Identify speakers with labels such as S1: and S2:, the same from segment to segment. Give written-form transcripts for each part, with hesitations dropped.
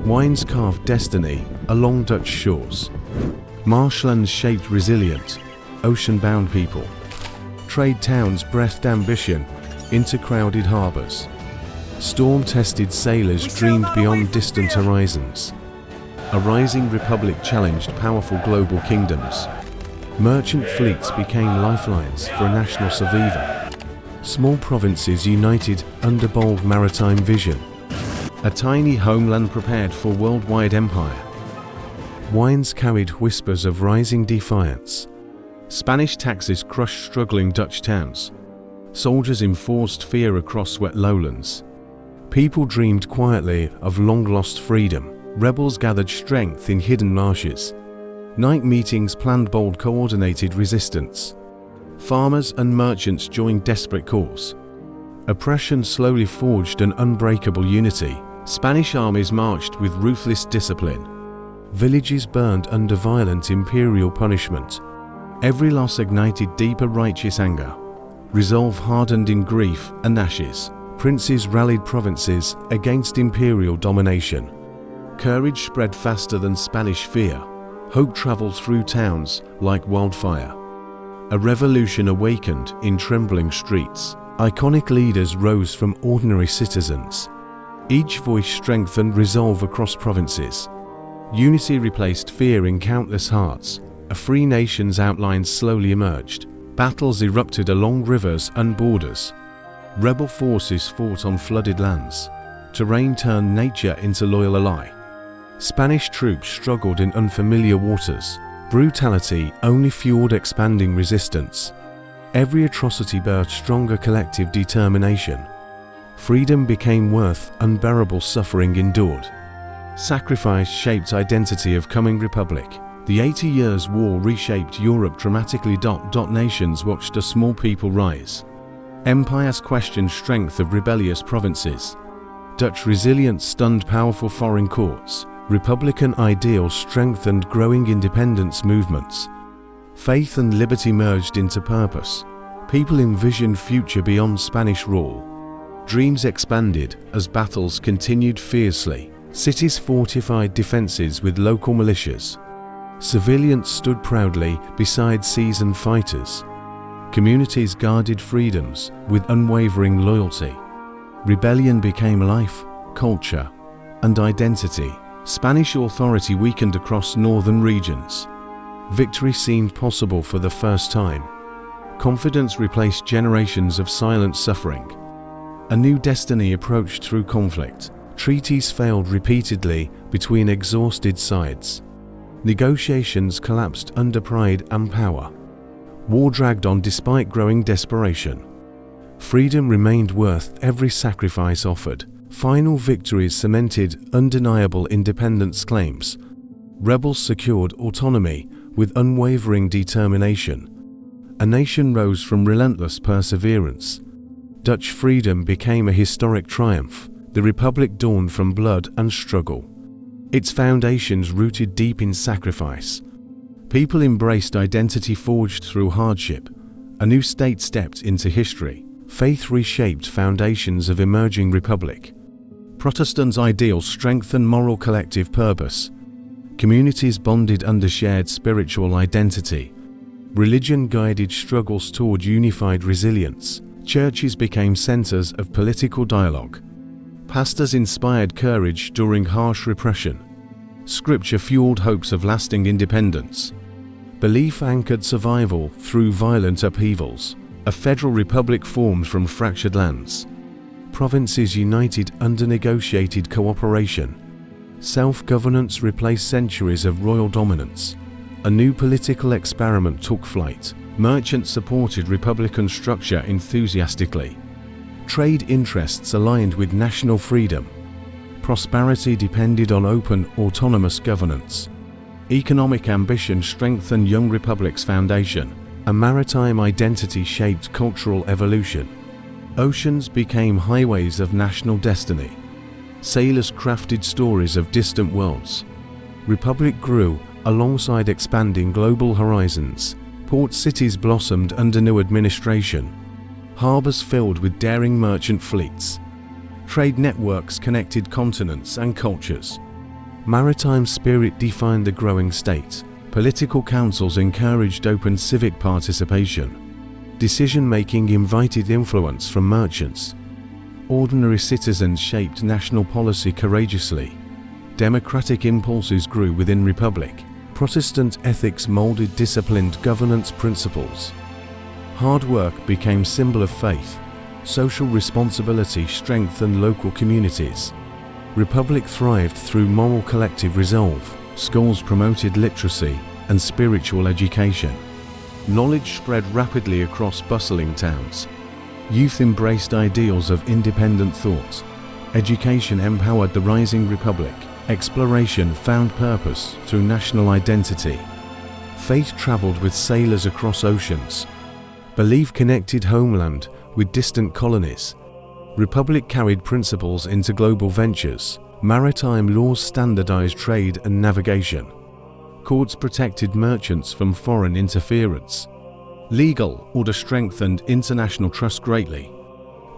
S1: Wines carved destiny along Dutch shores. Marshlands shaped resilient, ocean-bound people. Trade towns breathed ambition into crowded harbors. Storm-tested sailors dreamed beyond distant horizons. A rising republic challenged powerful global kingdoms. Merchant fleets became lifelines for a national survival. Small provinces united under bold maritime vision. A tiny homeland prepared for worldwide empire. Wines carried whispers of rising defiance. Spanish taxes crushed struggling Dutch towns. Soldiers enforced fear across wet lowlands. People dreamed quietly of long-lost freedom. Rebels gathered strength in hidden marshes. Night meetings planned bold coordinated resistance. Farmers and merchants joined desperate cause. Oppression slowly forged an unbreakable unity. Spanish armies marched with ruthless discipline. Villages burned under violent imperial punishment. Every loss ignited deeper righteous anger. Resolve hardened in grief and ashes. Princes rallied provinces against imperial domination. Courage spread faster than Spanish fear. Hope traveled through towns like wildfire. A revolution awakened in trembling streets. Iconic leaders rose from ordinary citizens. Each voice strengthened resolve across provinces. Unity replaced fear in countless hearts. A free nation's outline slowly emerged. Battles erupted along rivers and borders. Rebel forces fought on flooded lands. Terrain turned nature into loyal ally. Spanish troops struggled in unfamiliar waters. Brutality only fueled expanding resistance. Every atrocity birthed stronger collective determination. Freedom became worth unbearable suffering endured. Sacrifice shaped identity of coming republic. The 80 Years' War reshaped Europe dramatically. Nations watched a small people rise. Empires questioned strength of rebellious provinces. Dutch resilience stunned powerful foreign courts. Republican ideals strengthened growing independence movements. Faith and liberty merged into purpose. People envisioned future beyond Spanish rule. Dreams expanded as battles continued fiercely. Cities fortified defenses with local militias. Civilians stood proudly beside seasoned fighters. Communities guarded freedoms with unwavering loyalty. Rebellion became life, culture, and identity. Spanish authority weakened across northern regions. Victory seemed possible for the first time. Confidence replaced generations of silent suffering. A new destiny approached through conflict. Treaties failed repeatedly between exhausted sides. Negotiations collapsed under pride and power. War dragged on despite growing desperation. Freedom remained worth every sacrifice offered. Final victories cemented undeniable independence claims. Rebels secured autonomy with unwavering determination. A nation rose from relentless perseverance. Dutch freedom became a historic triumph. The Republic dawned from blood and struggle. Its foundations rooted deep in sacrifice. People embraced identity forged through hardship. A new state stepped into history. Faith reshaped foundations of emerging republic. Protestant ideals strengthened moral collective purpose. Communities bonded under shared spiritual identity. Religion guided struggles toward unified resilience. Churches became centers of political dialogue. Pastors inspired courage during harsh repression. Scripture fueled hopes of lasting independence. Belief anchored survival through violent upheavals. A federal republic formed from fractured lands. Provinces united under negotiated cooperation. Self-governance replaced centuries of royal dominance. A new political experiment took flight. Merchants supported republican structure enthusiastically. Trade interests aligned with national freedom. Prosperity depended on open, autonomous governance. Economic ambition strengthened young republic's foundation. A maritime identity shaped cultural evolution. Oceans became highways of national destiny. Sailors crafted stories of distant worlds. Republic grew alongside expanding global horizons. Port cities blossomed under new administration. Harbors filled with daring merchant fleets. Trade networks connected continents and cultures. Maritime spirit defined the growing state. Political councils encouraged open civic participation. Decision-making invited influence from merchants. Ordinary citizens shaped national policy courageously. Democratic impulses grew within republic. Protestant ethics molded disciplined governance principles. Hard work became symbol of faith. Social responsibility strengthened local communities. Republic thrived through moral collective resolve. Schools promoted literacy and spiritual education. Knowledge spread rapidly across bustling towns. Youth embraced ideals of independent thought. Education empowered the rising republic. Exploration found purpose through national identity. Faith traveled with sailors across oceans. Belief connected homeland with distant colonies. Republic carried principles into global ventures. Maritime laws standardized trade and navigation. Courts protected merchants from foreign interference. Legal order strengthened international trust greatly.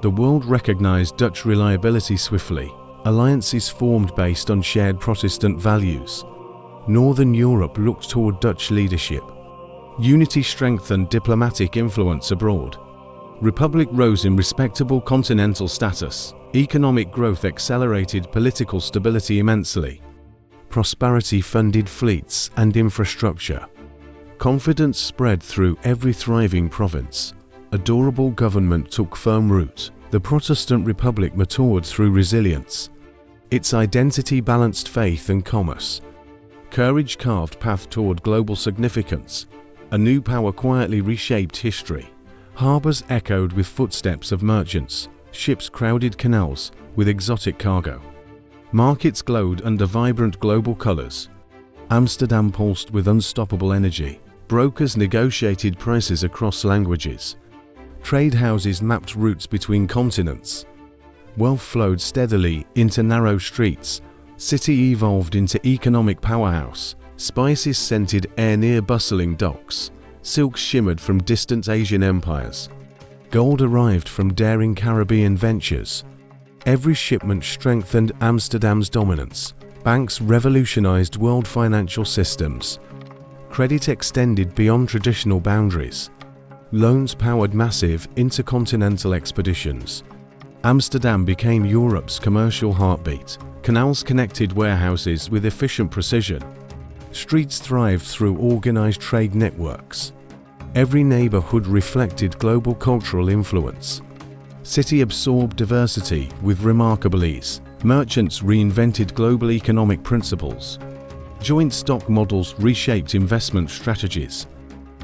S1: The world recognized Dutch reliability swiftly. Alliances formed based on shared Protestant values. Northern Europe looked toward Dutch leadership. Unity strengthened diplomatic influence abroad. Republic rose in respectable continental status. Economic growth accelerated political stability immensely. Prosperity funded fleets and infrastructure. Confidence spread through every thriving province. A durable government took firm root. The Protestant Republic matured through resilience. Its identity balanced faith and commerce. Courage carved path toward global significance. A new power quietly reshaped history. Harbors echoed with footsteps of merchants. Ships crowded canals with exotic cargo. Markets glowed under vibrant global colors. Amsterdam pulsed with unstoppable energy. Brokers negotiated prices across languages. Trade houses mapped routes between continents. Wealth flowed steadily into narrow streets. City evolved into economic powerhouse. Spices scented air near bustling docks. Silks shimmered from distant Asian empires. Gold arrived from daring Caribbean ventures. Every shipment strengthened Amsterdam's dominance. Banks revolutionized world financial systems. Credit extended beyond traditional boundaries. Loans powered massive intercontinental expeditions. Amsterdam became Europe's commercial heartbeat. Canals connected warehouses with efficient precision. Streets thrived through organized trade networks. Every neighborhood reflected global cultural influence. City absorbed diversity with remarkable ease. Merchants reinvented global economic principles. Joint stock models reshaped investment strategies.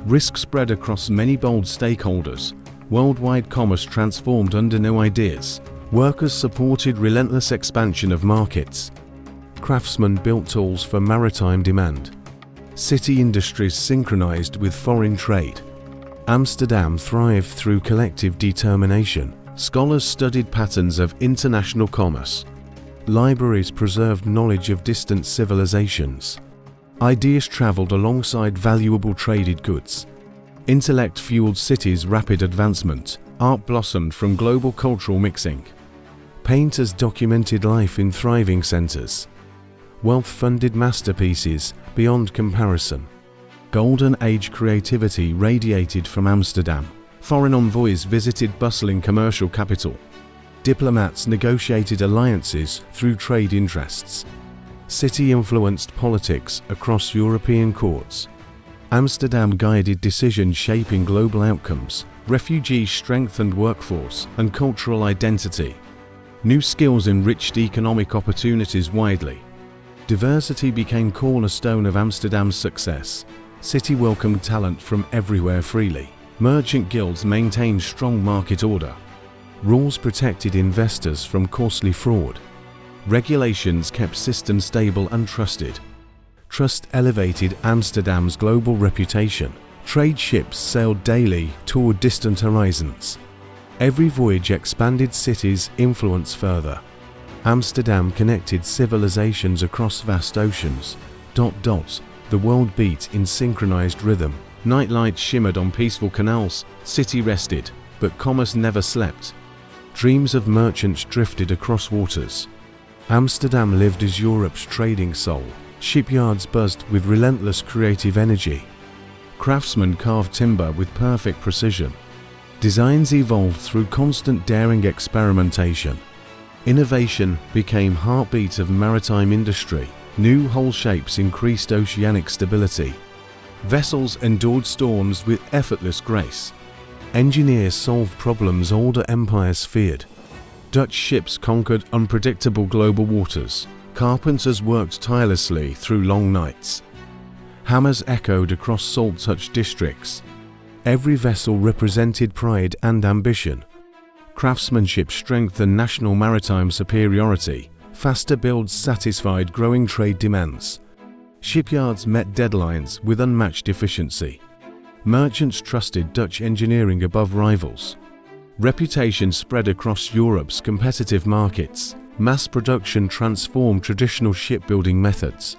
S1: Risk spread across many bold stakeholders. Worldwide commerce transformed under new ideas. Workers supported relentless expansion of markets. Craftsmen built tools for maritime demand. City industries synchronized with foreign trade. Amsterdam thrived through collective determination. Scholars studied patterns of international commerce. Libraries preserved knowledge of distant civilizations. Ideas traveled alongside valuable traded goods. Intellect fueled cities' rapid advancement. Art blossomed from global cultural mixing. Painters documented life in thriving centers. Wealth funded masterpieces beyond comparison. Golden Age creativity radiated from Amsterdam. Foreign envoys visited bustling commercial capital. Diplomats negotiated alliances through trade interests. City influenced politics across European courts. Amsterdam guided decisions shaping global outcomes. Refugees strengthened workforce and cultural identity. New skills enriched economic opportunities widely. Diversity became cornerstone of Amsterdam's success. City welcomed talent from everywhere freely. Merchant guilds maintained strong market order. Rules protected investors from costly fraud. Regulations kept systems stable and trusted. Trust elevated Amsterdam's global reputation. Trade ships sailed daily toward distant horizons. Every voyage expanded cities' influence further. Amsterdam connected civilizations across vast oceans. The world beat in synchronized rhythm. Nightlight shimmered on peaceful canals. City rested, but commerce never slept. Dreams of merchants drifted across waters. Amsterdam lived as Europe's trading soul. Shipyards buzzed with relentless creative energy. Craftsmen carved timber with perfect precision. Designs evolved through constant daring experimentation. Innovation became heartbeat of maritime industry. New hull shapes increased oceanic stability. Vessels endured storms with effortless grace. Engineers solved problems older empires feared. Dutch ships conquered unpredictable global waters. Carpenters worked tirelessly through long nights. Hammers echoed across salt-touched districts. Every vessel represented pride and ambition. Craftsmanship strengthened national maritime superiority. Faster builds satisfied growing trade demands. Shipyards met deadlines with unmatched efficiency. Merchants trusted Dutch engineering above rivals. Reputation spread across Europe's competitive markets. Mass production transformed traditional shipbuilding methods.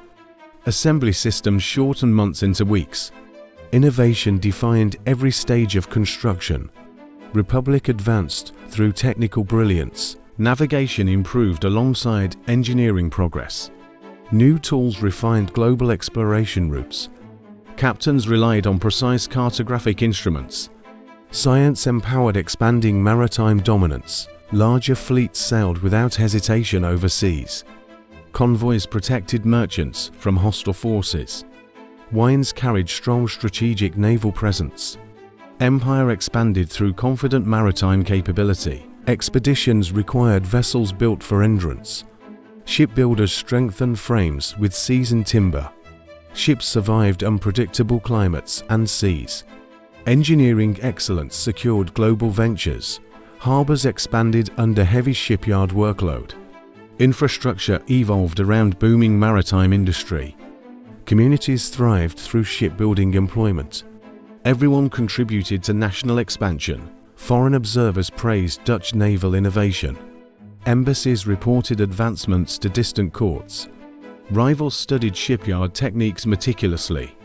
S1: Assembly systems shortened months into weeks. Innovation defined every stage of construction. Republic advanced through technical brilliance. Navigation improved alongside engineering progress. New tools refined global exploration routes. Captains relied on precise cartographic instruments. Science empowered expanding maritime dominance. Larger fleets sailed without hesitation overseas. Convoys protected merchants from hostile forces. Wines carried strong strategic naval presence. Empire expanded through confident maritime capability. Expeditions required vessels built for endurance. Shipbuilders strengthened frames with seasoned timber. Ships survived unpredictable climates and seas. Engineering excellence secured global ventures. Harbors expanded under heavy shipyard workload. Infrastructure evolved around booming maritime industry. Communities thrived through shipbuilding employment. Everyone contributed to national expansion. Foreign observers praised Dutch naval innovation. Embassies reported advancements to distant courts. Rivals studied shipyard techniques meticulously.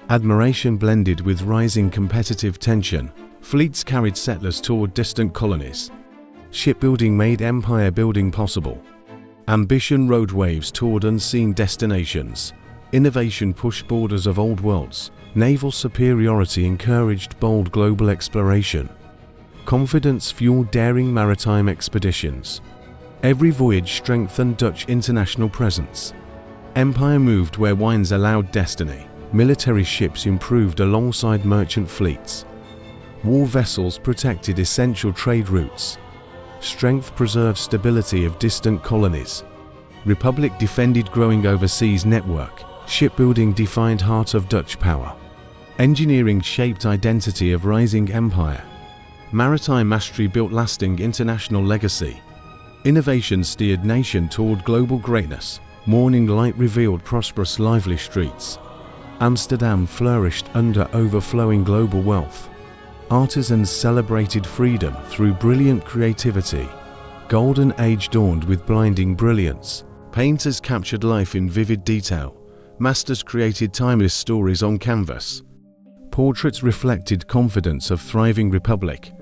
S1: Admiration blended with rising competitive tension. Fleets carried settlers toward distant colonies. Shipbuilding made empire building possible. Ambition rode waves toward unseen destinations. Innovation pushed borders of old worlds. Naval superiority encouraged bold global exploration. Confidence fueled daring maritime expeditions. Every voyage strengthened Dutch international presence. Empire moved where winds allowed destiny. Military ships improved alongside merchant fleets. War vessels protected essential trade routes. Strength preserved stability of distant colonies. Republic defended growing overseas network. Shipbuilding defined heart of Dutch power. Engineering shaped identity of rising empire. Maritime mastery built lasting international legacy. Innovation steered nation toward global greatness. Morning light revealed prosperous lively streets. Amsterdam flourished under overflowing global wealth. Artisans celebrated freedom through brilliant creativity. Golden Age dawned with blinding brilliance. Painters captured life in vivid detail. Masters created timeless stories on canvas. Portraits reflected confidence of thriving republic.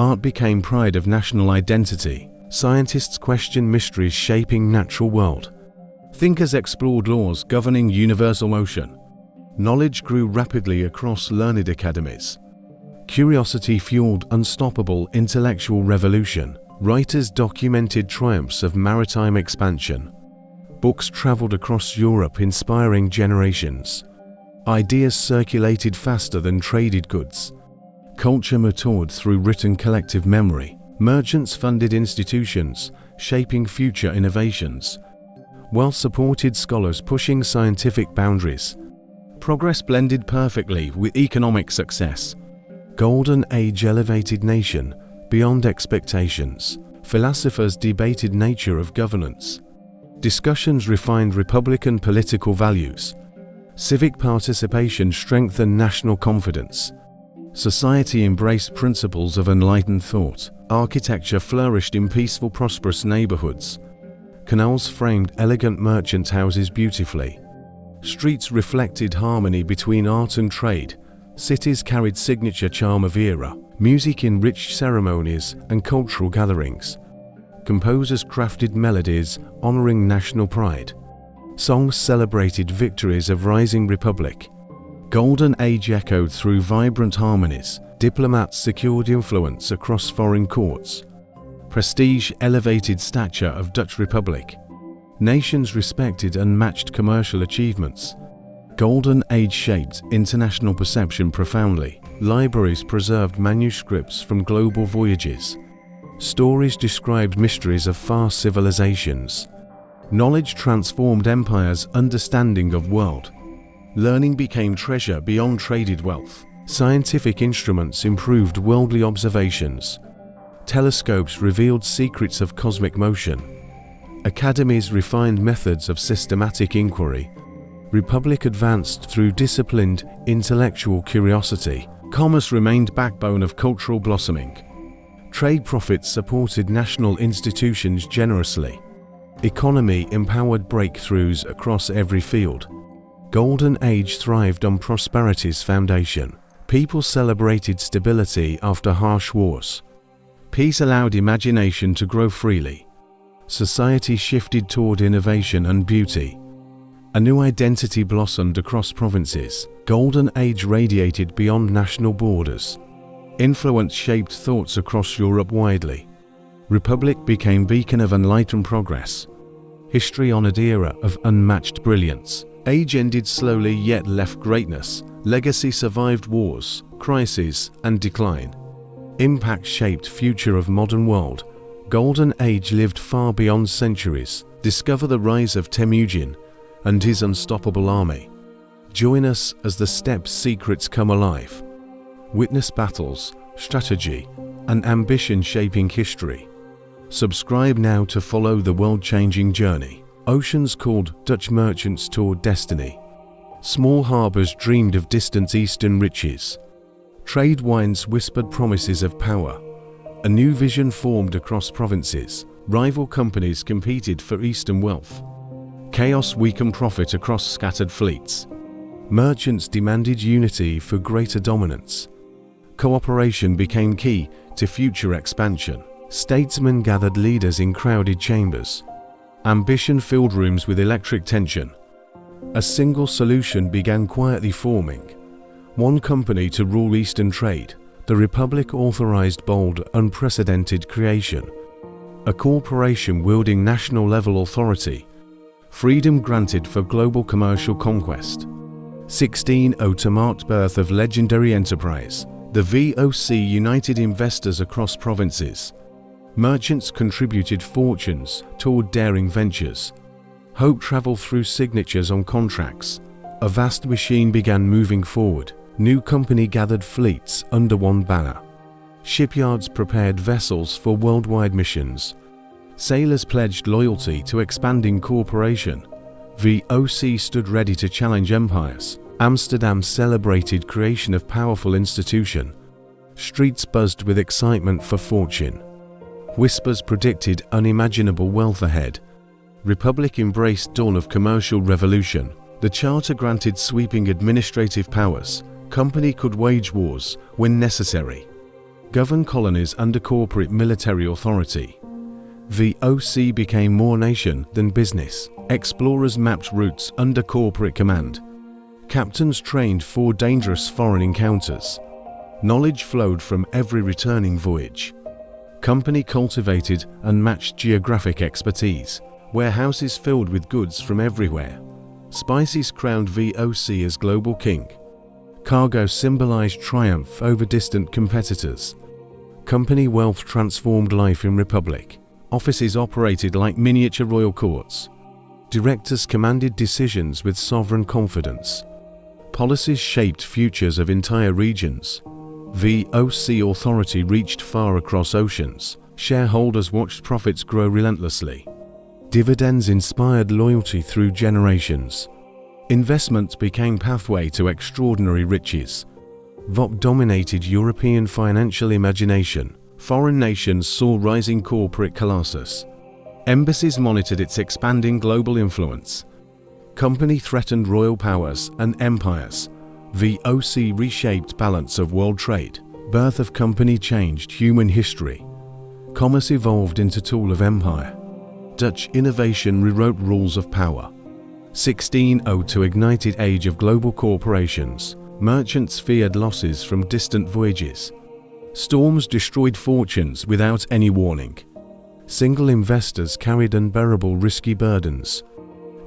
S1: Art became pride of national identity. Scientists questioned mysteries shaping natural world. Thinkers explored laws governing universal motion. Knowledge grew rapidly across learned academies. Curiosity fueled unstoppable intellectual revolution. Writers documented triumphs of maritime expansion. Books traveled across Europe inspiring generations. Ideas circulated faster than traded goods. Culture matured through written collective memory. Merchants funded institutions, shaping future innovations. Wealth supported scholars pushing scientific boundaries. Progress blended perfectly with economic success. Golden Age elevated nation beyond expectations. Philosophers debated nature of governance. Discussions refined republican political values. Civic participation strengthened national confidence. Society embraced principles of enlightened thought. Architecture flourished in peaceful, prosperous neighborhoods. Canals framed elegant merchant houses beautifully. Streets reflected harmony between art and trade. Cities carried signature charm of era. Music enriched ceremonies and cultural gatherings. composers crafted melodies honoring national pride. Songs celebrated victories of rising republic. Golden Age echoed through vibrant harmonies. Diplomats secured influence across foreign courts. Prestige elevated stature of Dutch Republic. Nations respected unmatched commercial achievements. Golden Age shaped international perception profoundly. Libraries preserved manuscripts from global voyages. Stories described mysteries of far civilizations. Knowledge transformed empires' understanding of world. Learning became treasure beyond traded wealth. Scientific instruments improved worldly observations. Telescopes revealed secrets of cosmic motion. Academies refined methods of systematic inquiry. Republic advanced through disciplined, intellectual curiosity. Commerce remained backbone of cultural blossoming. Trade profits supported national institutions generously. Economy empowered breakthroughs across every field. Golden Age thrived on prosperity's foundation. People celebrated stability after harsh wars. Peace allowed imagination to grow freely. Society shifted toward innovation and beauty. A new identity blossomed across provinces. Golden Age radiated beyond national borders. Influence shaped thoughts across Europe widely. Republic became beacon of enlightened progress. History honored era of unmatched brilliance. Age ended slowly yet left greatness. Legacy survived wars, crises, and decline. Impact shaped future of modern world. Golden Age lived far beyond centuries. Discover the rise of Temujin and his unstoppable army. Join us as the steppes' secrets come alive. Witness battles, strategy, and ambition shaping history. Subscribe now to follow the world-changing journey. Oceans called Dutch merchants toward destiny. Small harbors dreamed of distant eastern riches. Trade winds whispered promises of power. A new vision formed across provinces. Rival companies competed for eastern wealth. Chaos weakened profit across scattered fleets. Merchants demanded unity for greater dominance. Cooperation became key to future expansion. Statesmen gathered leaders in crowded chambers. Ambition filled rooms with electric tension. A single solution began quietly forming. One company to rule Eastern trade. The Republic authorized bold, unprecedented creation. A corporation wielding national-level authority. Freedom granted for global commercial conquest. 1602 marked birth of legendary enterprise. The VOC united investors across provinces. Merchants contributed fortunes toward daring ventures. Hope traveled through signatures on contracts. A vast machine began moving forward. New company gathered fleets under one banner. Shipyards prepared vessels for worldwide missions. Sailors pledged loyalty to expanding corporation. VOC stood ready to challenge empires. Amsterdam celebrated creation of powerful institution. Streets buzzed with excitement for fortune. Whispers predicted unimaginable wealth ahead. Republic embraced dawn of commercial revolution. The charter granted sweeping administrative powers. Company could wage wars when necessary. Govern colonies under corporate military authority. VOC became more nation than business. Explorers mapped routes under corporate command. Captains trained for dangerous foreign encounters. Knowledge flowed from every returning voyage. Company cultivated unmatched geographic expertise. Warehouses filled with goods from everywhere. Spices crowned VOC as global king. Cargo symbolized triumph over distant competitors. Company wealth transformed life in Republic. Offices operated like miniature royal courts. Directors commanded decisions with sovereign confidence. Policies shaped futures of entire regions. VOC authority reached far across oceans. Shareholders watched profits grow relentlessly. Dividends inspired loyalty through generations. Investment became pathway to extraordinary riches. VOC dominated European financial imagination. Foreign nations saw rising corporate colossus. Embassies monitored its expanding global influence. Company threatened royal powers and empires. VOC reshaped balance of world trade. Birth of company changed human history. Commerce evolved into tool of empire. Dutch innovation rewrote rules of power. 1602 ignited age of global corporations. Merchants feared losses from distant voyages. Storms destroyed fortunes without any warning. Single investors carried unbearable risky burdens.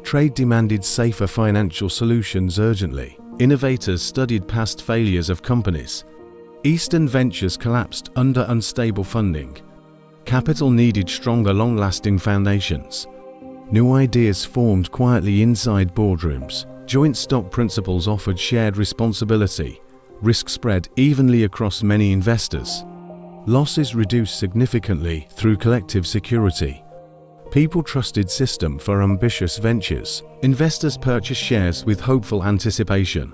S1: Trade demanded safer financial solutions urgently. Innovators studied past failures of companies. Eastern ventures collapsed under unstable funding. Capital needed stronger, long-lasting foundations. New ideas formed quietly inside boardrooms. Joint stock principles offered shared responsibility. Risk spread evenly across many investors. Losses reduced significantly through collective security. People trusted system for ambitious ventures. Investors purchased shares with hopeful anticipation.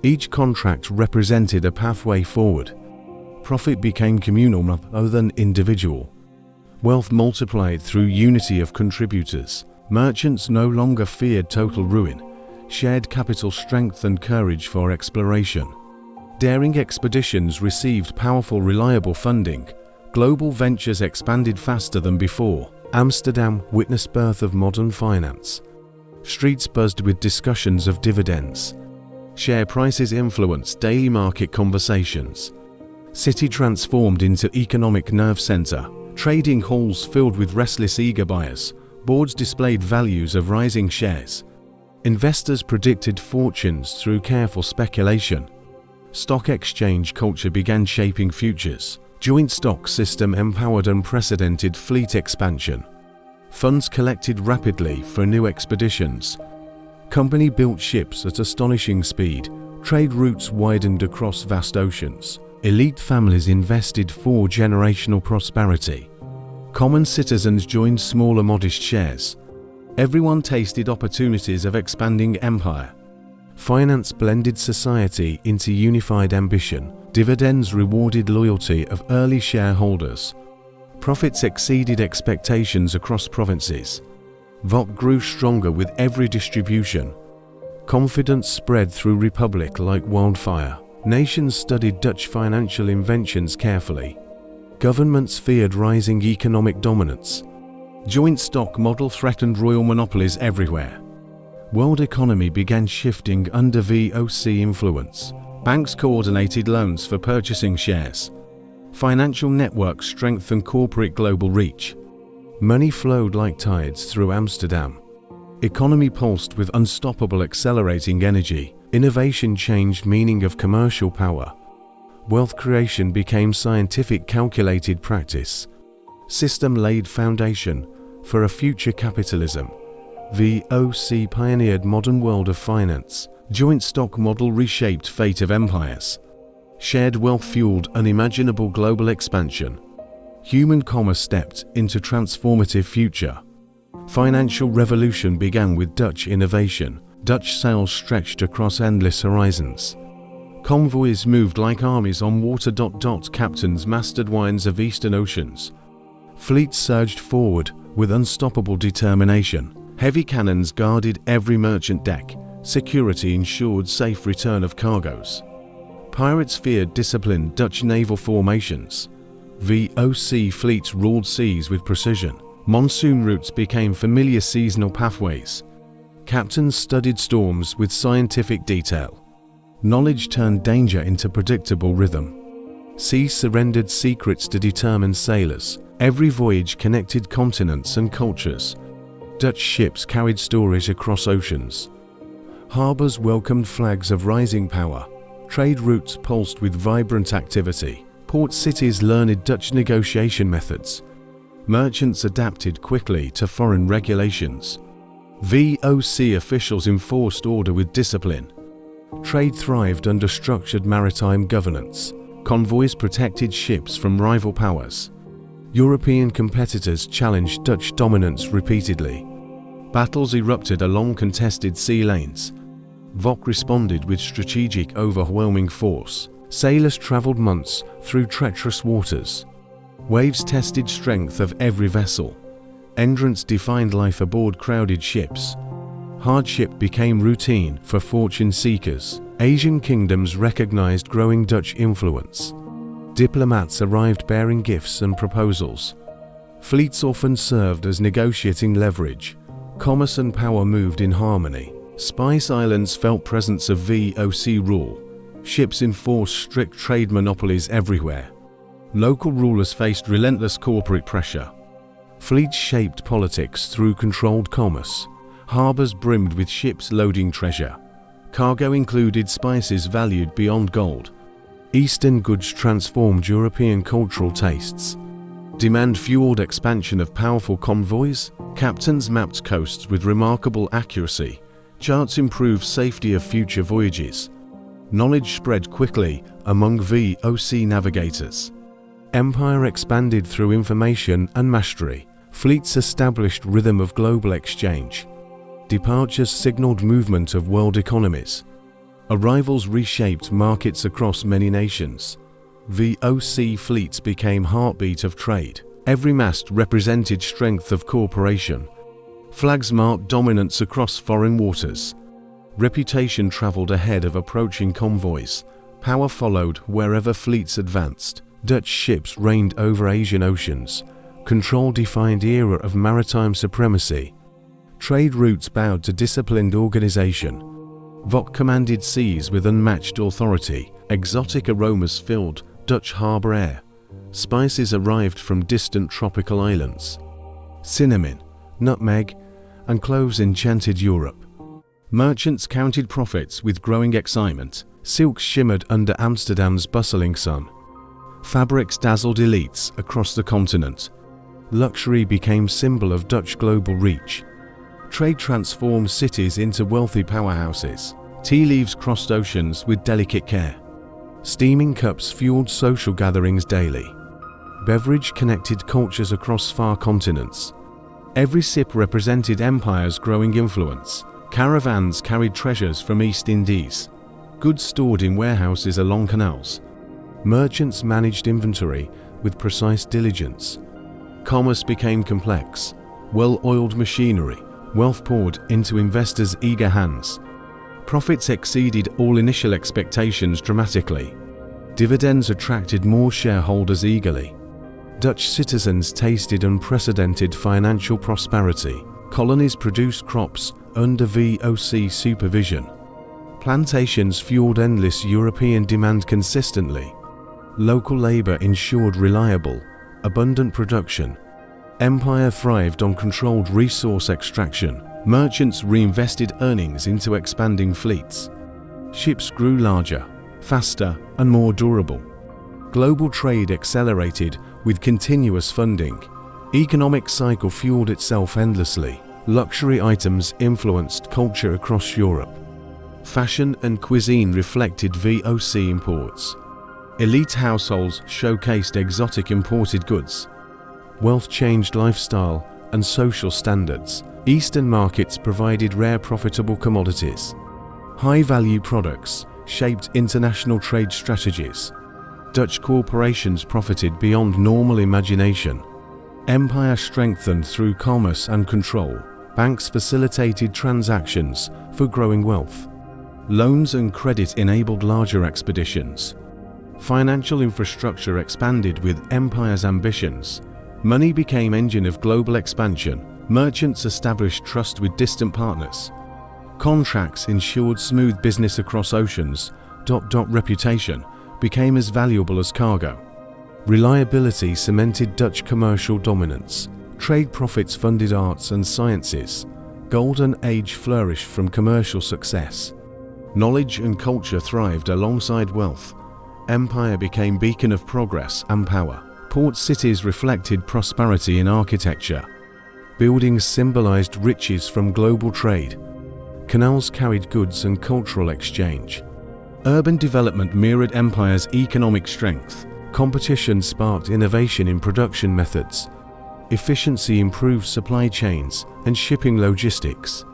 S1: Each contract represented a pathway forward. Profit became communal rather than individual. Wealth multiplied through unity of contributors. Merchants no longer feared total ruin. Shared capital strengthened courage for exploration. Daring expeditions received powerful, reliable funding. Global ventures expanded faster than before. Amsterdam witnessed birth of modern finance. Streets buzzed with discussions of dividends. Share prices influenced daily market conversations. City transformed into economic nerve center. Trading halls filled with restless, eager buyers. Boards displayed values of rising shares. Investors predicted fortunes through careful speculation. Stock exchange culture began shaping futures. Joint stock system empowered unprecedented fleet expansion. Funds collected rapidly for new expeditions. Company built ships at astonishing speed. Trade routes widened across vast oceans. Elite families invested for generational prosperity. Common citizens joined smaller, modest shares. Everyone tasted opportunities of expanding empire. Finance blended society into unified ambition. Dividends rewarded loyalty of early shareholders. Profits exceeded expectations across provinces. VOC grew stronger with every distribution. Confidence spread through republic like wildfire. Nations studied Dutch financial inventions carefully. Governments feared rising economic dominance. Joint stock model threatened royal monopolies everywhere. World economy began shifting under VOC influence. Banks coordinated loans for purchasing shares. Financial networks strengthened corporate global reach. Money flowed like tides through Amsterdam. Economy pulsed with unstoppable, accelerating energy. Innovation changed meaning of commercial power. Wealth creation became scientific, calculated practice. System laid foundation for a future capitalism. VOC pioneered modern world of finance. Joint stock model reshaped fate of empires. Shared wealth fueled unimaginable global expansion. Human commerce stepped into transformative future. Financial revolution began with Dutch innovation. Dutch sails stretched across endless horizons. Convoys moved like armies on water. Captains mastered winds of eastern oceans. Fleets surged forward with unstoppable determination. Heavy cannons guarded every merchant deck. Security ensured safe return of cargoes. Pirates feared disciplined Dutch naval formations. VOC fleets ruled seas with precision. Monsoon routes became familiar seasonal pathways. Captains studied storms with scientific detail. Knowledge turned danger into predictable rhythm. Seas surrendered secrets to determined sailors. Every voyage connected continents and cultures. Dutch ships carried stories across oceans. Harbors welcomed flags of rising power. Trade routes pulsed with vibrant activity. Port cities learned Dutch negotiation methods. Merchants adapted quickly to foreign regulations. VOC officials enforced order with discipline. Trade thrived under structured maritime governance. Convoys protected ships from rival powers. European competitors challenged Dutch dominance repeatedly. Battles erupted along contested sea lanes. VOC responded with strategic, overwhelming force. Sailors traveled months through treacherous waters. Waves tested strength of every vessel. Endurance defined life aboard crowded ships. Hardship became routine for fortune seekers. Asian kingdoms recognized growing Dutch influence. Diplomats arrived bearing gifts and proposals. Fleets often served as negotiating leverage. Commerce and power moved in harmony. Spice Islands felt presence of VOC rule. Ships enforced strict trade monopolies everywhere. Local rulers faced relentless corporate pressure. Fleets shaped politics through controlled commerce. Harbors brimmed with ships loading treasure. Cargo included spices valued beyond gold. Eastern goods transformed European cultural tastes. Demand fueled expansion of powerful convoys. Captains mapped coasts with remarkable accuracy. Charts improved safety of future voyages. Knowledge spread quickly among VOC navigators. Empire expanded through information and mastery. Fleets established rhythm of global exchange. Departures signaled movement of world economies. Arrivals reshaped markets across many nations. VOC fleets became heartbeat of trade. Every mast represented strength of corporation. Flags marked dominance across foreign waters. Reputation traveled ahead of approaching convoys. Power followed wherever fleets advanced. Dutch ships reigned over Asian oceans. Control defined era of maritime supremacy. Trade routes bowed to disciplined organization. VOC commanded seas with unmatched authority. Exotic aromas filled Dutch harbor air. Spices arrived from distant tropical islands. Cinnamon, nutmeg, and cloves enchanted Europe. Merchants counted profits with growing excitement. Silks shimmered under Amsterdam's bustling sun. Fabrics dazzled elites across the continent. Luxury became symbol of Dutch global reach. Trade transformed cities into wealthy powerhouses. Tea leaves crossed oceans with delicate care. Steaming cups fueled social gatherings daily. Beverage connected cultures across far continents. Every sip represented empire's growing influence. Caravans carried treasures from East Indies. Goods stored in warehouses along canals. Merchants managed inventory with precise diligence. Commerce became complex. Well-oiled machinery. Wealth poured into investors' eager hands. Profits exceeded all initial expectations dramatically. Dividends attracted more shareholders eagerly. Dutch citizens tasted unprecedented financial prosperity. Colonies produced crops under VOC supervision. Plantations fueled endless European demand consistently. Local labor ensured reliable, abundant production. Empire thrived on controlled resource extraction. Merchants reinvested earnings into expanding fleets. Ships grew larger, faster, and more durable. Global trade accelerated with continuous funding. Economic cycle fueled itself endlessly. Luxury items influenced culture across Europe. Fashion and cuisine reflected VOC imports. Elite households showcased exotic imported goods. Wealth changed lifestyle and social standards. Eastern markets provided rare profitable commodities. High-value products shaped international trade strategies. Dutch corporations profited beyond normal imagination. Empire strengthened through commerce and control. Banks facilitated transactions for growing wealth. Loans and credit enabled larger expeditions. Financial infrastructure expanded with empire's ambitions. Money became engine of global expansion. Merchants established trust with distant partners. Contracts ensured smooth business across oceans. Reputation became as valuable as cargo. Reliability cemented Dutch commercial dominance. Trade profits funded arts and sciences. Golden age flourished from commercial success. Knowledge and culture thrived alongside wealth. Empire became beacon of progress and power. Port cities reflected prosperity in architecture. Buildings symbolized riches from global trade. Canals carried goods and cultural exchange. Urban development mirrored empire's economic strength. Competition sparked innovation in production methods. Efficiency improved supply chains and shipping logistics.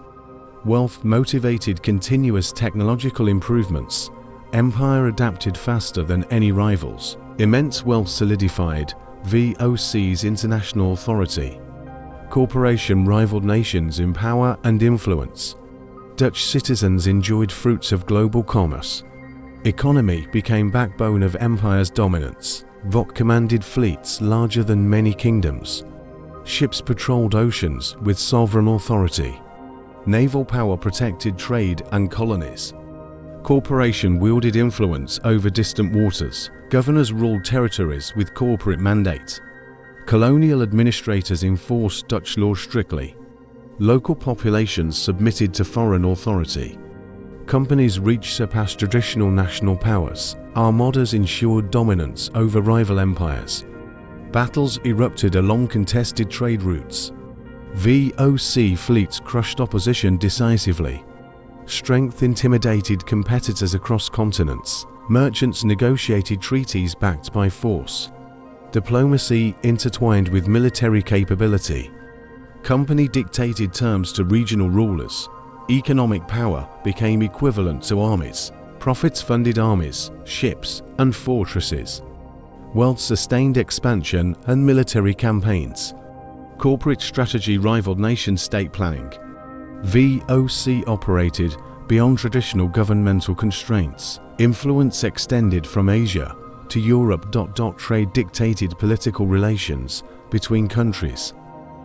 S1: Wealth motivated continuous technological improvements. Empire adapted faster than any rivals. Immense wealth solidified VOC's international authority. Corporation rivaled nations in power and influence. Dutch citizens enjoyed fruits of global commerce. Economy became backbone of empire's dominance. VOC commanded fleets larger than many kingdoms. Ships patrolled oceans with sovereign authority. Naval power protected trade and colonies. Corporation wielded influence over distant waters. Governors ruled territories with corporate mandate. Colonial administrators enforced Dutch law strictly. Local populations submitted to foreign authority. Companies' reach surpassed traditional national powers. Armadas ensured dominance over rival empires. Battles erupted along contested trade routes. VOC fleets crushed opposition decisively. Strength intimidated competitors across continents. Merchants negotiated treaties backed by force. Diplomacy intertwined with military capability. Company dictated terms to regional rulers. Economic power became equivalent to armies. Profits funded armies, ships, and fortresses. Wealth sustained expansion and military campaigns. Corporate strategy rivaled nation-state planning. VOC operated beyond traditional governmental constraints. Influence extended from Asia to Europe. Trade dictated political relations between countries.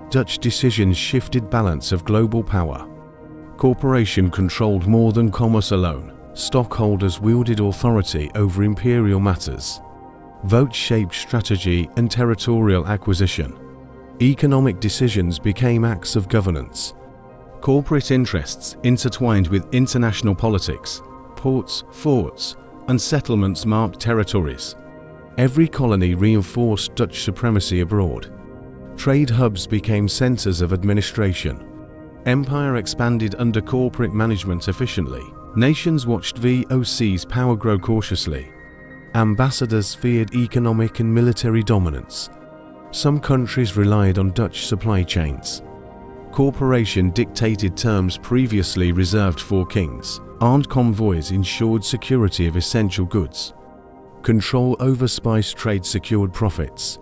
S1: Dutch decisions shifted balance of global power. Corporation controlled more than commerce alone. Stockholders wielded authority over imperial matters. Vote shaped strategy and territorial acquisition. Economic decisions became acts of governance. Corporate interests intertwined with international politics. Ports, forts, and settlements marked territories. Every colony reinforced Dutch supremacy abroad. Trade hubs became centers of administration. Empire expanded under corporate management efficiently. Nations watched VOC's power grow cautiously. Ambassadors feared economic and military dominance. Some countries relied on Dutch supply chains. Corporation dictated terms previously reserved for kings. Armed convoys ensured security of essential goods. Control over spice trade secured profits.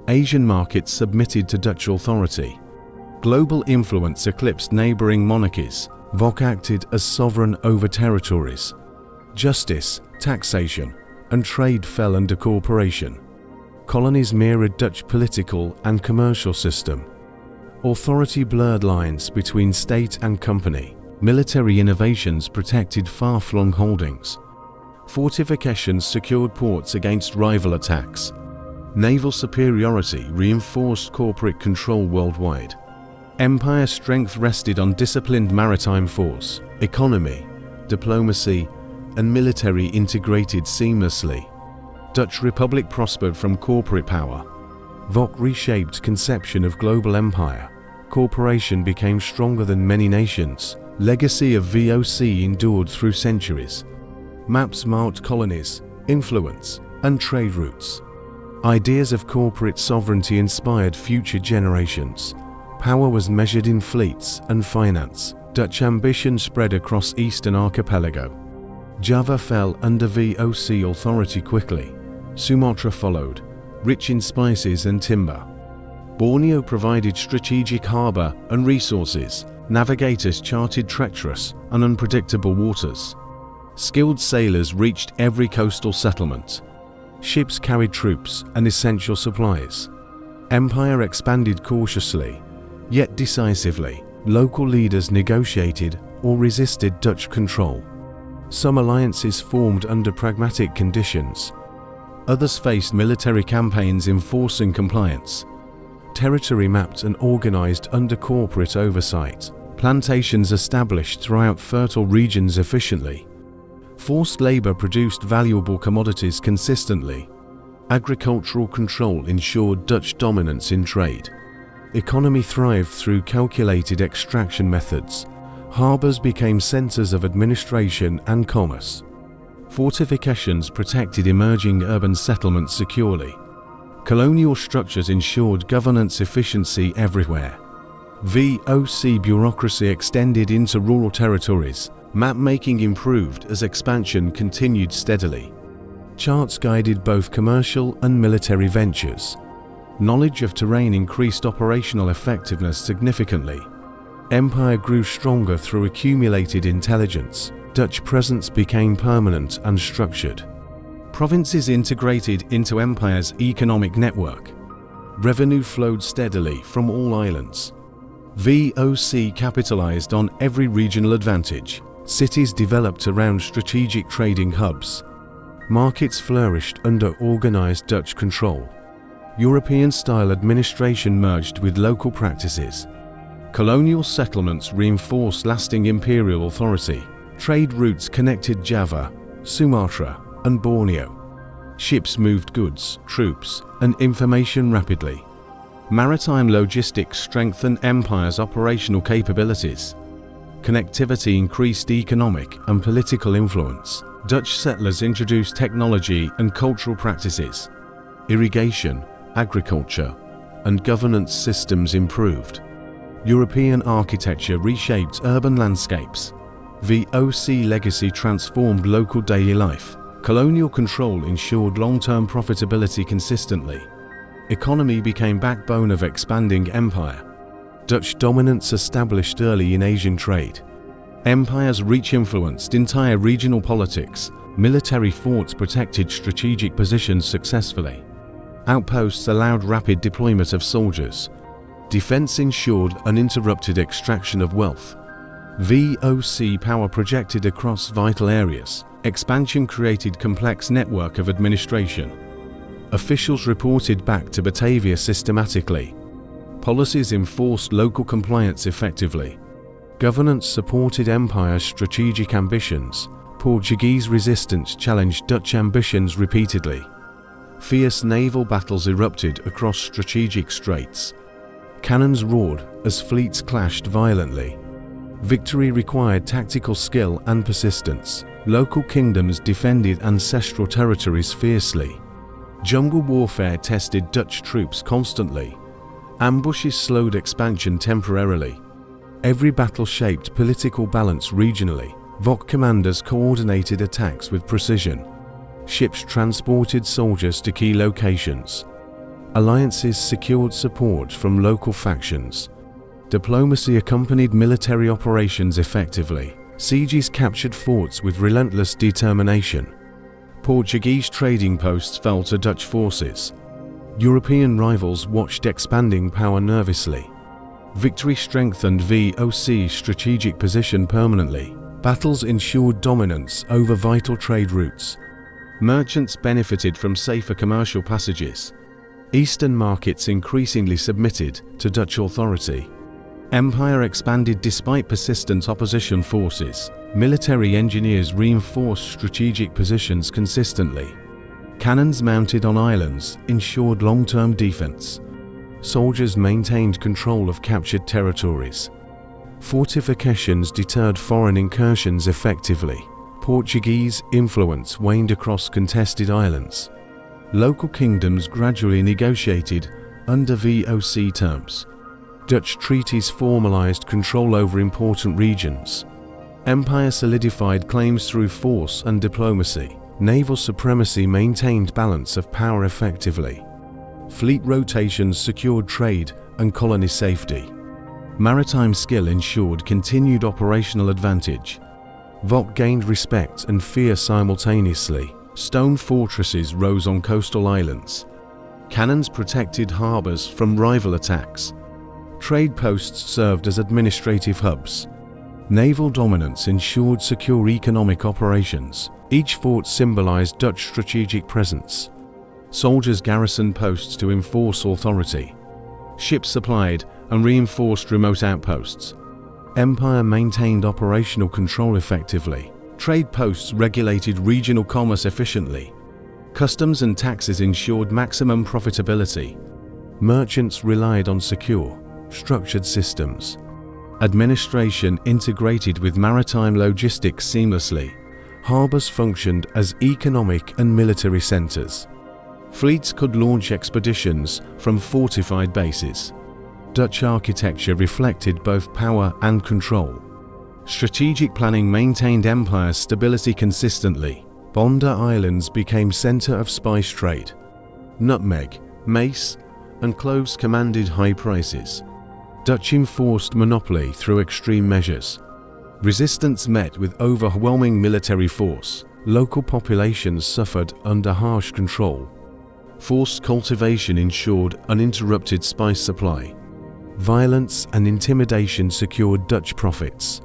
S1: Asian markets submitted to Dutch authority. Global influence eclipsed neighboring monarchies. VOC acted as sovereign over territories. Justice, taxation, and trade fell under corporation. Colonies mirrored Dutch political and commercial system. Authority blurred lines between state and company. Military innovations protected far-flung holdings. Fortifications secured ports against rival attacks. Naval superiority reinforced corporate control worldwide. Empire strength rested on disciplined maritime force. Economy, diplomacy, and military integrated seamlessly. Dutch Republic prospered from corporate power. VOC reshaped conception of global empire. Corporation became stronger than many nations. Legacy of VOC endured through centuries. Maps marked colonies, influence, and trade routes. Ideas of corporate sovereignty inspired future generations. Power was measured in fleets and finance. Dutch ambition spread across Eastern Archipelago. Java fell under VOC authority quickly. Sumatra followed, rich in spices and timber. Borneo provided strategic harbor and resources. Navigators charted treacherous and unpredictable waters. Skilled sailors reached every coastal settlement. Ships carried troops and essential supplies. Empire expanded cautiously, yet decisively. Local leaders negotiated or resisted Dutch control. Some alliances formed under pragmatic conditions. Others faced military campaigns enforcing compliance. Territory mapped and organized under corporate oversight. Plantations established throughout fertile regions efficiently. Forced labor produced valuable commodities consistently. Agricultural control ensured Dutch dominance in trade. Economy thrived through calculated extraction methods. Harbors became centers of administration and commerce. Fortifications protected emerging urban settlements securely. Colonial structures ensured governance efficiency everywhere. VOC bureaucracy extended into rural territories. Map-making improved as expansion continued steadily. Charts guided both commercial and military ventures. Knowledge of terrain increased operational effectiveness significantly. Empire grew stronger through accumulated intelligence. Dutch presence became permanent and structured. Provinces integrated into empire's economic network. Revenue flowed steadily from all islands. VOC capitalized on every regional advantage. Cities developed around strategic trading hubs. Markets flourished under organized Dutch control. European-style administration merged with local practices. Colonial settlements reinforced lasting imperial authority. Trade routes connected Java, Sumatra, and Borneo. Ships moved goods, troops, and information rapidly. Maritime logistics strengthened empire's operational capabilities. Connectivity increased economic and political influence. Dutch settlers introduced technology and cultural practices. Irrigation, agriculture, and governance systems improved. European architecture reshaped urban landscapes. VOC legacy transformed local daily life. Colonial control ensured long-term profitability consistently. Economy became backbone of expanding empire. Dutch dominance established early in Asian trade. Empire's reach influenced entire regional politics. Military forts protected strategic positions successfully. Outposts allowed rapid deployment of soldiers. Defense ensured uninterrupted extraction of wealth. VOC power projected across vital areas. Expansion created complex network of administration. Officials reported back to Batavia systematically. Policies enforced local compliance effectively. Governance supported empire's strategic ambitions. Portuguese resistance challenged Dutch ambitions repeatedly. Fierce naval battles erupted across strategic straits. Cannons roared as fleets clashed violently. Victory required tactical skill and persistence. Local kingdoms defended ancestral territories fiercely. Jungle warfare tested Dutch troops constantly. Ambushes slowed expansion temporarily. Every battle shaped political balance regionally. VOC commanders coordinated attacks with precision. Ships transported soldiers to key locations. Alliances secured support from local factions. Diplomacy accompanied military operations effectively. Sieges captured forts with relentless determination. Portuguese trading posts fell to Dutch forces. European rivals watched expanding power nervously. Victory strengthened VOC's strategic position permanently. Battles ensured dominance over vital trade routes. Merchants benefited from safer commercial passages. Eastern markets increasingly submitted to Dutch authority. Empire expanded despite persistent opposition forces. Military engineers reinforced strategic positions consistently. Cannons mounted on islands ensured long-term defense. Soldiers maintained control of captured territories. Fortifications deterred foreign incursions effectively. Portuguese influence waned across contested islands. Local kingdoms gradually negotiated under VOC terms. Dutch treaties formalized control over important regions. Empire solidified claims through force and diplomacy. Naval supremacy maintained balance of power effectively. Fleet rotations secured trade and colony safety. Maritime skill ensured continued operational advantage. VOC gained respect and fear simultaneously. Stone fortresses rose on coastal islands. Cannons protected harbors from rival attacks. Trade posts served as administrative hubs. Naval dominance ensured secure economic operations. Each fort symbolized Dutch strategic presence. Soldiers garrisoned posts to enforce authority. Ships supplied and reinforced remote outposts. Empire maintained operational control effectively. Trade posts regulated regional commerce efficiently. Customs and taxes ensured maximum profitability. Merchants relied on secure, structured systems. Administration integrated with maritime logistics seamlessly. Harbors functioned as economic and military centers. Fleets could launch expeditions from fortified bases. Dutch architecture reflected both power and control. Strategic planning maintained empire's stability consistently. Banda Islands became center of spice trade. Nutmeg, mace, and cloves commanded high prices. Dutch enforced monopoly through extreme measures. Resistance met with overwhelming military force. Local populations suffered under harsh control. Forced cultivation ensured uninterrupted spice supply. Violence and intimidation secured Dutch profits.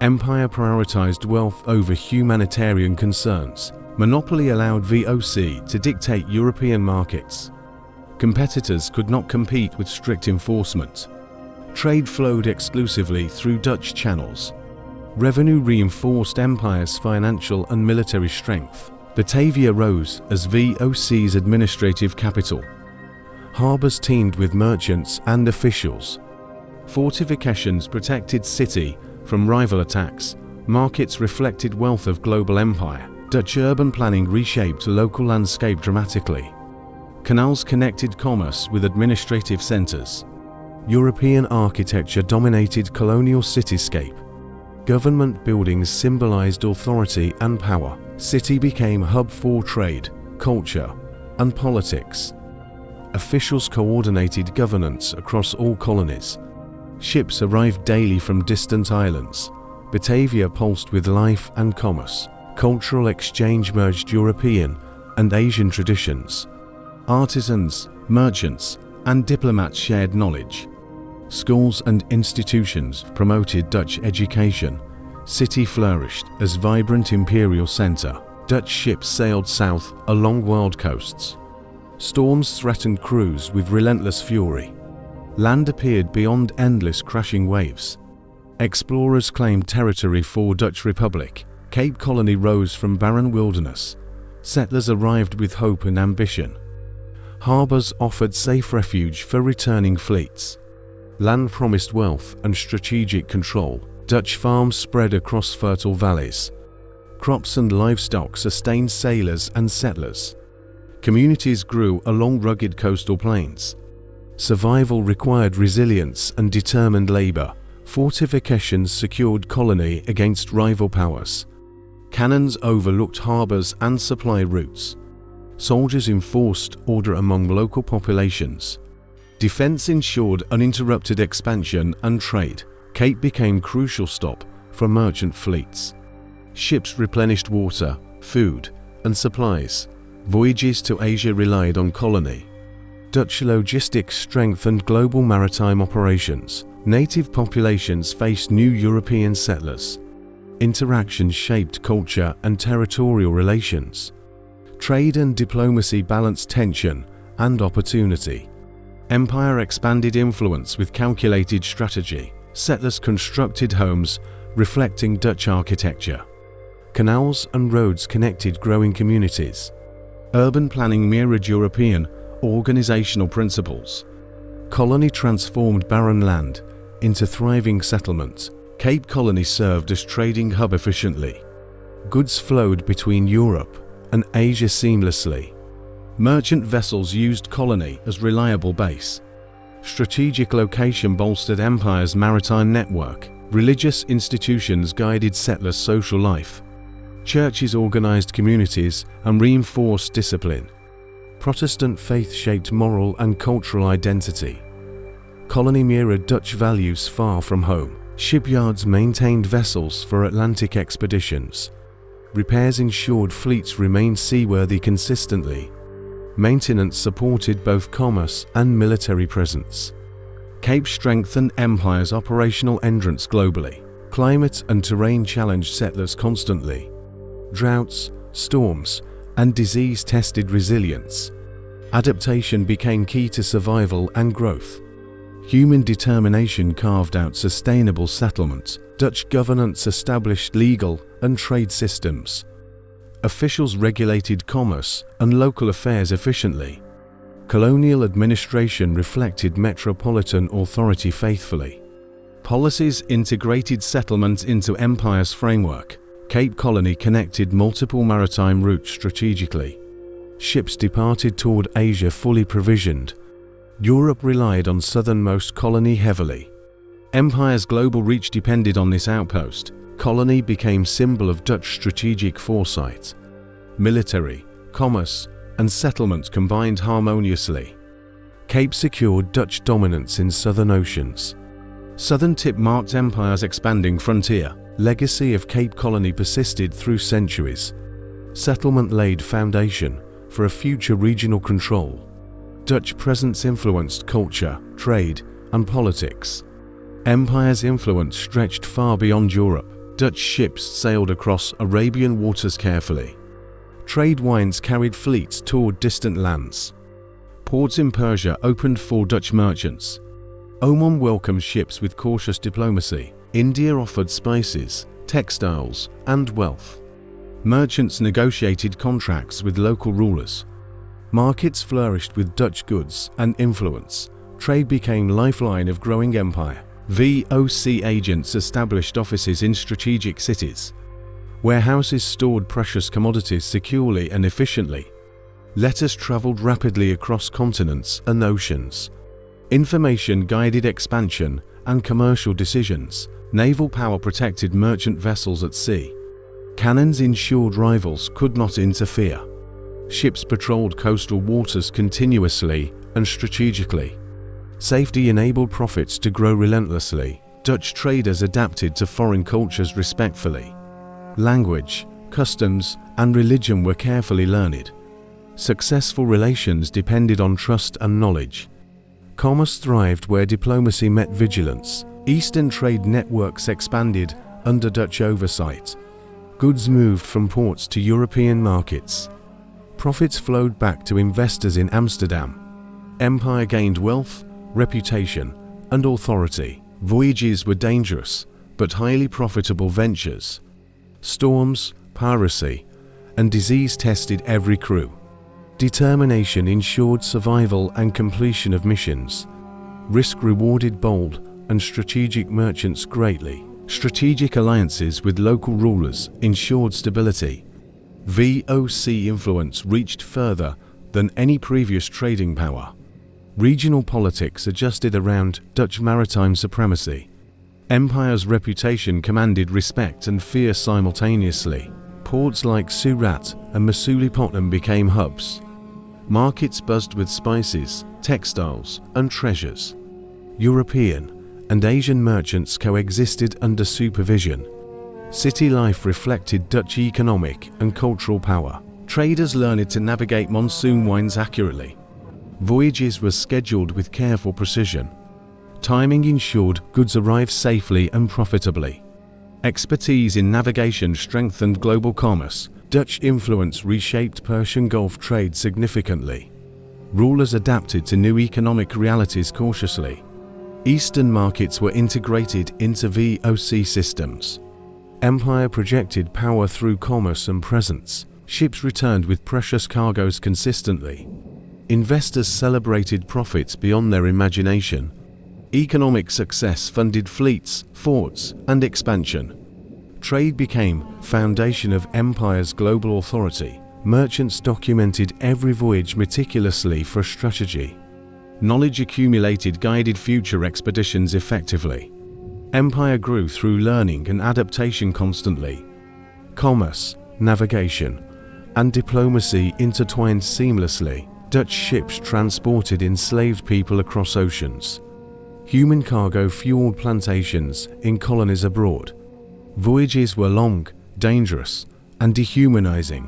S1: Empire prioritized wealth over humanitarian concerns. Monopoly allowed VOC to dictate European markets. Competitors could not compete with strict enforcement. Trade flowed exclusively through Dutch channels. Revenue reinforced Empire's financial and military strength. Batavia rose as VOC's administrative capital. Harbours teemed with merchants and officials. Fortifications protected city from rival attacks. Markets reflected wealth of global empire. Dutch urban planning reshaped the local landscape dramatically. Canals connected commerce with administrative centres. European architecture dominated colonial cityscape. Government buildings symbolized authority and power. City became a hub for trade, culture, and politics. Officials coordinated governance across all colonies. Ships arrived daily from distant islands. Batavia pulsed with life and commerce. Cultural exchange merged European and Asian traditions. Artisans, merchants, and diplomats shared knowledge. Schools and institutions promoted Dutch education. City flourished as vibrant imperial center. Dutch ships sailed south along world coasts. Storms threatened crews with relentless fury. Land appeared beyond endless crashing waves. Explorers claimed territory for Dutch Republic. Cape Colony rose from barren wilderness. Settlers arrived with hope and ambition. Harbours offered safe refuge for returning fleets. Land promised wealth and strategic control. Dutch farms spread across fertile valleys. Crops and livestock sustained sailors and settlers. Communities grew along rugged coastal plains. Survival required resilience and determined labor. Fortifications secured colony against rival powers. Cannons overlooked harbors and supply routes. Soldiers enforced order among local populations. Defense ensured uninterrupted expansion and trade. Cape became a crucial stop for merchant fleets. Ships replenished water, food, and supplies. Voyages to Asia relied on colony. Dutch logistics strengthened global maritime operations. Native populations faced new European settlers. Interactions shaped culture and territorial relations. Trade and diplomacy balanced tension and opportunity. Empire expanded influence with calculated strategy. Settlers constructed homes reflecting Dutch architecture. Canals and roads connected growing communities. Urban planning mirrored European organizational principles. Colony transformed barren land into thriving settlements. Cape Colony served as trading hub efficiently. Goods flowed between Europe and Asia seamlessly. Merchant vessels used Colony as reliable base. Strategic location bolstered Empire's maritime network. Religious institutions guided settlers' social life. Churches organized communities and reinforced discipline. Protestant faith shaped moral and cultural identity. Colony mirrored Dutch values far from home. Shipyards maintained vessels for Atlantic expeditions. Repairs ensured fleets remained seaworthy consistently. Maintenance supported both commerce and military presence. Cape strengthened Empire's operational entrance globally. Climate and terrain challenged settlers constantly. Droughts, storms, and disease tested resilience. Adaptation became key to survival and growth. Human determination carved out sustainable settlements. Dutch governance established legal and trade systems. Officials regulated commerce and local affairs efficiently. Colonial administration reflected metropolitan authority faithfully. Policies integrated settlement into Empire's framework. Cape Colony connected multiple maritime routes strategically. Ships departed toward Asia fully provisioned. Europe relied on southernmost Colony heavily. Empire's global reach depended on this outpost. Colony became symbol of Dutch strategic foresight. Military, commerce, and settlement combined harmoniously. Cape secured Dutch dominance in southern oceans. Southern tip marked Empire's expanding frontier. Legacy of Cape Colony persisted through centuries. Settlement laid foundation for a future regional control. Dutch presence influenced culture, trade, and politics. Empire's influence stretched far beyond Europe. Dutch ships sailed across Arabian waters carefully. Trade winds carried fleets toward distant lands. Ports in Persia opened for Dutch merchants. Oman welcomed ships with cautious diplomacy. India offered spices, textiles, and wealth. Merchants negotiated contracts with local rulers. Markets flourished with Dutch goods and influence. Trade became lifeline of growing empire. VOC agents established offices in strategic cities. Warehouses stored precious commodities securely and efficiently. Letters traveled rapidly across continents and oceans. Information guided expansion and commercial decisions. Naval power protected merchant vessels at sea. Cannons ensured rivals could not interfere. Ships patrolled coastal waters continuously and strategically. Safety enabled profits to grow relentlessly. Dutch traders adapted to foreign cultures respectfully. Language, customs, and religion were carefully learned. Successful relations depended on trust and knowledge. Commerce thrived where diplomacy met vigilance. Eastern trade networks expanded under Dutch oversight. Goods moved from ports to European markets. Profits flowed back to investors in Amsterdam. Empire gained wealth, reputation, and authority. Voyages were dangerous, but highly profitable ventures. Storms, piracy, and disease tested every crew. Determination ensured survival and completion of missions. Risk rewarded bold and strategic merchants greatly. Strategic alliances with local rulers ensured stability. VOC influence reached further than any previous trading power. Regional politics adjusted around Dutch maritime supremacy. Empire's reputation commanded respect and fear simultaneously. Ports like Surat and Masulipatam became hubs. Markets buzzed with spices, textiles, and treasures. European and Asian merchants coexisted under supervision. City life reflected Dutch economic and cultural power. Traders learned to navigate monsoon winds accurately. Voyages were scheduled with careful precision. Timing ensured goods arrived safely and profitably. Expertise in navigation strengthened global commerce. Dutch influence reshaped Persian Gulf trade significantly. Rulers adapted to new economic realities cautiously. Eastern markets were integrated into VOC systems. Empire projected power through commerce and presence. Ships returned with precious cargoes consistently. Investors celebrated profits beyond their imagination. Economic success funded fleets, forts, and expansion. Trade became foundation of empire's global authority. Merchants documented every voyage meticulously for strategy. Knowledge accumulated guided future expeditions effectively. Empire grew through learning and adaptation constantly. Commerce, navigation, and diplomacy intertwined seamlessly. Dutch ships transported enslaved people across oceans. Human cargo fueled plantations in colonies abroad. Voyages were long, dangerous, and dehumanizing.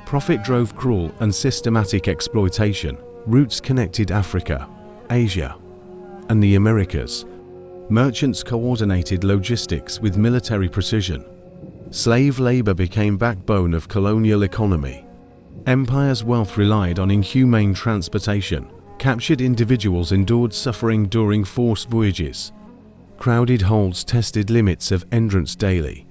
S1: Profit drove cruel and systematic exploitation. Routes connected Africa, Asia, and the Americas. Merchants coordinated logistics with military precision. Slave labor became backbone of colonial economy. Empire's wealth relied on inhumane transportation. Captured individuals endured suffering during forced voyages. Crowded holds tested limits of entrance daily.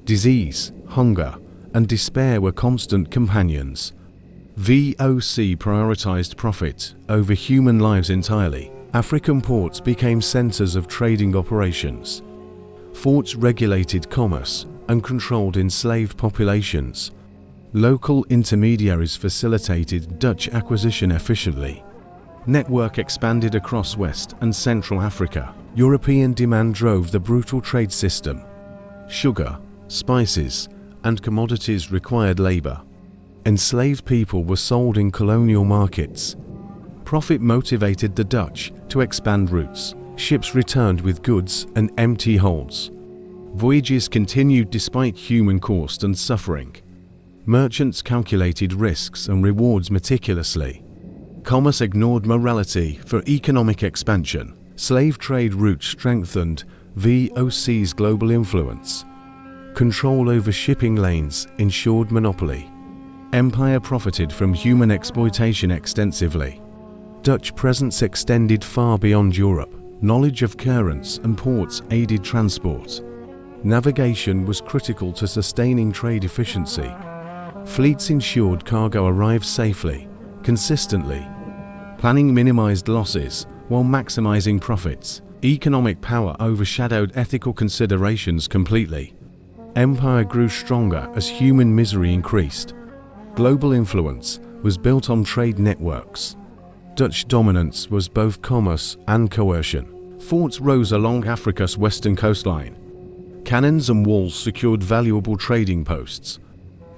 S1: Disease, hunger, and despair were constant companions. VOC prioritized profit over human lives entirely. African ports became centers of trading operations. Forts regulated commerce and controlled enslaved populations. Local intermediaries facilitated Dutch acquisition efficiently. Network expanded across West and Central Africa. European demand drove the brutal trade system. Sugar, spices, and commodities required labor. Enslaved people were sold in colonial markets. Profit motivated the Dutch to expand routes. Ships returned with goods and empty holds. Voyages continued despite human cost and suffering. Merchants calculated risks and rewards meticulously. Commerce ignored morality for economic expansion. Slave trade routes strengthened VOC's global influence. Control over shipping lanes ensured monopoly. Empire profited from human exploitation extensively. Dutch presence extended far beyond Europe. Knowledge of currents and ports aided transport. Navigation was critical to sustaining trade efficiency. Fleets ensured cargo arrived safely, consistently. Planning minimized losses while maximizing profits. Economic power overshadowed ethical considerations completely. Empire grew stronger as human misery increased. Global influence was built on trade networks. Dutch dominance was both commerce and coercion. Forts rose along Africa's western coastline. Cannons and walls secured valuable trading posts.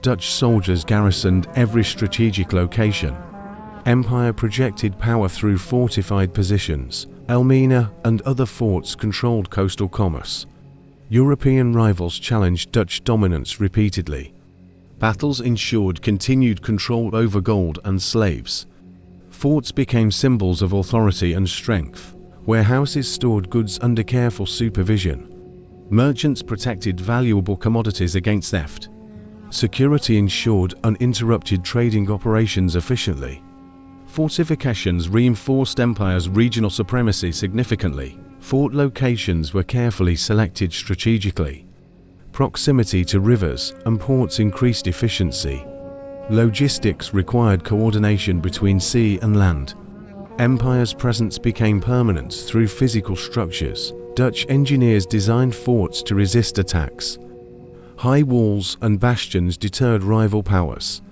S1: Dutch soldiers garrisoned every strategic location. Empire projected power through fortified positions. Elmina and other forts controlled coastal commerce. European rivals challenged Dutch dominance repeatedly. Battles ensured continued control over gold and slaves. Forts became symbols of authority and strength. Warehouses stored goods under careful supervision. Merchants protected valuable commodities against theft. Security ensured uninterrupted trading operations efficiently. Fortifications reinforced Empire's regional supremacy significantly. Fort locations were carefully selected strategically. Proximity to rivers and ports increased efficiency. Logistics required coordination between sea and land. Empire's presence became permanent through physical structures. Dutch engineers designed forts to resist attacks. High walls and bastions deterred rival powers.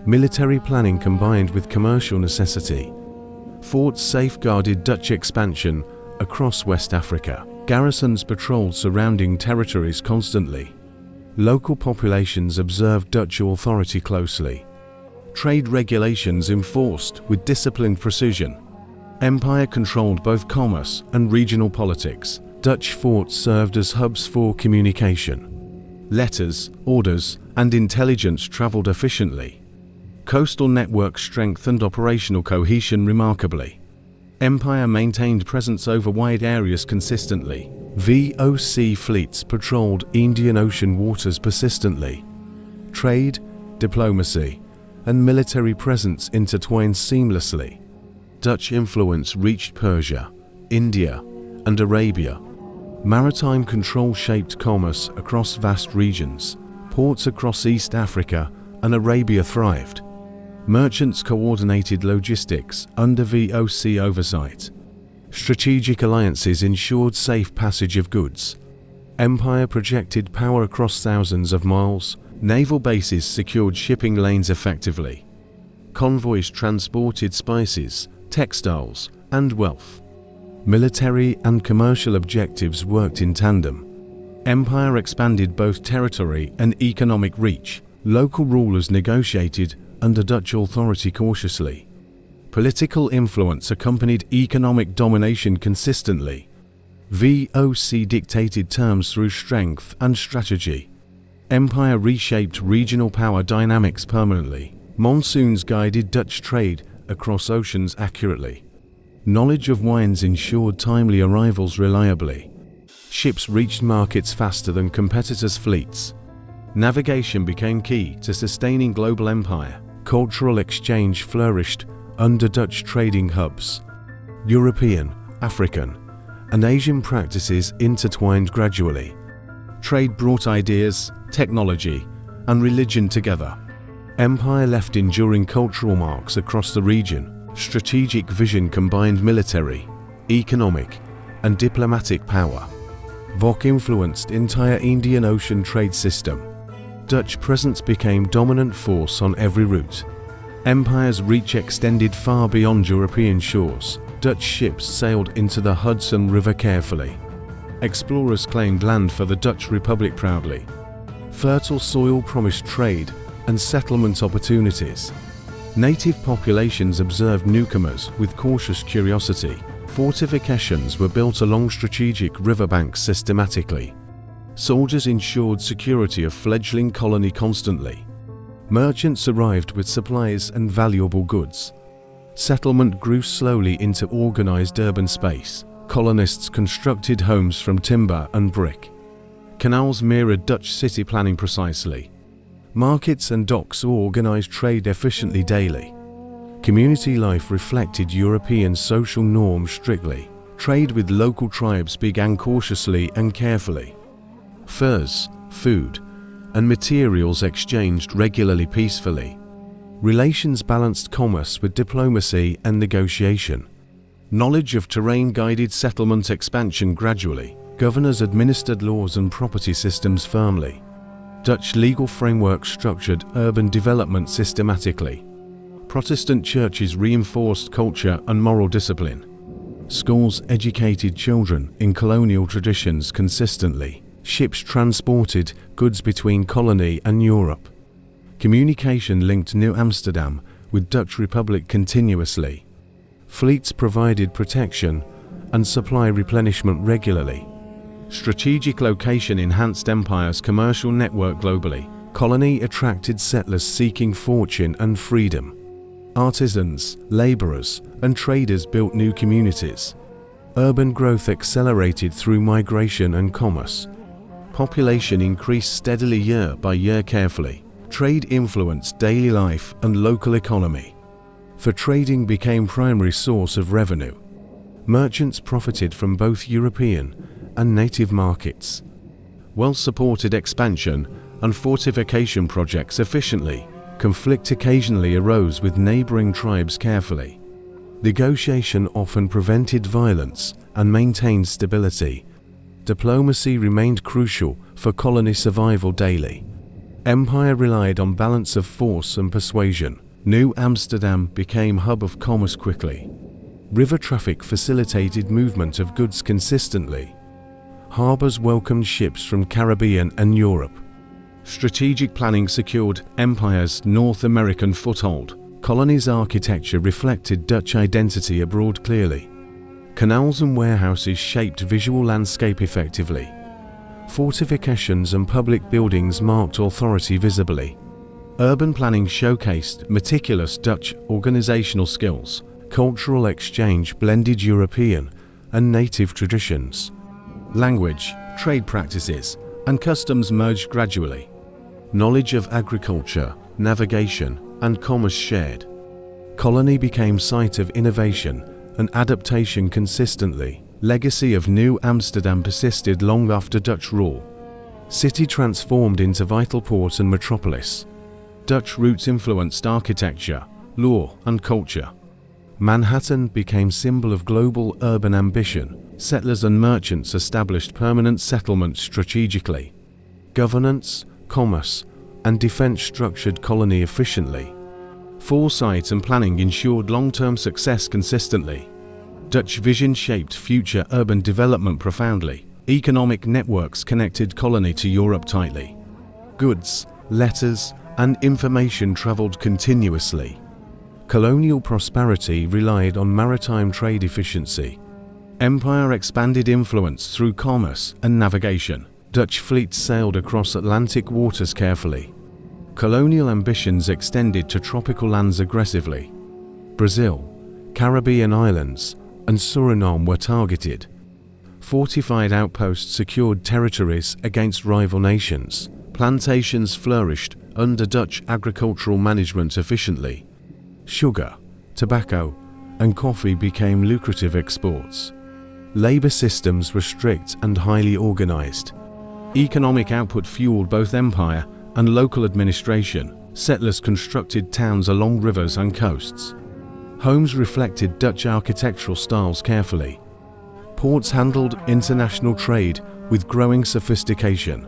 S1: Military planning combined with commercial necessity. Forts safeguarded Dutch expansion across West Africa. Garrisons patrolled surrounding territories constantly. Local populations observed Dutch authority closely. Trade regulations enforced with disciplined precision. Empire controlled both commerce and regional politics. Dutch forts served as hubs for communication. Letters, orders, and intelligence traveled efficiently. Coastal networks strengthened operational cohesion remarkably. Empire maintained presence over wide areas consistently. VOC fleets patrolled Indian Ocean waters persistently. Trade, diplomacy, and military presence intertwined seamlessly. Dutch influence reached Persia, India, and Arabia. Maritime control shaped commerce across vast regions. Ports across East Africa and Arabia thrived. Merchants coordinated logistics under VOC oversight. Strategic alliances ensured safe passage of goods. Empire projected power across thousands of miles. Naval bases secured shipping lanes effectively. Convoys transported spices, textiles, and wealth. Military and commercial objectives worked in tandem. Empire expanded both territory and economic reach. Local rulers negotiated under Dutch authority cautiously. Political influence accompanied economic domination consistently. VOC dictated terms through strength and strategy. Empire reshaped regional power dynamics permanently. Monsoons guided Dutch trade across oceans accurately. Knowledge of winds ensured timely arrivals reliably. Ships reached markets faster than competitors' fleets. Navigation became key to sustaining global empire. Cultural exchange flourished under Dutch trading hubs. European, African, and Asian practices intertwined gradually. Trade brought ideas, technology, and religion together. Empire left enduring cultural marks across the region. Strategic vision combined military, economic, and diplomatic power. VOC influenced entire Indian Ocean trade system. Dutch presence became dominant force on every route. Empire's reach extended far beyond European shores. Dutch ships sailed into the Hudson River carefully. Explorers claimed land for the Dutch Republic proudly. Fertile soil promised trade and settlement opportunities. Native populations observed newcomers with cautious curiosity. Fortifications were built along strategic riverbanks systematically. Soldiers ensured security of fledgling colony constantly. Merchants arrived with supplies and valuable goods. Settlement grew slowly into organized urban space. Colonists constructed homes from timber and brick. Canals mirrored Dutch city planning precisely. Markets and docks organized trade efficiently daily. Community life reflected European social norms strictly. Trade with local tribes began cautiously and carefully. Furs, food, and materials exchanged regularly peacefully. Relations balanced commerce with diplomacy and negotiation. Knowledge of terrain guided settlement expansion gradually. Governors administered laws and property systems firmly. Dutch legal framework structured urban development systematically. Protestant churches reinforced culture and moral discipline. Schools educated children in colonial traditions consistently. Ships transported goods between colony and Europe. Communication linked New Amsterdam with Dutch Republic continuously. Fleets provided protection and supply replenishment regularly. Strategic location enhanced empire's commercial network globally. Colony attracted settlers seeking fortune and freedom. Artisans, laborers, and traders built new communities. Urban growth accelerated through migration and commerce. Population increased steadily year by year carefully. Trade influenced daily life and local economy. For trading became primary source of revenue. Merchants profited from both European and native markets. Well-supported expansion and fortification projects efficiently. Conflict occasionally arose with neighboring tribes carefully. Negotiation often prevented violence and maintained stability. Diplomacy remained crucial for colony survival daily. Empire relied on balance of force and persuasion. New Amsterdam became hub of commerce quickly. River traffic facilitated movement of goods consistently. Harbors welcomed ships from Caribbean and Europe. Strategic planning secured Empire's North American foothold. Colonies' architecture reflected Dutch identity abroad clearly. Canals and warehouses shaped visual landscape effectively. Fortifications and public buildings marked authority visibly. Urban planning showcased meticulous Dutch organizational skills. Cultural exchange blended European and native traditions. Language, trade practices, and customs merged gradually. Knowledge of agriculture, navigation, and commerce shared. Colony became site of innovation and adaptation consistently. Legacy of New Amsterdam persisted long after Dutch rule. City transformed into vital port and metropolis. Dutch roots influenced architecture, law, and culture. Manhattan became symbol of global urban ambition. Settlers and merchants established permanent settlements strategically. Governance, commerce, and defense structured colony efficiently. Foresight and planning ensured long-term success consistently. Dutch vision shaped future urban development profoundly. Economic networks connected colony to Europe tightly. Goods, letters, and information traveled continuously. Colonial prosperity relied on maritime trade efficiency. Empire expanded influence through commerce and navigation. Dutch fleets sailed across Atlantic waters carefully. Colonial ambitions extended to tropical lands aggressively. Brazil, Caribbean islands, and Suriname were targeted. Fortified outposts secured territories against rival nations. Plantations flourished under Dutch agricultural management efficiently. Sugar, tobacco, and coffee became lucrative exports. Labor systems were strict and highly organized. Economic output fueled both empire and local administration. Settlers constructed towns along rivers and coasts. Homes reflected Dutch architectural styles carefully. Ports handled international trade with growing sophistication.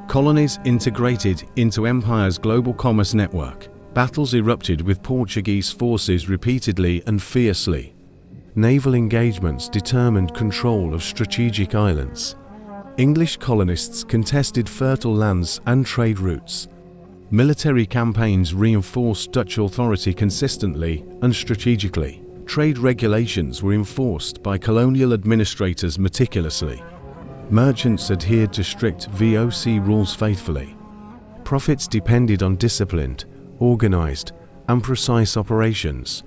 S1: Colonies integrated into empire's global commerce network. Battles erupted with Portuguese forces repeatedly and fiercely. Naval engagements determined control of strategic islands. English colonists contested fertile lands and trade routes. Military campaigns reinforced Dutch authority consistently and strategically. Trade regulations were enforced by colonial administrators meticulously. Merchants adhered to strict VOC rules faithfully. Profits depended on disciplined, organized, and precise operations.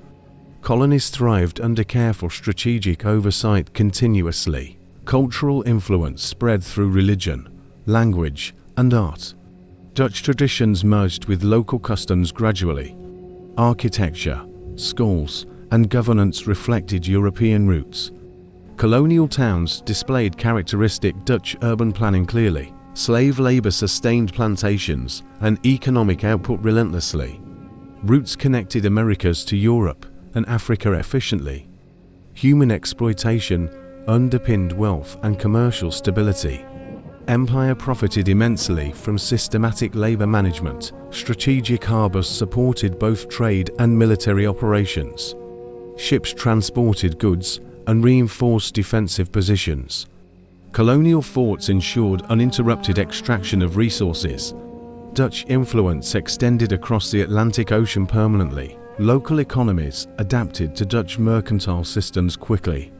S1: Colonies thrived under careful strategic oversight continuously. Cultural influence spread through religion, language, and art. Dutch traditions merged with local customs gradually. Architecture, schools, and governance reflected European roots. Colonial towns displayed characteristic Dutch urban planning clearly. Slave labor sustained plantations and economic output relentlessly. Routes connected Americas to Europe and Africa efficiently. Human exploitation underpinned wealth and commercial stability. Empire profited immensely from systematic labor management. Strategic harbors supported both trade and military operations. Ships transported goods and reinforced defensive positions. Colonial forts ensured uninterrupted extraction of resources. Dutch influence extended across the Atlantic Ocean permanently. Local economies adapted to Dutch mercantile systems quickly.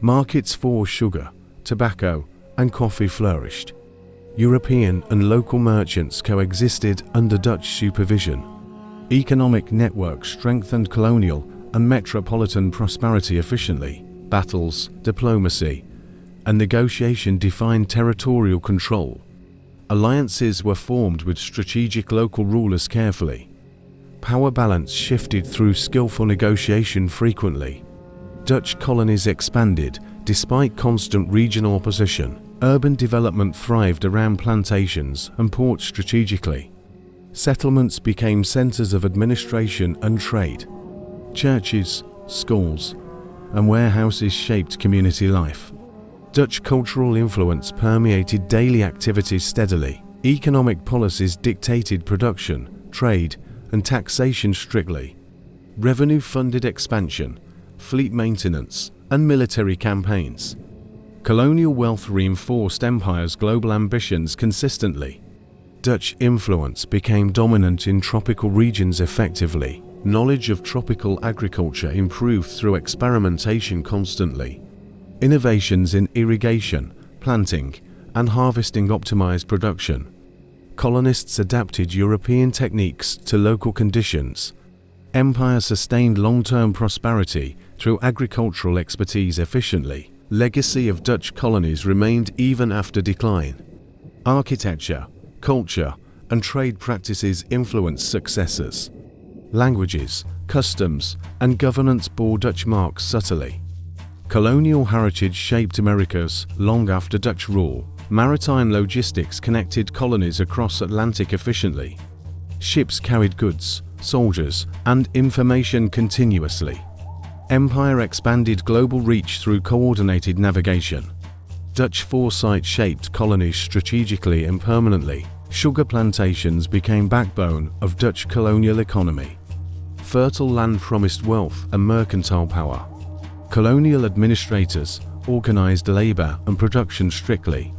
S1: Markets for sugar, tobacco, and coffee flourished. European and local merchants coexisted under Dutch supervision. Economic networks strengthened colonial and metropolitan prosperity efficiently. Battles, diplomacy, and negotiation defined territorial control. Alliances were formed with strategic local rulers carefully. Power balance shifted through skillful negotiation frequently. Dutch colonies expanded despite constant regional opposition. Urban development thrived around plantations and ports strategically. Settlements became centers of administration and trade. Churches, schools, and warehouses shaped community life. Dutch cultural influence permeated daily activities steadily. Economic policies dictated production, trade, and taxation strictly. Revenue funded expansion, fleet maintenance, and military campaigns. Colonial wealth reinforced empire's global ambitions consistently. Dutch influence became dominant in tropical regions effectively. Knowledge of tropical agriculture improved through experimentation constantly. Innovations in irrigation, planting, and harvesting optimized production. Colonists adapted European techniques to local conditions. Empire sustained long-term prosperity through agricultural expertise efficiently. Legacy of Dutch colonies remained even after decline. Architecture, culture, and trade practices influenced successors. Languages, customs, and governance bore Dutch marks subtly. Colonial heritage shaped Americas long after Dutch rule. Maritime logistics connected colonies across Atlantic efficiently. Ships carried goods, soldiers, and information continuously. Empire expanded global reach through coordinated navigation. Dutch foresight shaped colonies strategically and permanently. Sugar plantations became backbone of Dutch colonial economy. Fertile land promised wealth and mercantile power. Colonial administrators organized labor and production strictly.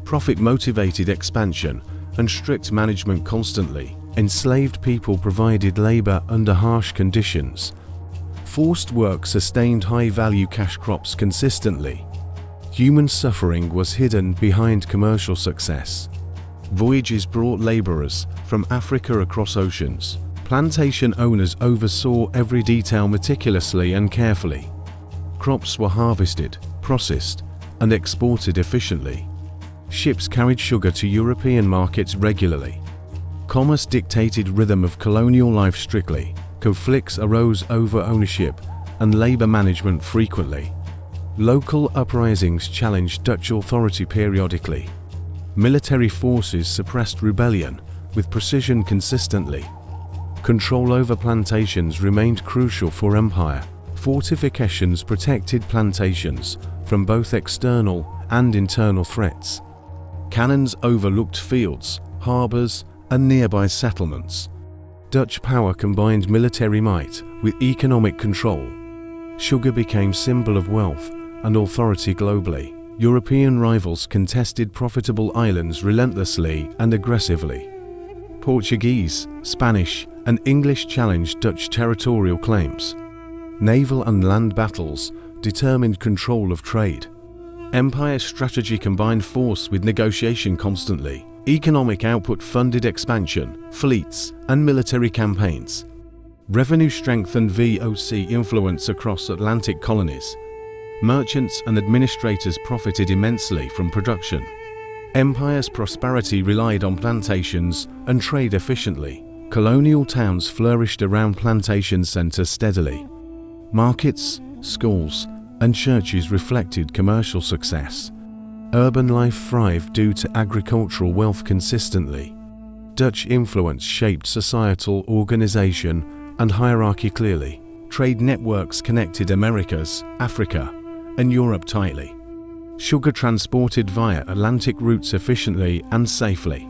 S1: Profit motivated expansion and strict management constantly. Enslaved people provided labor under harsh conditions. Forced work sustained high-value cash crops consistently. Human suffering was hidden behind commercial success. Voyages brought laborers from Africa across oceans. Plantation owners oversaw every detail meticulously and carefully. Crops were harvested, processed, and exported efficiently. Ships carried sugar to European markets regularly. Commerce dictated rhythm of colonial life strictly. Conflicts arose over ownership and labor management frequently. Local uprisings challenged Dutch authority periodically. Military forces suppressed rebellion with precision consistently. Control over plantations remained crucial for empire. Fortifications protected plantations from both external and internal threats. Cannons overlooked fields, harbors, and nearby settlements. Dutch power combined military might with economic control. Sugar became symbol of wealth and authority globally. European rivals contested profitable islands relentlessly and aggressively. Portuguese, Spanish, and English challenged Dutch territorial claims. Naval and land battles determined control of trade. Empire strategy combined force with negotiation constantly. Economic output funded expansion, fleets, and military campaigns. Revenue strengthened VOC influence across Atlantic colonies. Merchants and administrators profited immensely from production. Empire's prosperity relied on plantations and trade efficiently. Colonial towns flourished around plantation centers steadily. Markets, schools, and churches reflected commercial success. Urban life thrived due to agricultural wealth consistently. Dutch influence shaped societal organization and hierarchy clearly. Trade networks connected Americas, Africa, and Europe tightly. Sugar transported via Atlantic routes efficiently and safely.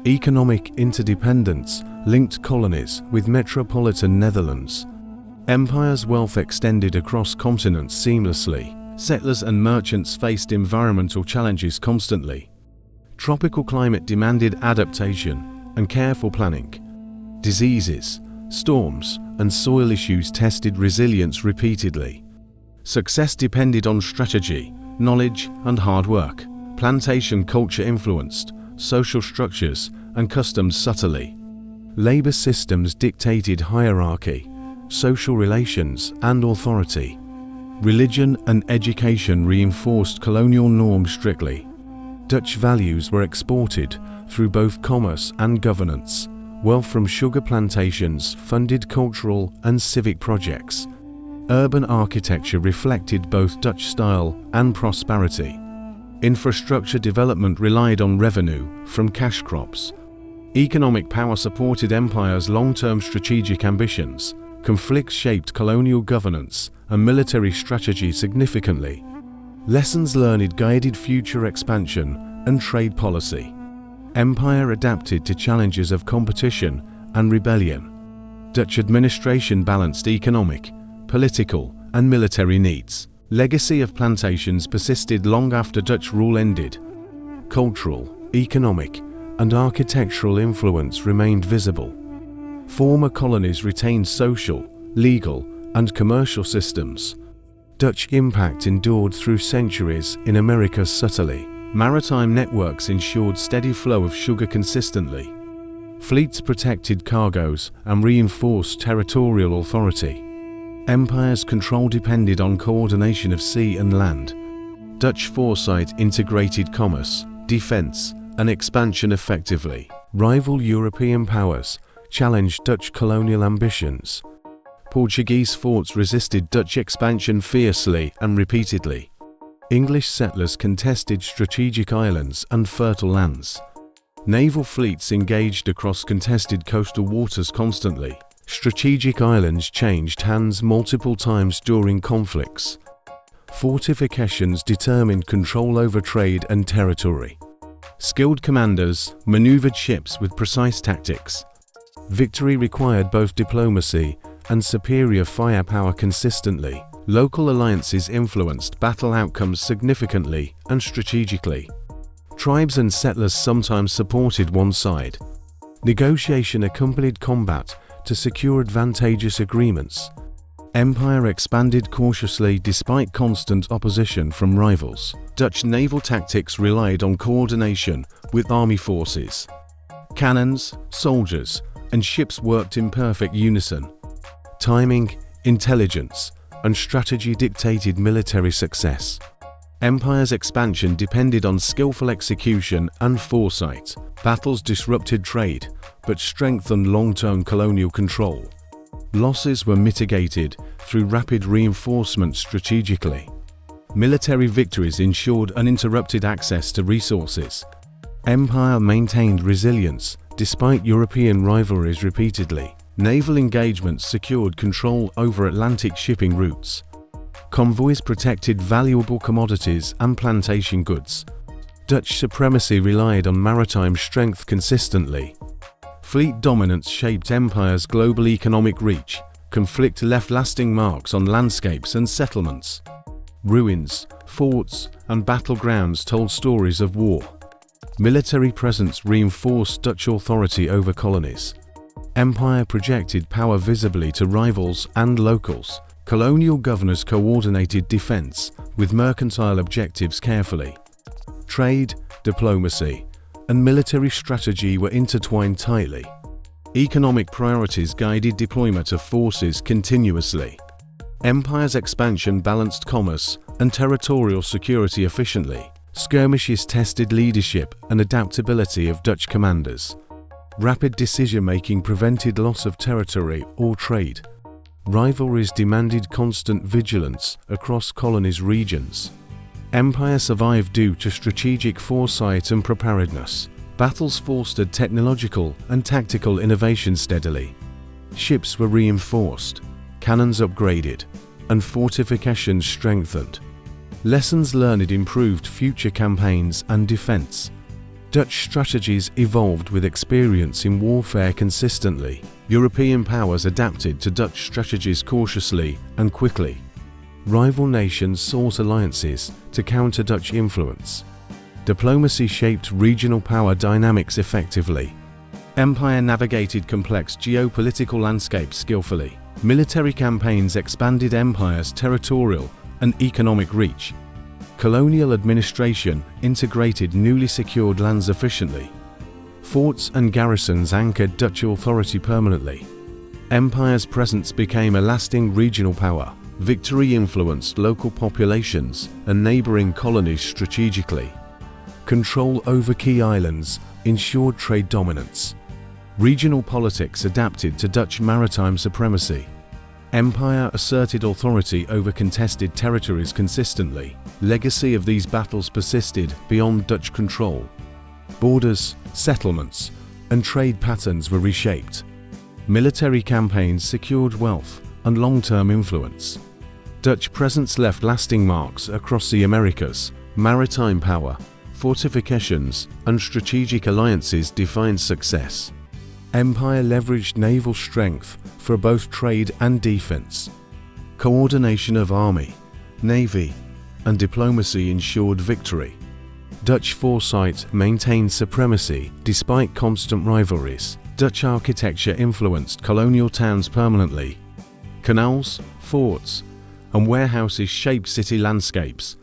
S1: Economic interdependence linked colonies with metropolitan Netherlands. Empire's wealth extended across continents seamlessly. Settlers and merchants faced environmental challenges constantly. Tropical climate demanded adaptation and careful planning. Diseases, storms, and soil issues tested resilience repeatedly. Success depended on strategy, knowledge, and hard work. Plantation culture influenced social structures and customs subtly. Labor systems dictated hierarchy, social relations, and authority. Religion and education reinforced colonial norms strictly. Dutch values were exported through both commerce and governance. Wealth from sugar plantations funded cultural and civic projects. Urban architecture reflected both Dutch style and prosperity. Infrastructure development relied on revenue from cash crops. Economic power supported empire's long-term strategic ambitions. Conflicts shaped colonial governance and military strategy significantly. Lessons learned guided future expansion and trade policy. Empire adapted to challenges of competition and rebellion. Dutch administration balanced economic, political, and military needs. Legacy of plantations persisted long after Dutch rule ended. Cultural, economic, and architectural influence remained visible. Former colonies retained social, legal, and commercial systems. Dutch impact endured through centuries in America subtly. Maritime networks ensured steady flow of sugar consistently. Fleets protected cargoes and reinforced territorial authority. Empire's control depended on coordination of sea and land. Dutch foresight integrated commerce, defense, and expansion effectively. Rival European powers challenged Dutch colonial ambitions. Portuguese forts resisted Dutch expansion fiercely and repeatedly. English settlers contested strategic islands and fertile lands. Naval fleets engaged across contested coastal waters constantly. Strategic islands changed hands multiple times during conflicts. Fortifications determined control over trade and territory. Skilled commanders maneuvered ships with precise tactics. Victory required both diplomacy and superior firepower consistently. Local alliances influenced battle outcomes significantly and strategically. Tribes and settlers sometimes supported one side. Negotiation accompanied combat to secure advantageous agreements. Empire expanded cautiously despite constant opposition from rivals. Dutch naval tactics relied on coordination with army forces. Cannons, soldiers, and ships worked in perfect unison. Timing, intelligence, and strategy dictated military success. Empire's expansion depended on skillful execution and foresight. Battles disrupted trade, but strengthened long-term colonial control. Losses were mitigated through rapid reinforcement strategically. Military victories ensured uninterrupted access to resources. Empire maintained resilience despite European rivalries repeatedly. Naval engagements secured control over Atlantic shipping routes. Convoys protected valuable commodities and plantation goods. Dutch supremacy relied on maritime strength consistently. Fleet dominance shaped Empire's global economic reach. Conflict left lasting marks on landscapes and settlements. Ruins, forts, and battlegrounds told stories of war. Military presence reinforced Dutch authority over colonies. Empire projected power visibly to rivals and locals. Colonial governors coordinated defense with mercantile objectives carefully. Trade, diplomacy, and military strategy were intertwined tightly. Economic priorities guided deployment of forces continuously. Empire's expansion balanced commerce and territorial security efficiently. Skirmishes tested leadership and adaptability of Dutch commanders. Rapid decision-making prevented loss of territory or trade. Rivalries demanded constant vigilance across colonies' regions. Empire survived due to strategic foresight and preparedness. Battles fostered technological and tactical innovation steadily. Ships were reinforced, cannons upgraded, and fortifications strengthened. Lessons learned improved future campaigns and defense. Dutch strategies evolved with experience in warfare consistently. European powers adapted to Dutch strategies cautiously and quickly. Rival nations sought alliances to counter Dutch influence. Diplomacy shaped regional power dynamics effectively. Empire navigated complex geopolitical landscapes skillfully. Military campaigns expanded Empire's territorial and economic reach. Colonial administration integrated newly secured lands efficiently. Forts and garrisons anchored Dutch authority permanently. Empire's presence became a lasting regional power. Victory influenced local populations and neighboring colonies strategically. Control over key islands ensured trade dominance. Regional politics adapted to Dutch maritime supremacy. Empire asserted authority over contested territories consistently. Legacy of these battles persisted beyond Dutch control. Borders, settlements, and trade patterns were reshaped. Military campaigns secured wealth and long-term influence. Dutch presence left lasting marks across the Americas. Maritime power, fortifications, and strategic alliances defined success. Empire leveraged naval strength for both trade and defense. Coordination of army, navy, and diplomacy ensured victory. Dutch foresight maintained supremacy despite constant rivalries. Dutch architecture influenced colonial towns permanently. Canals, forts, and warehouses shaped city landscapes.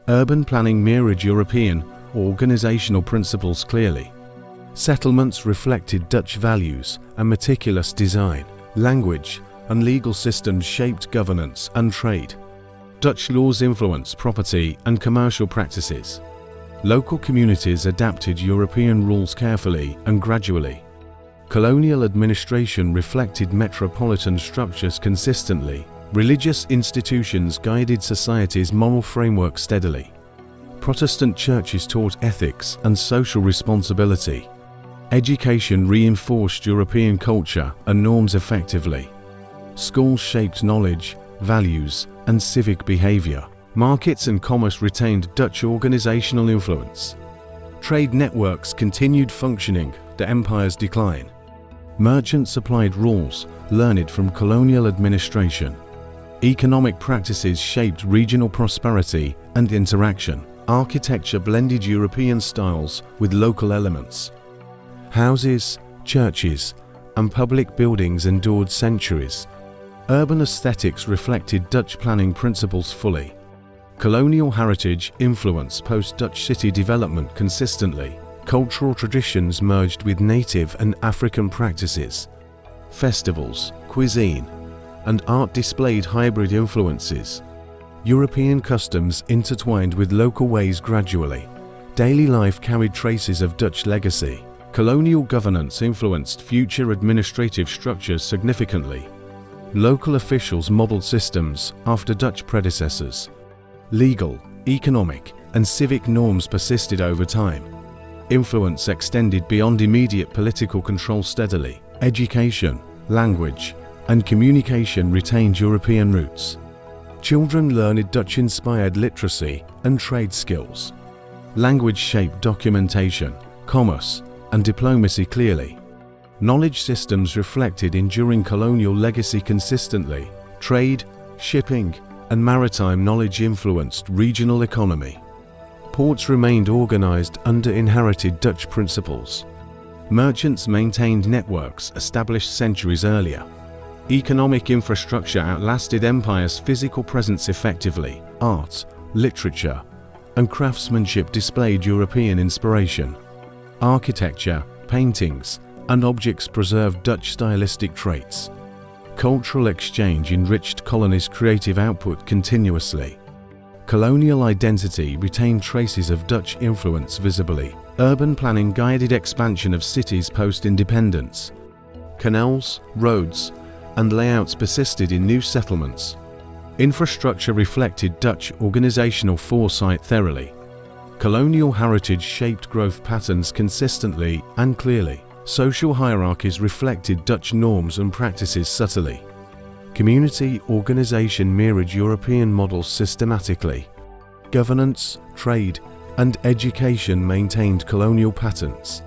S1: Urban planning mirrored European organizational principles clearly. Settlements reflected Dutch values and meticulous design. Language and legal systems shaped governance and trade. Dutch laws influenced property and commercial practices. Local communities adapted European rules carefully and gradually. Colonial administration reflected metropolitan structures consistently. Religious institutions guided society's moral framework steadily. Protestant churches taught ethics and social responsibility. Education reinforced European culture and norms effectively. Schools shaped knowledge, values, and civic behavior. Markets and commerce retained Dutch organizational influence. Trade networks continued functioning to Empire's decline. Merchants applied rules learned from colonial administration. Economic practices shaped regional prosperity and interaction. Architecture blended European styles with local elements. Houses, churches, and public buildings endured centuries. Urban aesthetics reflected Dutch planning principles fully. Colonial heritage influenced post-Dutch city development consistently. Cultural traditions merged with native and African practices. Festivals, cuisine, and art displayed hybrid influences. European customs intertwined with local ways gradually. Daily life carried traces of Dutch legacy. Colonial governance influenced future administrative structures significantly. Local officials modeled systems after Dutch predecessors. Legal, economic, and civic norms persisted over time. Influence extended beyond immediate political control steadily. Education, language, and communication retained European roots. Children learned Dutch-inspired literacy and trade skills. Language shaped documentation, commerce, and diplomacy clearly. Knowledge systems reflected enduring colonial legacy consistently. Trade, shipping, and maritime knowledge influenced regional economy. Ports remained organized under inherited Dutch principles. Merchants maintained networks established centuries earlier. Economic infrastructure outlasted Empire's physical presence effectively. Art, literature, and craftsmanship displayed European inspiration. Architecture, paintings, and objects preserved Dutch stylistic traits. Cultural exchange enriched colonies' creative output continuously. Colonial identity retained traces of Dutch influence visibly. Urban planning guided expansion of cities post-independence. Canals, roads, and layouts persisted in new settlements. Infrastructure reflected Dutch organizational foresight thoroughly. Colonial heritage shaped growth patterns consistently and clearly. Social hierarchies reflected Dutch norms and practices subtly. Community organization mirrored European models systematically. Governance, trade, and education maintained colonial patterns.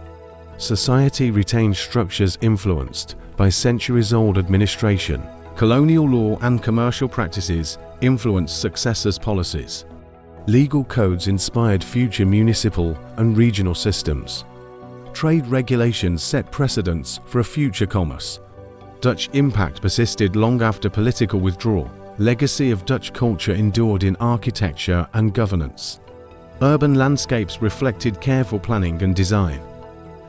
S1: Society retained structures influenced by centuries-old administration. Colonial law and commercial practices influenced successors' policies. Legal codes inspired future municipal and regional systems. Trade regulations set precedents for a future commerce. Dutch impact persisted long after political withdrawal. Legacy of Dutch culture endured in architecture and governance. Urban landscapes reflected careful planning and design.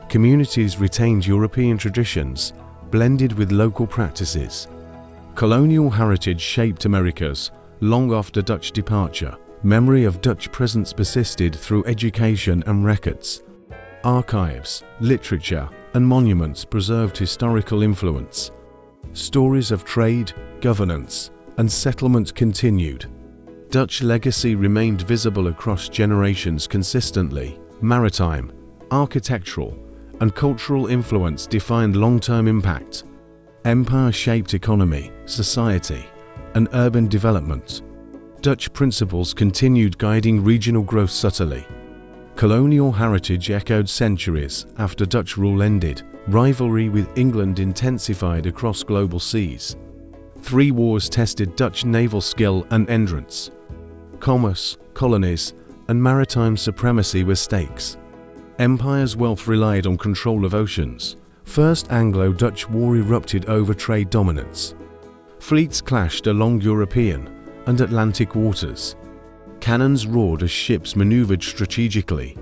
S1: Communities retained European traditions, blended with local practices. Colonial heritage shaped Americas long after Dutch departure. Memory of Dutch presence persisted through education and records. Archives, literature, and monuments preserved historical influence. Stories of trade, governance, and settlement continued. Dutch legacy remained visible across generations consistently. Maritime, architectural, and cultural influence defined long-term impact. Empire shaped economy, society, and urban development. Dutch principles continued guiding regional growth subtly. Colonial heritage echoed centuries after Dutch rule ended. Rivalry with England intensified across global seas. 3 wars tested Dutch naval skill and endurance. Commerce, colonies, and maritime supremacy were stakes. Empire's wealth relied on control of oceans. First Anglo-Dutch War erupted over trade dominance. Fleets clashed along European and Atlantic waters. Cannons roared as ships maneuvered strategically.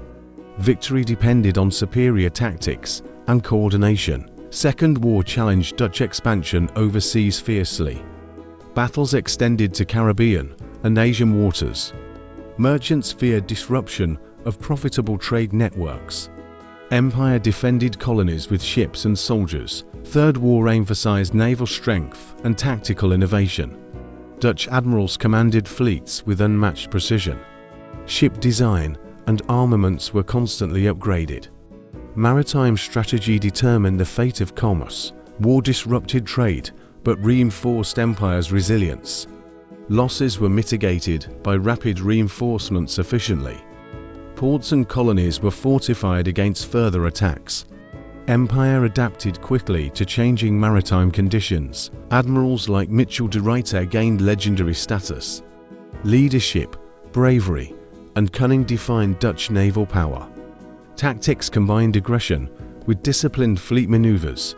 S1: Victory depended on superior tactics and coordination. Second War challenged Dutch expansion overseas fiercely. Battles extended to Caribbean and Asian waters. Merchants feared disruption of profitable trade networks. Empire defended colonies with ships and soldiers. Third War emphasized naval strength and tactical innovation. Dutch admirals commanded fleets with unmatched precision. Ship design and armaments were constantly upgraded. Maritime strategy determined the fate of commerce. War disrupted trade, but reinforced empire's resilience. Losses were mitigated by rapid reinforcements efficiently. Ports and colonies were fortified against further attacks. Empire adapted quickly to changing maritime conditions. Admirals like Mitchell de Ruyter gained legendary status. Leadership, bravery, and cunning defined Dutch naval power. Tactics combined aggression with disciplined fleet maneuvers.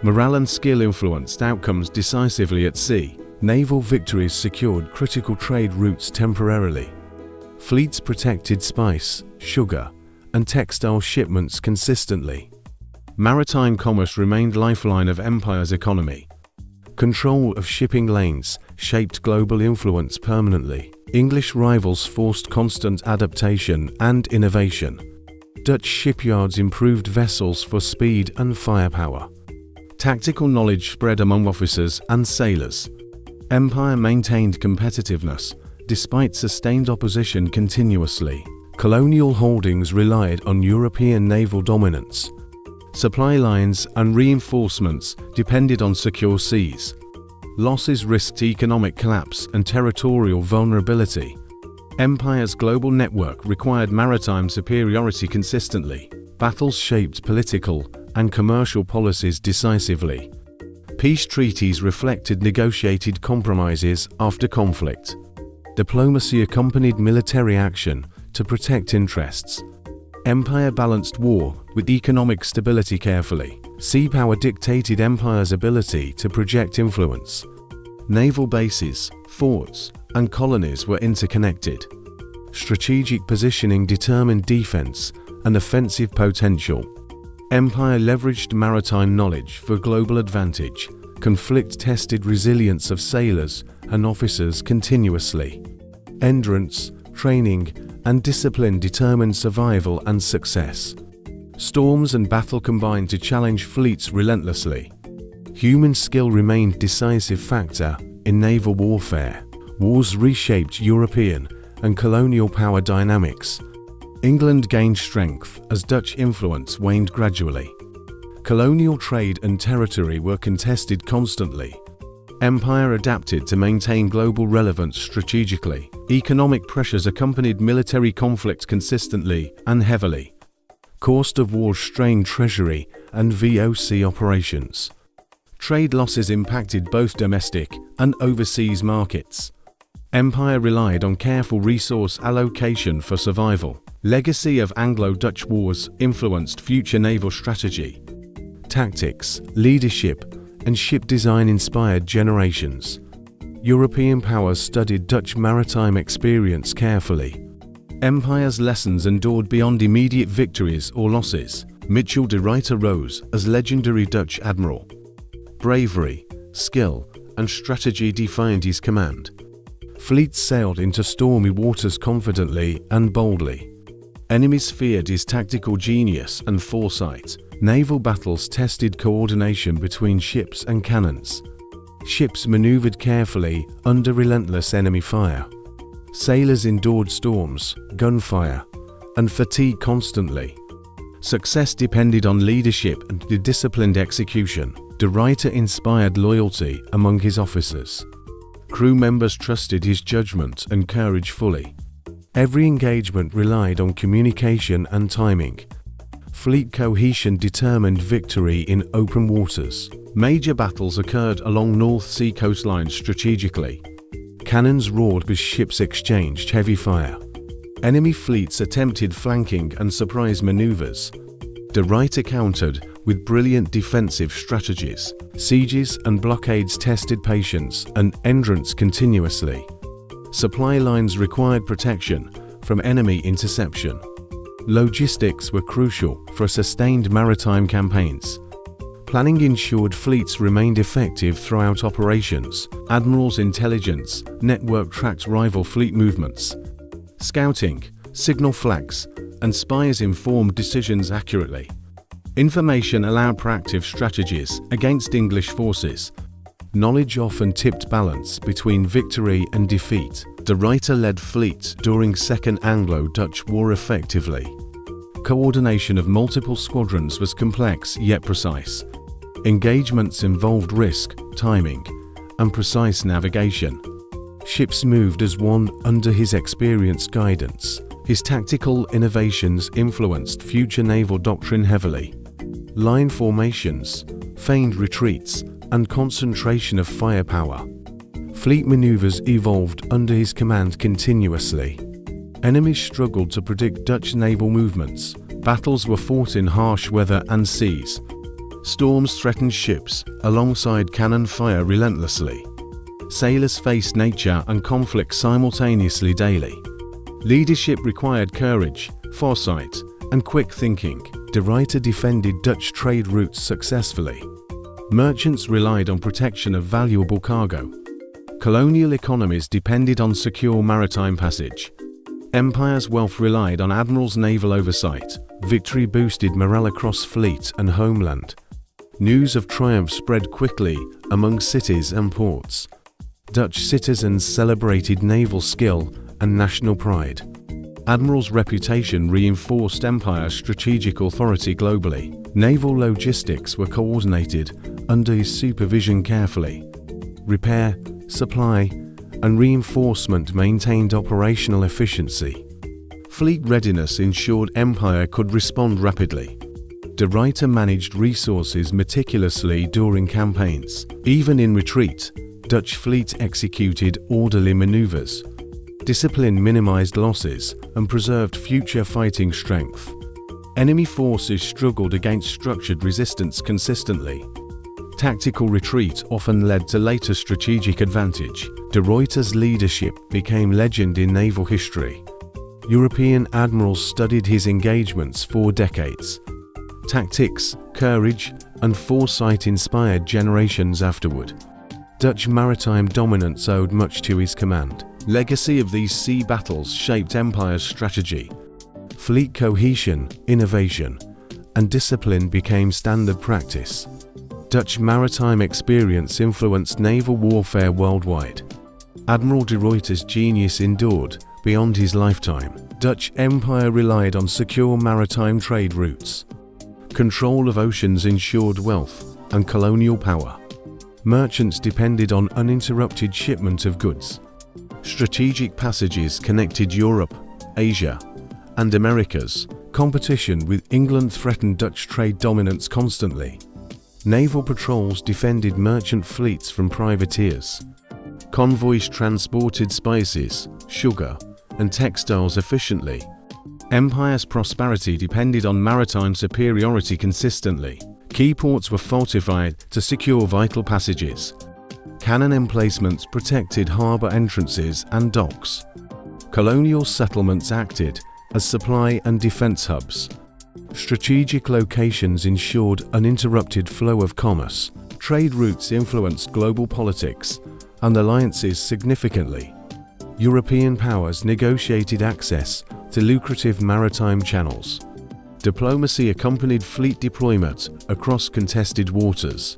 S1: Morale and skill influenced outcomes decisively at sea. Naval victories secured critical trade routes temporarily. Fleets protected spice, sugar, and textile shipments consistently. Maritime commerce remained lifeline of empire's economy. Control of shipping lanes shaped global influence permanently. English rivals forced constant adaptation and innovation. Dutch shipyards improved vessels for speed and firepower. Tactical knowledge spread among officers and sailors. Empire maintained competitiveness despite sustained opposition continuously. Colonial holdings relied on European naval dominance. Supply lines and reinforcements depended on secure seas. Losses risked economic collapse and territorial vulnerability. Empire's global network required maritime superiority consistently. Battles shaped political and commercial policies decisively. Peace treaties reflected negotiated compromises after conflict. Diplomacy accompanied military action to protect interests. Empire balanced war with economic stability carefully. Sea power dictated empire's ability to project influence. Naval bases, forts, and colonies were interconnected. Strategic positioning determined defense and offensive potential. Empire leveraged maritime knowledge for global advantage, conflict-tested resilience of sailors and officers continuously. Endurance, training, and discipline determined survival and success. Storms and battle combined to challenge fleets relentlessly. Human skill remained a decisive factor in naval warfare. Wars reshaped European and colonial power dynamics. England gained strength as Dutch influence waned gradually. Colonial trade and territory were contested constantly. Empire adapted to maintain global relevance strategically. Economic pressures accompanied military conflict consistently and heavily. Cost of war strained treasury and VOC operations. Trade losses impacted both domestic and overseas markets. Empire relied on careful resource allocation for survival. Legacy of Anglo-Dutch wars influenced future naval strategy. Tactics, leadership, and ship design inspired generations. European powers studied Dutch maritime experience carefully. Empire's lessons endured beyond immediate victories or losses. Mitchell de Ruyter rose as legendary Dutch admiral. Bravery, skill, and strategy defined his command. Fleets sailed into stormy waters confidently and boldly. Enemies feared his tactical genius and foresight. Naval battles tested coordination between ships and cannons. Ships maneuvered carefully under relentless enemy fire. Sailors endured storms, gunfire, and fatigue constantly. Success depended on leadership and disciplined execution. De Ruyter inspired loyalty among his officers. Crew members trusted his judgment and courage fully. Every engagement relied on communication and timing. Fleet cohesion determined victory in open waters. Major battles occurred along North Sea coastlines strategically. Cannons roared as ships exchanged heavy fire. Enemy fleets attempted flanking and surprise maneuvers. De Ruyter countered with brilliant defensive strategies. Sieges and blockades tested patience and endurance continuously. Supply lines required protection from enemy interception. Logistics were crucial for sustained maritime campaigns. Planning ensured fleets remained effective throughout operations. Admirals' intelligence network tracked rival fleet movements. Scouting, signal flags, and spies informed decisions accurately. Information allowed proactive strategies against English forces. Knowledge often tipped balance between victory and defeat. De Ruyter led fleets during Second Anglo-Dutch War effectively. Coordination of multiple squadrons was complex yet precise. Engagements involved risk, timing, and precise navigation. Ships moved as one under his experienced guidance. His tactical innovations influenced future naval doctrine heavily. Line formations, feigned retreats, and concentration of firepower. Fleet maneuvers evolved under his command continuously. Enemies struggled to predict Dutch naval movements. Battles were fought in harsh weather and seas. Storms threatened ships alongside cannon fire relentlessly. Sailors faced nature and conflict simultaneously daily. Leadership required courage, foresight, and quick thinking. De Ruyter defended Dutch trade routes successfully. Merchants relied on protection of valuable cargo. Colonial economies depended on secure maritime passage. Empire's wealth relied on admirals' naval oversight. Victory boosted morale across fleet and homeland. News of triumph spread quickly among cities and ports. Dutch citizens celebrated naval skill and national pride. Admirals' reputation reinforced Empire's strategic authority globally. Naval logistics were coordinated under his supervision carefully. Repair, supply, and reinforcement maintained operational efficiency. Fleet readiness ensured Empire could respond rapidly. De Ruyter managed resources meticulously during campaigns. Even in retreat, Dutch fleet executed orderly maneuvers. Discipline minimized losses and preserved future fighting strength. Enemy forces struggled against structured resistance consistently. Tactical retreat often led to later strategic advantage. De Ruyter's leadership became legend in naval history. European admirals studied his engagements for decades. Tactics, courage, and foresight inspired generations afterward. Dutch maritime dominance owed much to his command. Legacy of these sea battles shaped empire's strategy. Fleet cohesion, innovation, and discipline became standard practice. Dutch maritime experience influenced naval warfare worldwide. Admiral de Ruyter's genius endured beyond his lifetime. Dutch Empire relied on secure maritime trade routes. Control of oceans ensured wealth and colonial power. Merchants depended on uninterrupted shipment of goods. Strategic passages connected Europe, Asia, and Americas. Competition with England threatened Dutch trade dominance constantly. Naval patrols defended merchant fleets from privateers. Convoys transported spices, sugar, and textiles efficiently. Empire's prosperity depended on maritime superiority consistently. Key ports were fortified to secure vital passages. Cannon emplacements protected harbour entrances and docks. Colonial settlements acted as supply and defence hubs. Strategic locations ensured uninterrupted flow of commerce. Trade routes influenced global politics and alliances significantly. European powers negotiated access to lucrative maritime channels. Diplomacy accompanied fleet deployment across contested waters.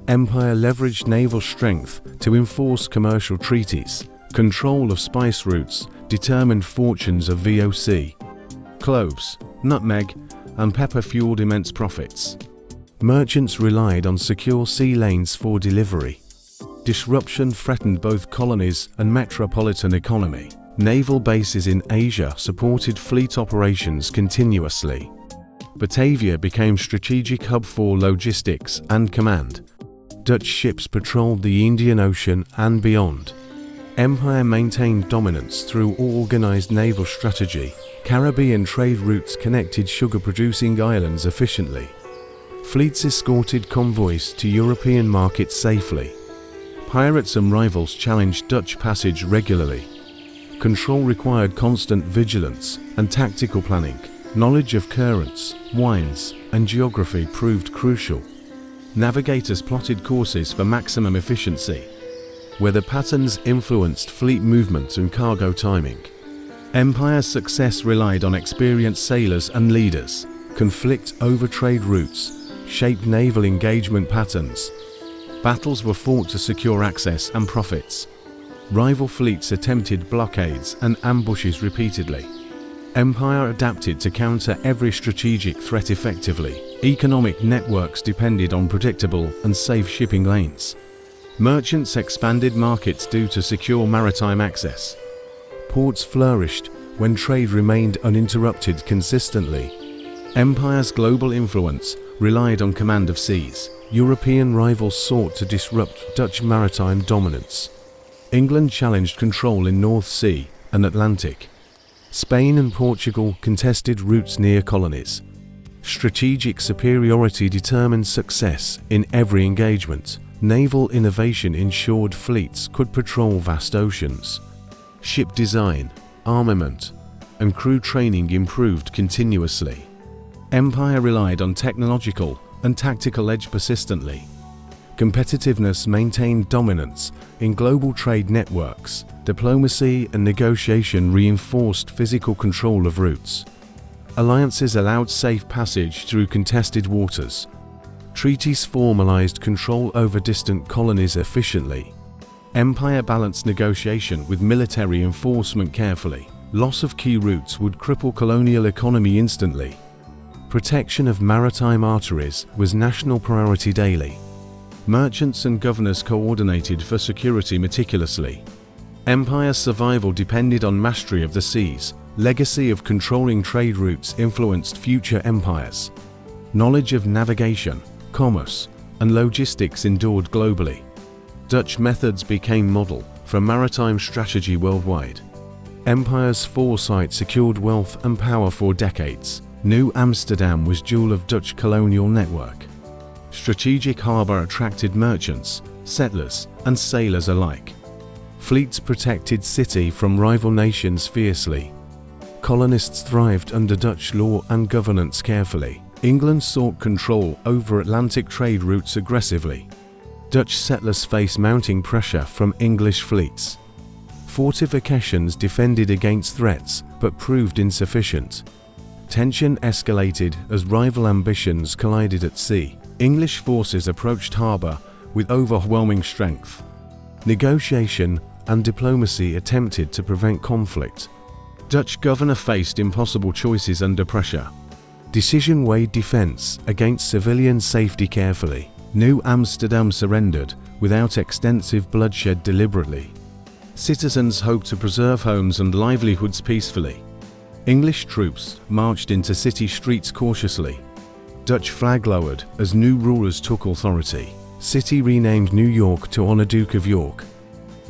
S1: Empire leveraged naval strength to enforce commercial treaties. Control of spice routes determined fortunes of VOC. Cloves, nutmeg, and pepper fueled immense profits. Merchants relied on secure sea lanes for delivery. Disruption threatened both colonies and metropolitan economy. Naval bases in Asia supported fleet operations continuously. Batavia became strategic hub for logistics and command. Dutch ships patrolled the Indian Ocean and beyond. Empire maintained dominance through organized naval strategy. Caribbean trade routes connected sugar-producing islands efficiently. Fleets escorted convoys to European markets safely. Pirates and rivals challenged Dutch passage regularly. Control required constant vigilance and tactical planning. Knowledge of currents, winds, and geography proved crucial. Navigators plotted courses for maximum efficiency. Weather patterns influenced fleet movement and cargo timing. Empire's success relied on experienced sailors and leaders. Conflict over trade routes shaped naval engagement patterns. Battles were fought to secure access and profits. Rival fleets attempted blockades and ambushes repeatedly. Empire adapted to counter every strategic threat effectively. Economic networks depended on predictable and safe shipping lanes. Merchants expanded markets due to secure maritime access. Ports flourished when trade remained uninterrupted consistently. Empire's global influence relied on command of seas. European rivals sought to disrupt Dutch maritime dominance. England challenged control in North Sea and Atlantic. Spain and Portugal contested routes near colonies. Strategic superiority determined success in every engagement. Naval innovation ensured fleets could patrol vast oceans. Ship design, armament, and crew training improved continuously. Empire relied on technological and tactical edge persistently. Competitiveness maintained dominance in global trade networks. Diplomacy and negotiation reinforced physical control of routes. Alliances allowed safe passage through contested waters. Treaties formalized control over distant colonies efficiently. Empire balanced negotiation with military enforcement carefully. Loss of key routes would cripple colonial economy instantly. Protection of maritime arteries was national priority daily. Merchants and governors coordinated for security meticulously. Empire's survival depended on mastery of the seas. Legacy of controlling trade routes influenced future empires. Knowledge of navigation, commerce, and logistics endured globally. Dutch methods became model for maritime strategy worldwide. Empire's foresight secured wealth and power for decades. New Amsterdam was jewel of Dutch colonial network. Strategic harbour attracted merchants, settlers, and sailors alike. Fleets protected city from rival nations fiercely. colonists thrived under Dutch law and governance carefully. England sought control over Atlantic trade routes aggressively. Dutch settlers faced mounting pressure from English fleets. Fortifications defended against threats, but proved insufficient. Tension escalated as rival ambitions collided at sea. English forces approached harbour with overwhelming strength. Negotiation and diplomacy attempted to prevent conflict. Dutch governor faced impossible choices under pressure. Decision weighed defence against civilian safety carefully. New Amsterdam surrendered without extensive bloodshed deliberately. Citizens hoped to preserve homes and livelihoods peacefully. English troops marched into city streets cautiously. Dutch flag lowered as new rulers took authority. City renamed New York to honor Duke of York.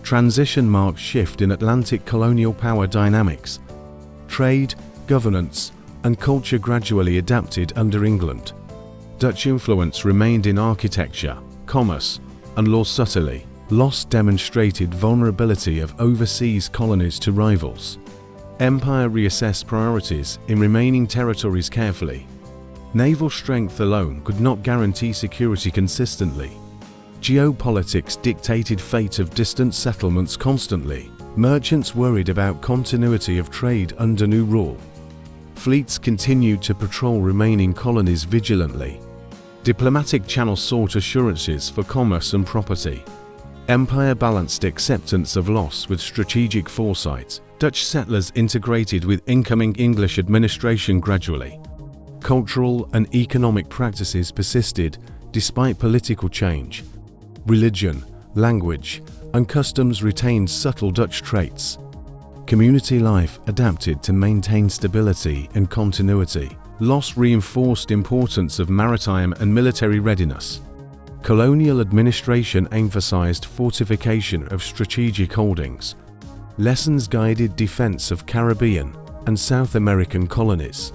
S1: Transition marked shift in Atlantic colonial power dynamics. Trade, governance, and culture gradually adapted under England. Dutch influence remained in architecture, commerce, and law subtly. Loss demonstrated vulnerability of overseas colonies to rivals. Empire reassessed priorities in remaining territories carefully. Naval strength alone could not guarantee security consistently. Geopolitics dictated fate of distant settlements constantly. Merchants worried about continuity of trade under new rule. Fleets continued to patrol remaining colonies vigilantly. Diplomatic channels sought assurances for commerce and property. Empire balanced acceptance of loss with strategic foresight. Dutch settlers integrated with incoming English administration gradually. Cultural and economic practices persisted despite political change. Religion, language, and customs retained subtle Dutch traits. Community life adapted to maintain stability and continuity. Loss reinforced importance of maritime and military readiness. Colonial administration emphasized fortification of strategic holdings. Lessons guided defense of Caribbean and South American colonies.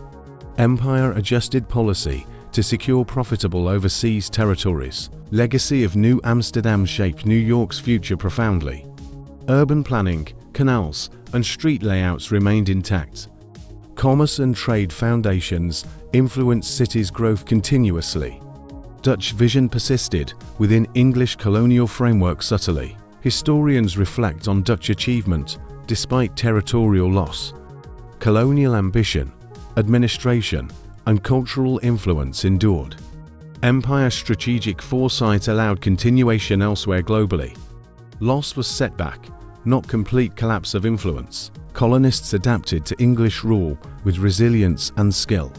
S1: Empire adjusted policy to secure profitable overseas territories. Legacy of New Amsterdam shaped New York's future profoundly. Urban planning, canals, and street layouts remained intact. Commerce and trade foundations influenced cities' growth continuously. Dutch vision persisted within English colonial framework subtly. Historians reflect on Dutch achievement despite territorial loss. Colonial ambition, administration, and cultural influence endured. Empire strategic foresight allowed continuation elsewhere globally. Loss was setback, not complete collapse of influence. Colonists adapted to English rule with resilience and skill.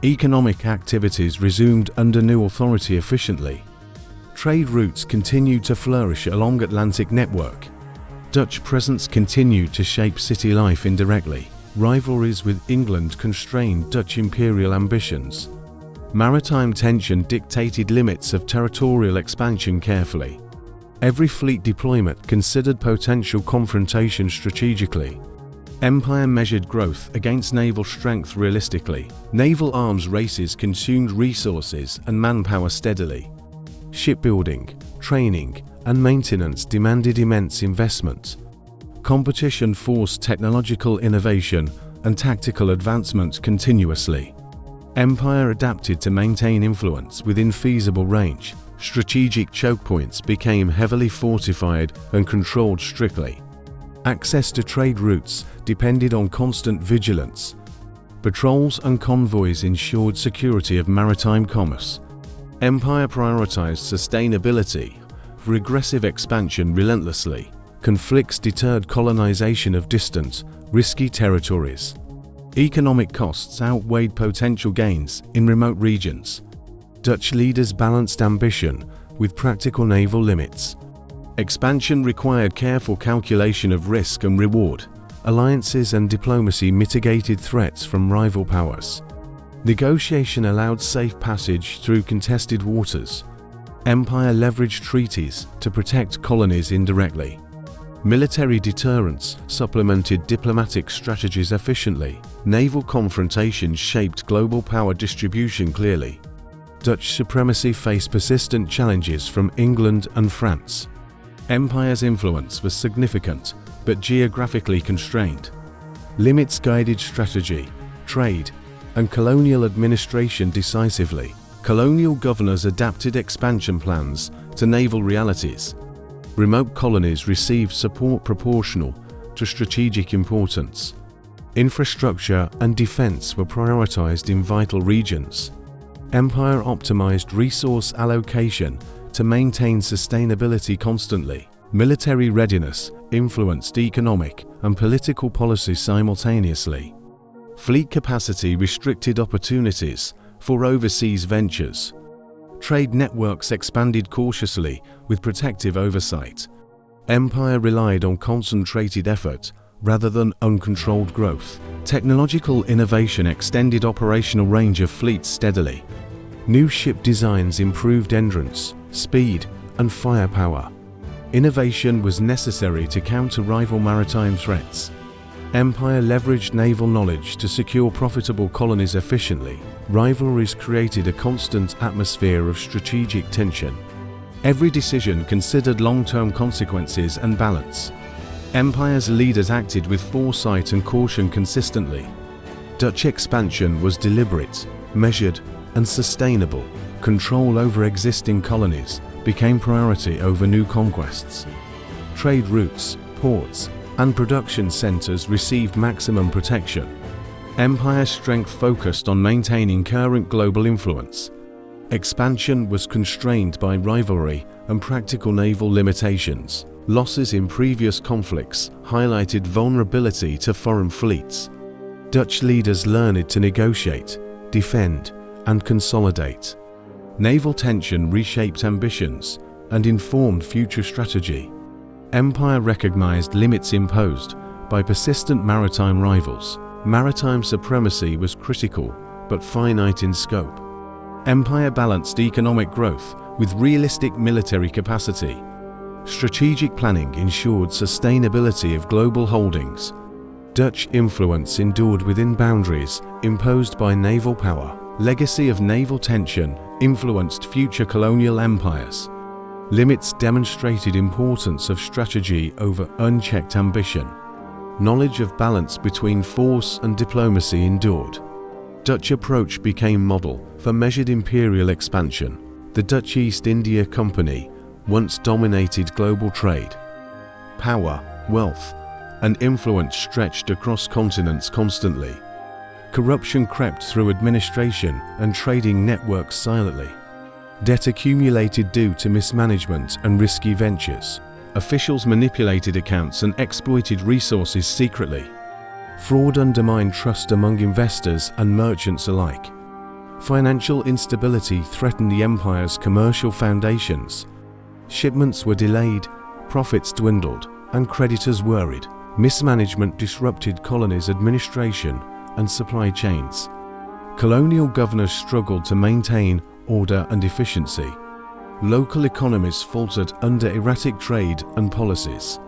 S1: Economic activities resumed under new authority efficiently. Trade routes continued to flourish along Atlantic network. Dutch presence continued to shape city life indirectly. Rivalries with England constrained Dutch imperial ambitions. Maritime tension dictated limits of territorial expansion carefully. Every fleet deployment considered potential confrontation strategically. Empire measured growth against naval strength realistically. Naval arms races consumed resources and manpower steadily. Shipbuilding, training, and maintenance demanded immense investment. Competition forced technological innovation and tactical advancement continuously. Empire adapted to maintain influence within feasible range. Strategic choke points became heavily fortified and controlled strictly. Access to trade routes depended on constant vigilance. Patrols and convoys ensured security of maritime commerce. Empire prioritized sustainability for aggressive expansion relentlessly. Conflicts deterred colonization of distant, risky territories. Economic costs outweighed potential gains in remote regions. Dutch leaders balanced ambition with practical naval limits. Expansion required careful calculation of risk and reward. Alliances and diplomacy mitigated threats from rival powers. Negotiation allowed safe passage through contested waters. Empire leveraged treaties to protect colonies indirectly. Military deterrence supplemented diplomatic strategies efficiently. Naval confrontations shaped global power distribution clearly. Dutch supremacy faced persistent challenges from England and France. Empire's influence was significant, but geographically constrained. Limits guided strategy, trade, and colonial administration decisively. Colonial governors adapted expansion plans to naval realities. Remote colonies received support proportional to strategic importance. Infrastructure and defense were prioritized in vital regions. Empire optimized resource allocation to maintain sustainability constantly. Military readiness influenced economic and political policy simultaneously. Fleet capacity restricted opportunities for overseas ventures. Trade networks expanded cautiously with protective oversight. Empire relied on concentrated effort rather than uncontrolled growth. Technological innovation extended operational range of fleets steadily. New ship designs improved endurance, speed, and firepower. Innovation was necessary to counter rival maritime threats. Empire leveraged naval knowledge to secure profitable colonies efficiently. Rivalries created a constant atmosphere of strategic tension. Every decision considered long-term consequences and balance. Empire's leaders acted with foresight and caution consistently. Dutch expansion was deliberate, measured, and sustainable. Control over existing colonies became priority over new conquests. Trade routes, ports, and production centers received maximum protection. Empire's strength focused on maintaining current global influence. Expansion was constrained by rivalry and practical naval limitations. Losses in previous conflicts highlighted vulnerability to foreign fleets. Dutch leaders learned to negotiate, defend, and consolidate. Naval tension reshaped ambitions and informed future strategy. Empire recognized limits imposed by persistent maritime rivals. Maritime supremacy was critical, but finite in scope. Empire balanced economic growth with realistic military capacity. Strategic planning ensured sustainability of global holdings. Dutch influence endured within boundaries imposed by naval power. Legacy of naval tension influenced future colonial empires. Limits demonstrated importance of strategy over unchecked ambition. Knowledge of balance between force and diplomacy endured. Dutch approach became model for measured imperial expansion. The Dutch East India Company once dominated global trade. Power, wealth, and influence stretched across continents constantly. Corruption crept through administration and trading networks silently. Debt accumulated due to mismanagement and risky ventures. Officials manipulated accounts and exploited resources secretly. Fraud undermined trust among investors and merchants alike. Financial instability threatened the empire's commercial foundations. Shipments were delayed, profits dwindled, and creditors worried. Mismanagement disrupted colonies' administration and supply chains. Colonial governors struggled to maintain order and efficiency. Local economies faltered under erratic trade and policies.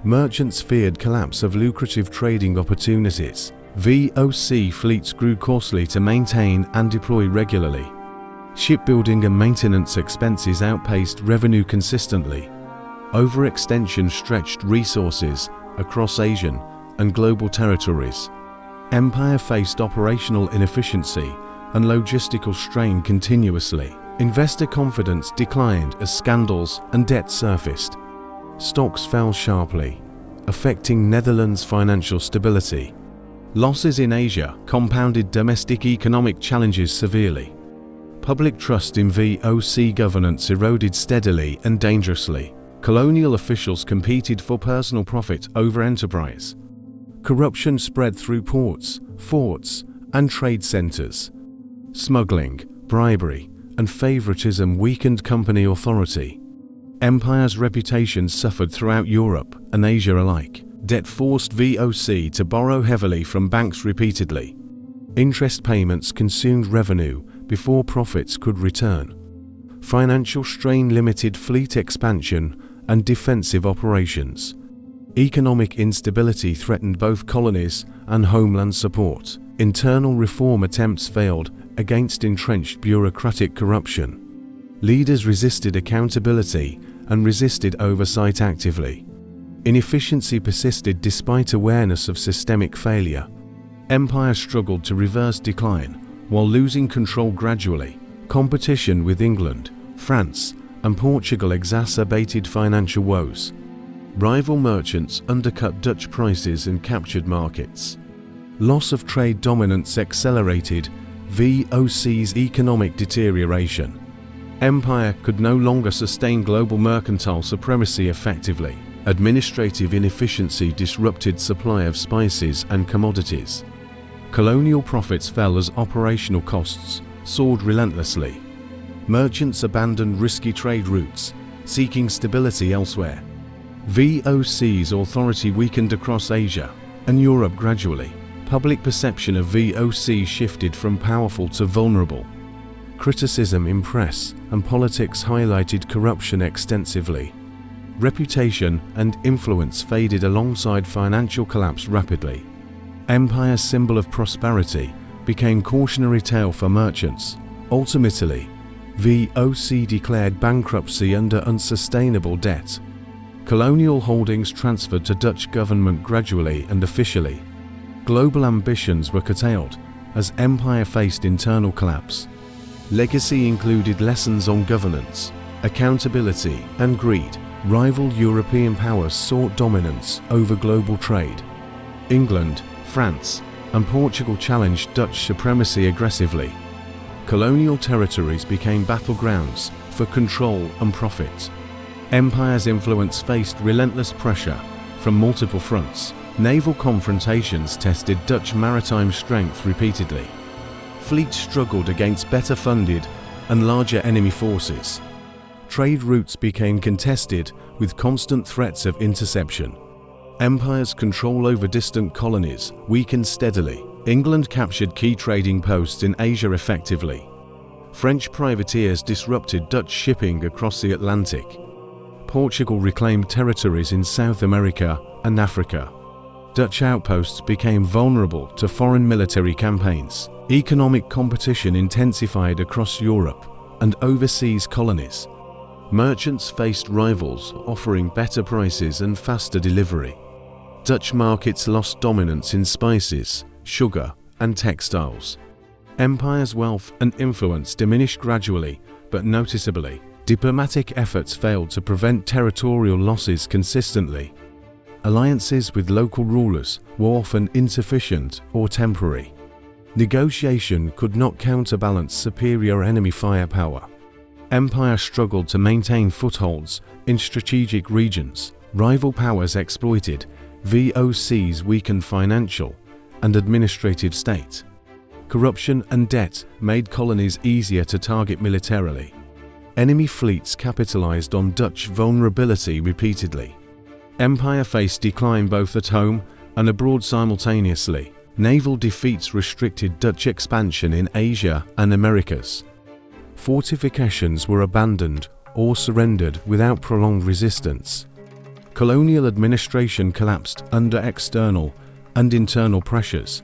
S1: Merchants feared collapse of lucrative trading opportunities. VOC fleets grew costly to maintain and deploy regularly. Shipbuilding and maintenance expenses outpaced revenue consistently. Overextension stretched resources across Asian and global territories. Empire faced operational inefficiency and logistical strain continuously. Investor confidence declined as scandals and debt surfaced. Stocks fell sharply, affecting Netherlands' financial stability. Losses in Asia compounded domestic economic challenges severely. Public trust in VOC governance eroded steadily and dangerously. Colonial officials competed for personal profit over enterprise. Corruption spread through ports, forts, and trade centers. Smuggling, bribery, and favoritism weakened company authority. Empire's reputation suffered throughout Europe and Asia alike. Debt forced VOC to borrow heavily from banks repeatedly. Interest payments consumed revenue before profits could return. Financial strain limited fleet expansion and defensive operations. Economic instability threatened both colonies and homeland support. Internal reform attempts failed against entrenched bureaucratic corruption. Leaders resisted accountability and resisted oversight actively. Inefficiency persisted despite awareness of systemic failure. Empire struggled to reverse decline, while losing control gradually. Competition with England, France, and Portugal exacerbated financial woes. Rival merchants undercut Dutch prices and captured markets. Loss of trade dominance accelerated VOC's economic deterioration. Empire could no longer sustain global mercantile supremacy effectively. Administrative inefficiency disrupted supply of spices and commodities. Colonial profits fell as operational costs soared relentlessly. Merchants abandoned risky trade routes, seeking stability elsewhere. VOC's authority weakened across Asia and Europe gradually. Public perception of VOC shifted from powerful to vulnerable. Criticism in press and politics highlighted corruption extensively. Reputation and influence faded alongside financial collapse rapidly. Empire's symbol of prosperity became cautionary tale for merchants. Ultimately, VOC declared bankruptcy under unsustainable debt. Colonial holdings transferred to Dutch government gradually and officially. Global ambitions were curtailed as empire faced internal collapse. Legacy included lessons on governance, accountability, and greed. Rival European powers sought dominance over global trade. England, France, and Portugal challenged Dutch supremacy aggressively. Colonial territories became battlegrounds for control and profit. Empire's influence faced relentless pressure from multiple fronts. Naval confrontations tested Dutch maritime strength repeatedly. Fleets struggled against better funded and larger enemy forces. Trade routes became contested with constant threats of interception. Empire's control over distant colonies weakened steadily. England captured key trading posts in Asia effectively. French privateers disrupted Dutch shipping across the Atlantic. Portugal reclaimed territories in South America and Africa. Dutch outposts became vulnerable to foreign military campaigns. Economic competition intensified across Europe and overseas colonies. Merchants faced rivals offering better prices and faster delivery. Dutch markets lost dominance in spices, sugar, and textiles. Empire's wealth and influence diminished gradually but noticeably. Diplomatic efforts failed to prevent territorial losses consistently. Alliances with local rulers were often insufficient or temporary. Negotiation could not counterbalance superior enemy firepower. Empire struggled to maintain footholds in strategic regions. Rival powers exploited VOC's weakened financial and administrative state. Corruption and debt made colonies easier to target militarily. Enemy fleets capitalized on Dutch vulnerability repeatedly. Empire faced decline both at home and abroad simultaneously. Naval defeats restricted Dutch expansion in Asia and Americas. Fortifications were abandoned or surrendered without prolonged resistance. Colonial administration collapsed under external and internal pressures.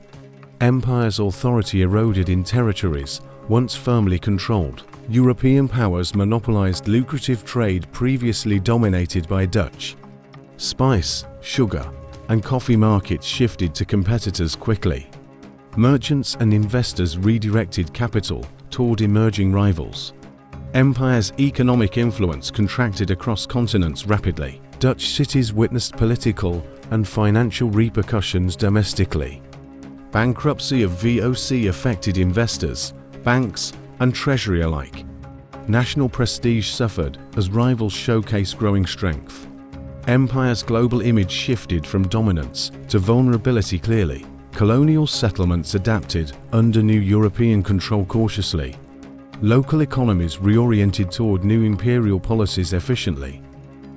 S1: Empire's authority eroded in territories once firmly controlled. European powers monopolized lucrative trade previously dominated by Dutch. Spice, sugar, and coffee markets shifted to competitors quickly. Merchants and investors redirected capital toward emerging rivals. Empire's economic influence contracted across continents rapidly. Dutch cities witnessed political and financial repercussions domestically. Bankruptcy of VOC affected investors, banks, and treasury alike. National prestige suffered as rivals showcased growing strength. Empire's global image shifted from dominance to vulnerability clearly. Colonial settlements adapted under new European control cautiously. Local economies reoriented toward new imperial policies efficiently.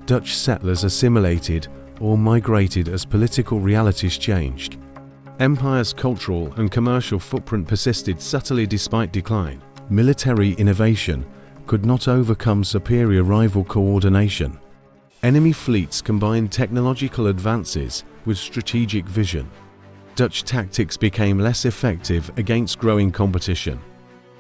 S1: Dutch settlers assimilated or migrated as political realities changed. Empire's cultural and commercial footprint persisted subtly despite decline. Military innovation could not overcome superior rival coordination. Enemy fleets combined technological advances with strategic vision. Dutch tactics became less effective against growing competition.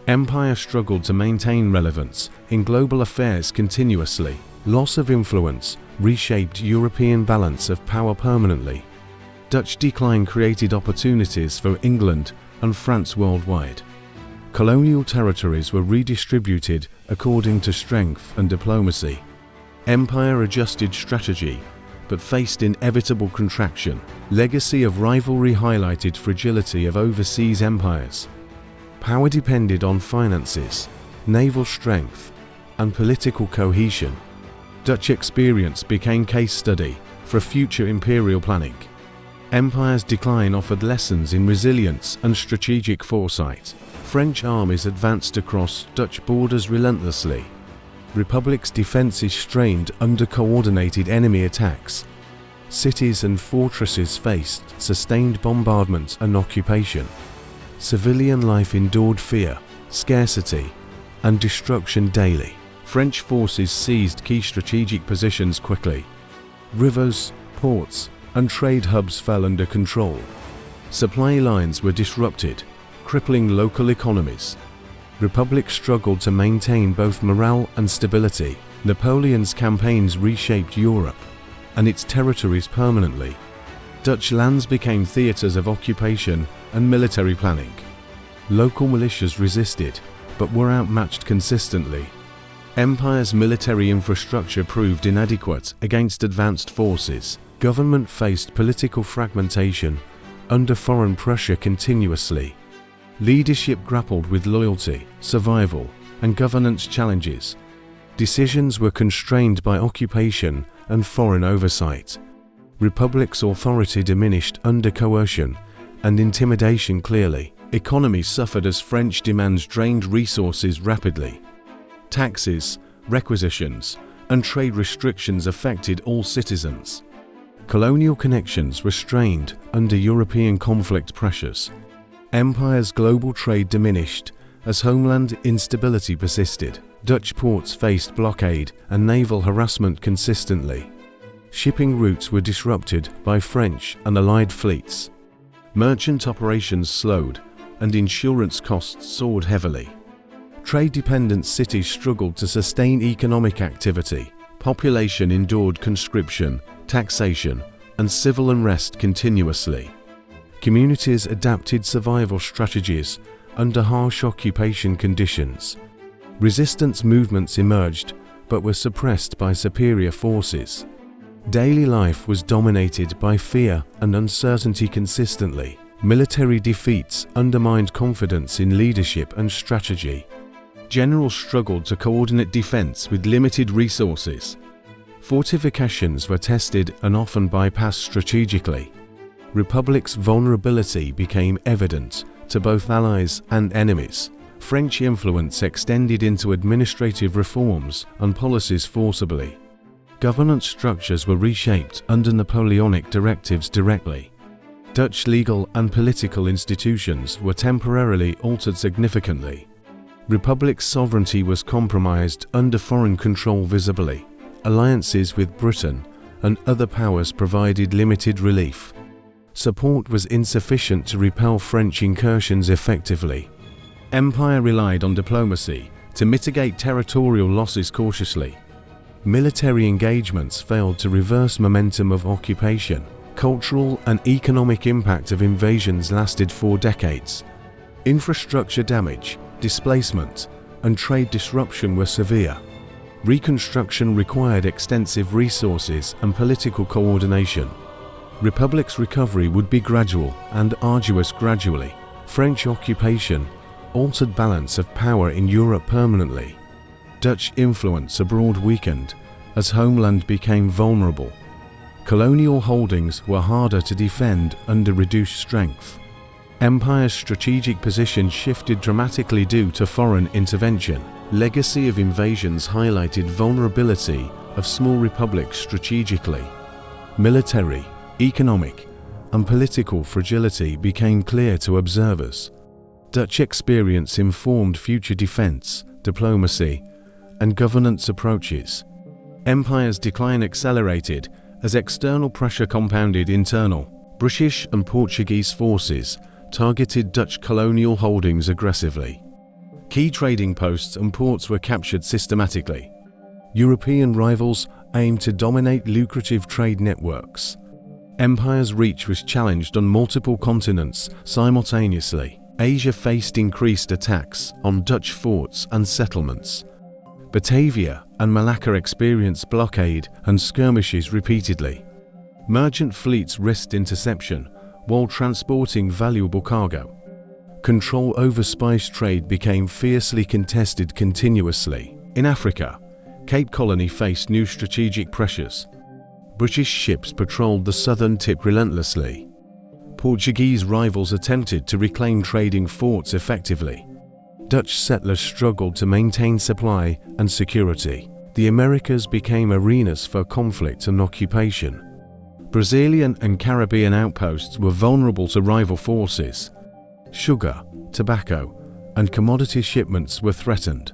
S1: Empire struggled to maintain relevance in global affairs continuously. Loss of influence reshaped European balance of power permanently. Dutch decline created opportunities for England and France worldwide. Colonial territories were redistributed according to strength and diplomacy. Empire adjusted strategy, but faced inevitable contraction. Legacy of rivalry highlighted fragility of overseas empires. Power depended on finances, naval strength, and political cohesion. Dutch experience became case study for future imperial planning. Empire's decline offered lessons in resilience and strategic foresight. French armies advanced across Dutch borders relentlessly. Republic's defenses strained under coordinated enemy attacks. Cities and fortresses faced sustained bombardment and occupation. Civilian life endured fear, scarcity, and destruction daily. French forces seized key strategic positions quickly. Rivers, ports, and trade hubs fell under control. Supply lines were disrupted, crippling local economies. Republics struggled to maintain both morale and stability. Napoleon's campaigns reshaped Europe and its territories permanently. Dutch lands became theaters of occupation and military planning. Local militias resisted, but were outmatched consistently. Empire's military infrastructure proved inadequate against advanced forces. Government faced political fragmentation under foreign pressure continuously. Leadership grappled with loyalty, survival, and governance challenges. Decisions were constrained by occupation and foreign oversight. Republic's authority diminished under coercion and intimidation clearly. Economies suffered as French demands drained resources rapidly. Taxes, requisitions, and trade restrictions affected all citizens. Colonial connections were strained under European conflict pressures. Empire's global trade diminished as homeland instability persisted. Dutch ports faced blockade and naval harassment consistently. Shipping routes were disrupted by French and Allied fleets. Merchant operations slowed and insurance costs soared heavily. Trade-dependent cities struggled to sustain economic activity. Population endured conscription, taxation, and civil unrest continuously. Communities adapted survival strategies under harsh occupation conditions. Resistance movements emerged, but were suppressed by superior forces. Daily life was dominated by fear and uncertainty consistently. Military defeats undermined confidence in leadership and strategy. Generals struggled to coordinate defense with limited resources. Fortifications were tested and often bypassed strategically. Republic's vulnerability became evident to both allies and enemies. French influence extended into administrative reforms and policies forcibly. Governance structures were reshaped under Napoleonic directives directly. Dutch legal and political institutions were temporarily altered significantly. Republic's sovereignty was compromised under foreign control visibly. Alliances with Britain and other powers provided limited relief. Support was insufficient to repel French incursions effectively. Empire relied on diplomacy to mitigate territorial losses cautiously. Military engagements failed to reverse momentum of occupation. Cultural and economic impact of invasions lasted 4 decades. Infrastructure damage, displacement, and trade disruption were severe. Reconstruction required extensive resources and political coordination. Republic's recovery would be gradual and arduous gradually. French occupation altered balance of power in Europe permanently. Dutch influence abroad weakened as homeland became vulnerable. Colonial holdings were harder to defend under reduced strength. Empire's strategic position shifted dramatically due to foreign intervention. Legacy of invasions highlighted vulnerability of small republics strategically. Military, economic, and political fragility became clear to observers. Dutch experience informed future defense, diplomacy, and governance approaches. Empire's decline accelerated as external pressure compounded internal. British and Portuguese forces targeted Dutch colonial holdings aggressively. Key trading posts and ports were captured systematically. European rivals aimed to dominate lucrative trade networks. Empire's reach was challenged on multiple continents simultaneously. Asia faced increased attacks on Dutch forts and settlements. Batavia and Malacca experienced blockade and skirmishes repeatedly. Merchant fleets risked interception while transporting valuable cargo. Control over spice trade became fiercely contested continuously. In Africa, Cape Colony faced new strategic pressures. British ships patrolled the southern tip relentlessly. Portuguese rivals attempted to reclaim trading forts effectively. Dutch settlers struggled to maintain supply and security. The Americas became arenas for conflict and occupation. Brazilian and Caribbean outposts were vulnerable to rival forces. Sugar, tobacco, and commodity shipments were threatened.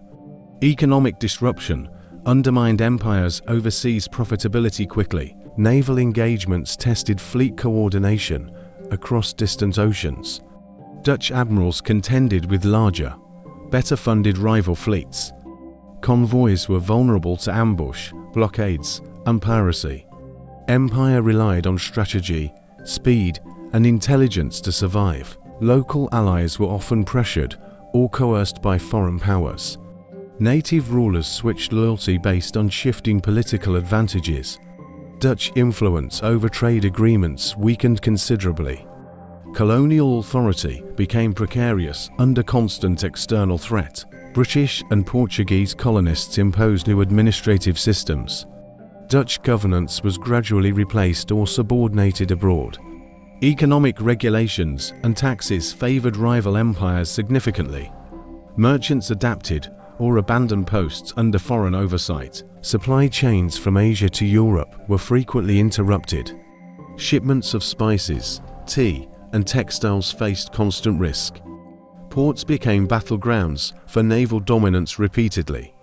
S1: Economic disruption undermined Empire's overseas profitability quickly. Naval engagements tested fleet coordination across distant oceans. Dutch admirals contended with larger, better-funded rival fleets. Convoys were vulnerable to ambush, blockades, and piracy. Empire relied on strategy, speed, and intelligence to survive. Local allies were often pressured or coerced by foreign powers. Native rulers switched loyalty based on shifting political advantages. Dutch influence over trade agreements weakened considerably. Colonial authority became precarious under constant external threat. British and Portuguese colonists imposed new administrative systems. Dutch governance was gradually replaced or subordinated abroad. Economic regulations and taxes favored rival empires significantly. Merchants adapted or abandoned posts under foreign oversight. Supply chains from Asia to Europe were frequently interrupted. Shipments of spices, tea, and textiles faced constant risk. Ports became battlegrounds for naval dominance repeatedly.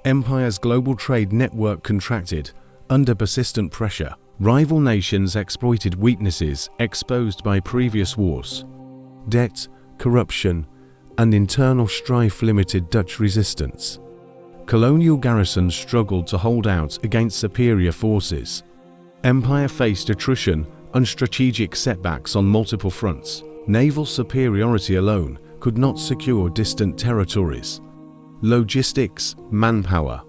S1: Empire's global trade network contracted under persistent pressure. Rival nations exploited weaknesses exposed by previous wars. Debt, corruption, and internal strife limited Dutch resistance. Colonial garrisons struggled to hold out against superior forces. Empire faced attrition and strategic setbacks on multiple fronts. Naval superiority alone could not secure distant territories. Logistics, manpower,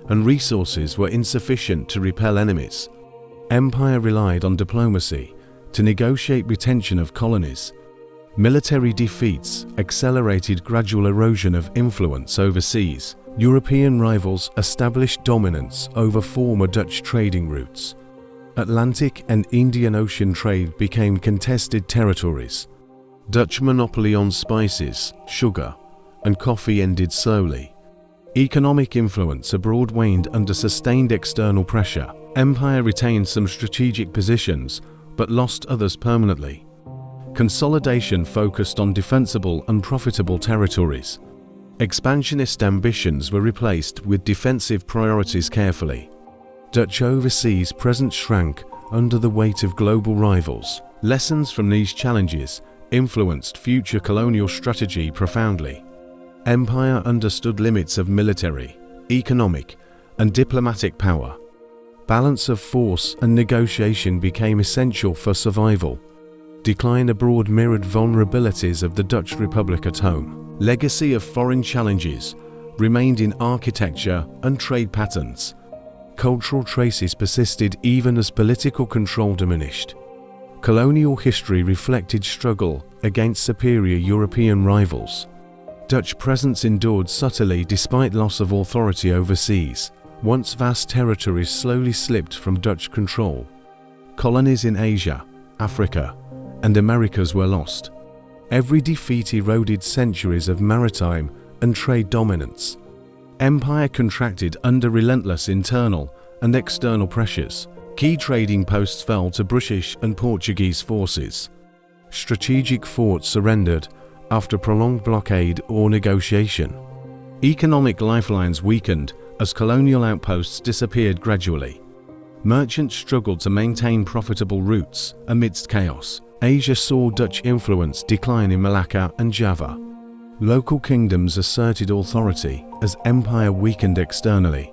S1: and resources were insufficient to repel enemies. Empire relied on diplomacy to negotiate retention of colonies. Military defeats accelerated gradual erosion of influence overseas. European rivals established dominance over former Dutch trading routes. Atlantic and Indian Ocean trade became contested territories. Dutch monopoly on spices, sugar, and coffee ended slowly. Economic influence abroad waned under sustained external pressure. Empire retained some strategic positions, but lost others permanently. Consolidation focused on defensible and profitable territories. Expansionist ambitions were replaced with defensive priorities carefully. Dutch overseas presence shrank under the weight of global rivals. Lessons from these challenges influenced future colonial strategy profoundly. Empire understood limits of military, economic, and diplomatic power. Balance of force and negotiation became essential for survival. Decline abroad mirrored vulnerabilities of the Dutch Republic at home. Legacy of foreign challenges remained in architecture and trade patterns. Cultural traces persisted even as political control diminished. Colonial history reflected struggle against superior European rivals. Dutch presence endured subtly despite loss of authority overseas. Once vast territories slowly slipped from Dutch control. Colonies in Asia, Africa, and Americas were lost. Every defeat eroded centuries of maritime and trade dominance. Empire contracted under relentless internal and external pressures. Key trading posts fell to British and Portuguese forces. Strategic forts surrendered after prolonged blockade or negotiation. Economic lifelines weakened as colonial outposts disappeared gradually. Merchants struggled to maintain profitable routes amidst chaos. Asia saw Dutch influence decline in Malacca and Java. Local kingdoms asserted authority as empire weakened externally.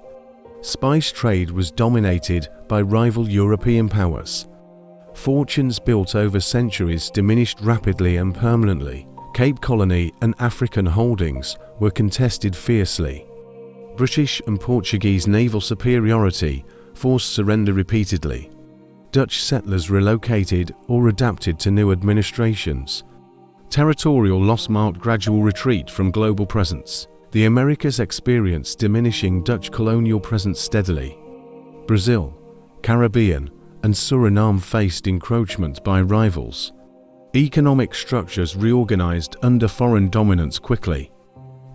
S1: Spice trade was dominated by rival European powers. Fortunes built over centuries diminished rapidly and permanently. Cape Colony and African holdings were contested fiercely. British and Portuguese naval superiority forced surrender repeatedly. Dutch settlers relocated or adapted to new administrations. Territorial loss marked gradual retreat from global presence. The Americas experienced diminishing Dutch colonial presence steadily. Brazil, Caribbean, and Suriname faced encroachment by rivals. Economic structures reorganized under foreign dominance quickly.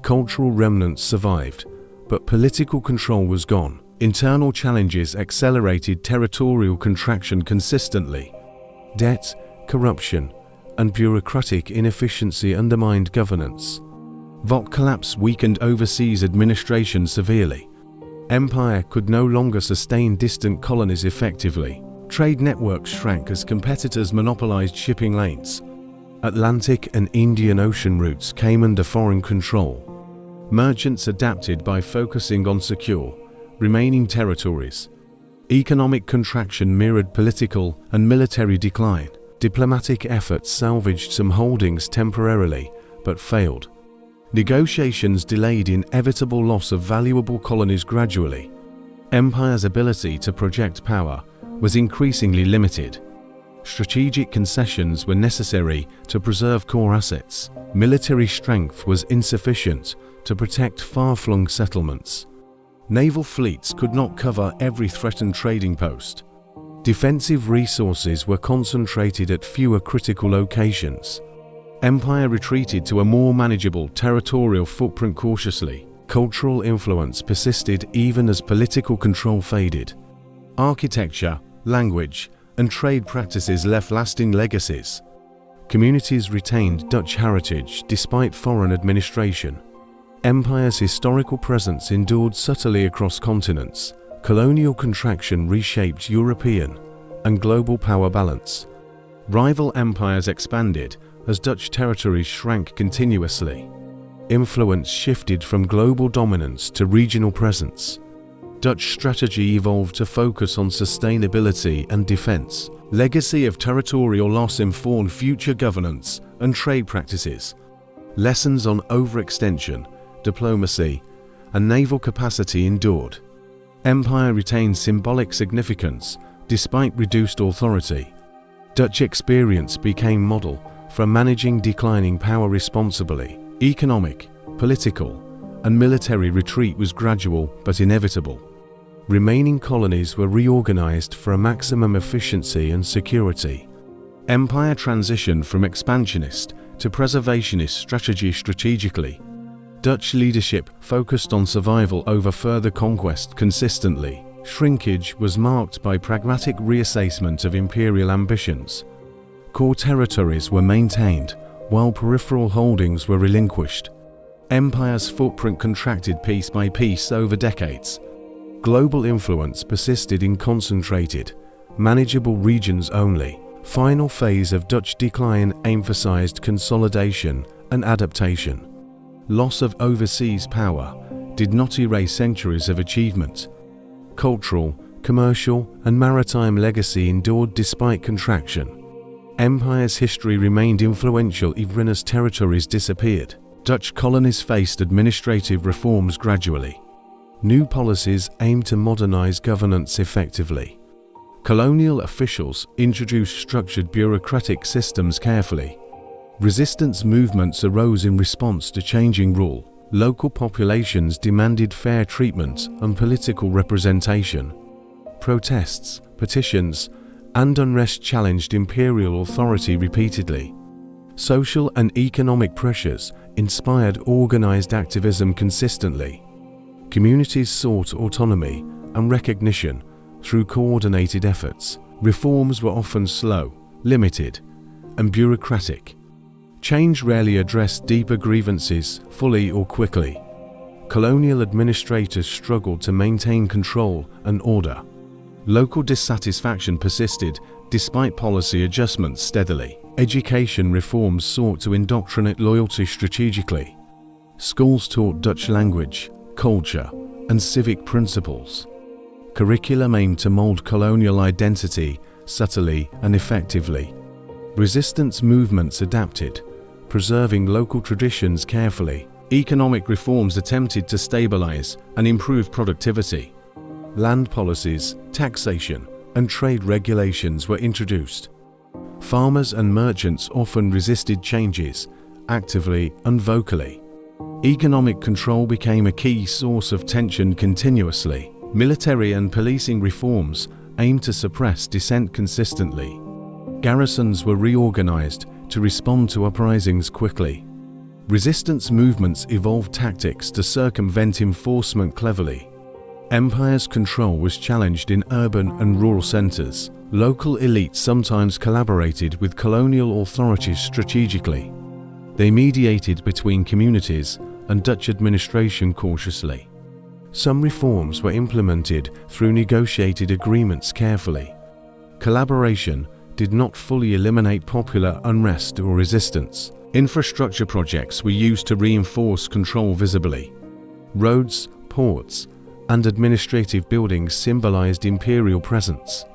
S1: Cultural remnants survived, but political control was gone. Internal challenges accelerated territorial contraction consistently. Debt, corruption, and bureaucratic inefficiency undermined governance. VAT collapse weakened overseas administration severely. Empire could no longer sustain distant colonies effectively. Trade networks shrank as competitors monopolized shipping lanes. Atlantic and Indian Ocean routes came under foreign control. Merchants adapted by focusing on secure, remaining territories. Economic contraction mirrored political and military decline. Diplomatic efforts salvaged some holdings temporarily, but failed. Negotiations delayed inevitable loss of valuable colonies gradually. Empire's ability to project power was increasingly limited. Strategic concessions were necessary to preserve core assets. Military strength was insufficient to protect far-flung settlements. Naval fleets could not cover every threatened trading post. Defensive resources were concentrated at fewer critical locations. Empire retreated to a more manageable territorial footprint cautiously. Cultural influence persisted even as political control faded. Architecture, language, and trade practices left lasting legacies. Communities retained Dutch heritage despite foreign administration. Empire's historical presence endured subtly across continents. Colonial contraction reshaped European and global power balance. Rival empires expanded as Dutch territories shrank continuously. Influence shifted from global dominance to regional presence. Dutch strategy evolved to focus on sustainability and defense. Legacy of territorial loss informed future governance and trade practices. Lessons on overextension, diplomacy, and naval capacity endured. Empire retained symbolic significance despite reduced authority. Dutch experience became model for managing declining power responsibly. Economic, political, and military retreat was gradual but inevitable. Remaining colonies were reorganized for a maximum efficiency and security. Empire transitioned from expansionist to preservationist strategy strategically. Dutch leadership focused on survival over further conquest consistently. Shrinkage was marked by pragmatic reassessment of imperial ambitions. Core territories were maintained, while peripheral holdings were relinquished. Empire's footprint contracted piece by piece over decades. Global influence persisted in concentrated, manageable regions only. Final phase of Dutch decline emphasized consolidation and adaptation. Loss of overseas power did not erase centuries of achievement. Cultural, commercial, and maritime legacy endured despite contraction. Empire's history remained influential even as territories disappeared. Dutch colonies faced administrative reforms gradually. New policies aimed to modernize governance effectively. Colonial officials introduced structured bureaucratic systems carefully. Resistance movements arose in response to changing rule. Local populations demanded fair treatment and political representation. Protests, petitions, and unrest challenged imperial authority repeatedly. Social and economic pressures inspired organized activism consistently. Communities sought autonomy and recognition through coordinated efforts. Reforms were often slow, limited, and bureaucratic. Change rarely addressed deeper grievances fully or quickly. Colonial administrators struggled to maintain control and order. Local dissatisfaction persisted despite policy adjustments steadily. Education reforms sought to indoctrinate loyalty strategically. Schools taught Dutch language, culture, and civic principles. Curriculum aimed to mold colonial identity subtly and effectively. Resistance movements adapted, preserving local traditions carefully. Economic reforms attempted to stabilize and improve productivity. Land policies, taxation, and trade regulations were introduced. Farmers and merchants often resisted changes, actively and vocally. Economic control became a key source of tension continuously. Military and policing reforms aimed to suppress dissent consistently. Garrisons were reorganized to respond to uprisings quickly. Resistance movements evolved tactics to circumvent enforcement cleverly. Empire's control was challenged in urban and rural centers. Local elites sometimes collaborated with colonial authorities strategically. They mediated between communities and Dutch administration cautiously. Some reforms were implemented through negotiated agreements carefully. Collaboration did not fully eliminate popular unrest or resistance. Infrastructure projects were used to reinforce control visibly. Roads, ports, and administrative buildings symbolized imperial presence.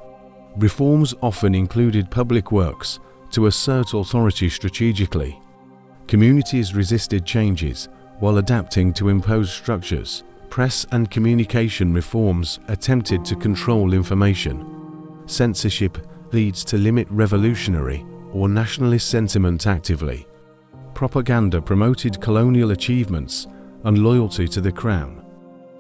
S1: Reforms often included public works to assert authority strategically. Communities resisted changes while adapting to imposed structures. Press and communication reforms attempted to control information. Censorship leads to limit revolutionary or nationalist sentiment actively. Propaganda promoted colonial achievements and loyalty to the crown.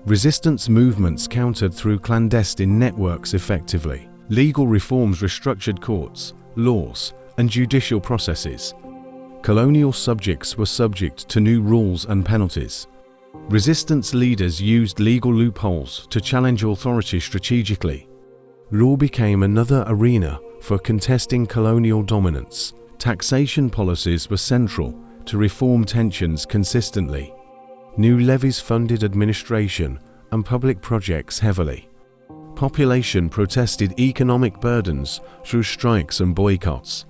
S1: Resistance movements countered through clandestine networks effectively. Legal reforms restructured courts, laws, and judicial processes. Colonial subjects were subject to new rules and penalties. Resistance leaders used legal loopholes to challenge authority strategically. Law became another arena for contesting colonial dominance. Taxation policies were central to reform tensions consistently. New levies funded administration and public projects heavily. Population protested economic burdens through strikes and boycotts.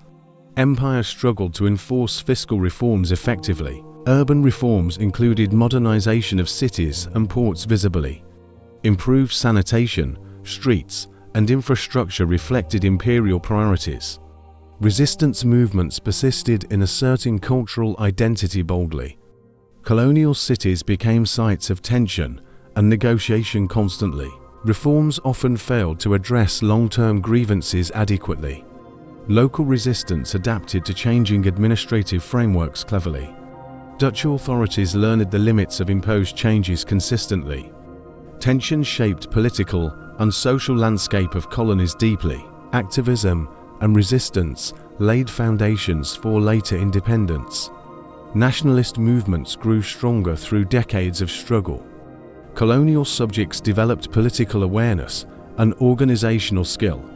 S1: Empire struggled to enforce fiscal reforms effectively. Urban reforms included modernization of cities and ports visibly. Improved sanitation, streets, and infrastructure reflected imperial priorities. Resistance movements persisted in asserting cultural identity boldly. Colonial cities became sites of tension and negotiation constantly. Reforms often failed to address long-term grievances adequately. Local resistance adapted to changing administrative frameworks cleverly. Dutch authorities learned the limits of imposed changes consistently. Tension shaped political and social landscape of colonies deeply. Activism and resistance laid foundations for later independence. Nationalist movements grew stronger through decades of struggle. Colonial subjects developed political awareness and organizational skill.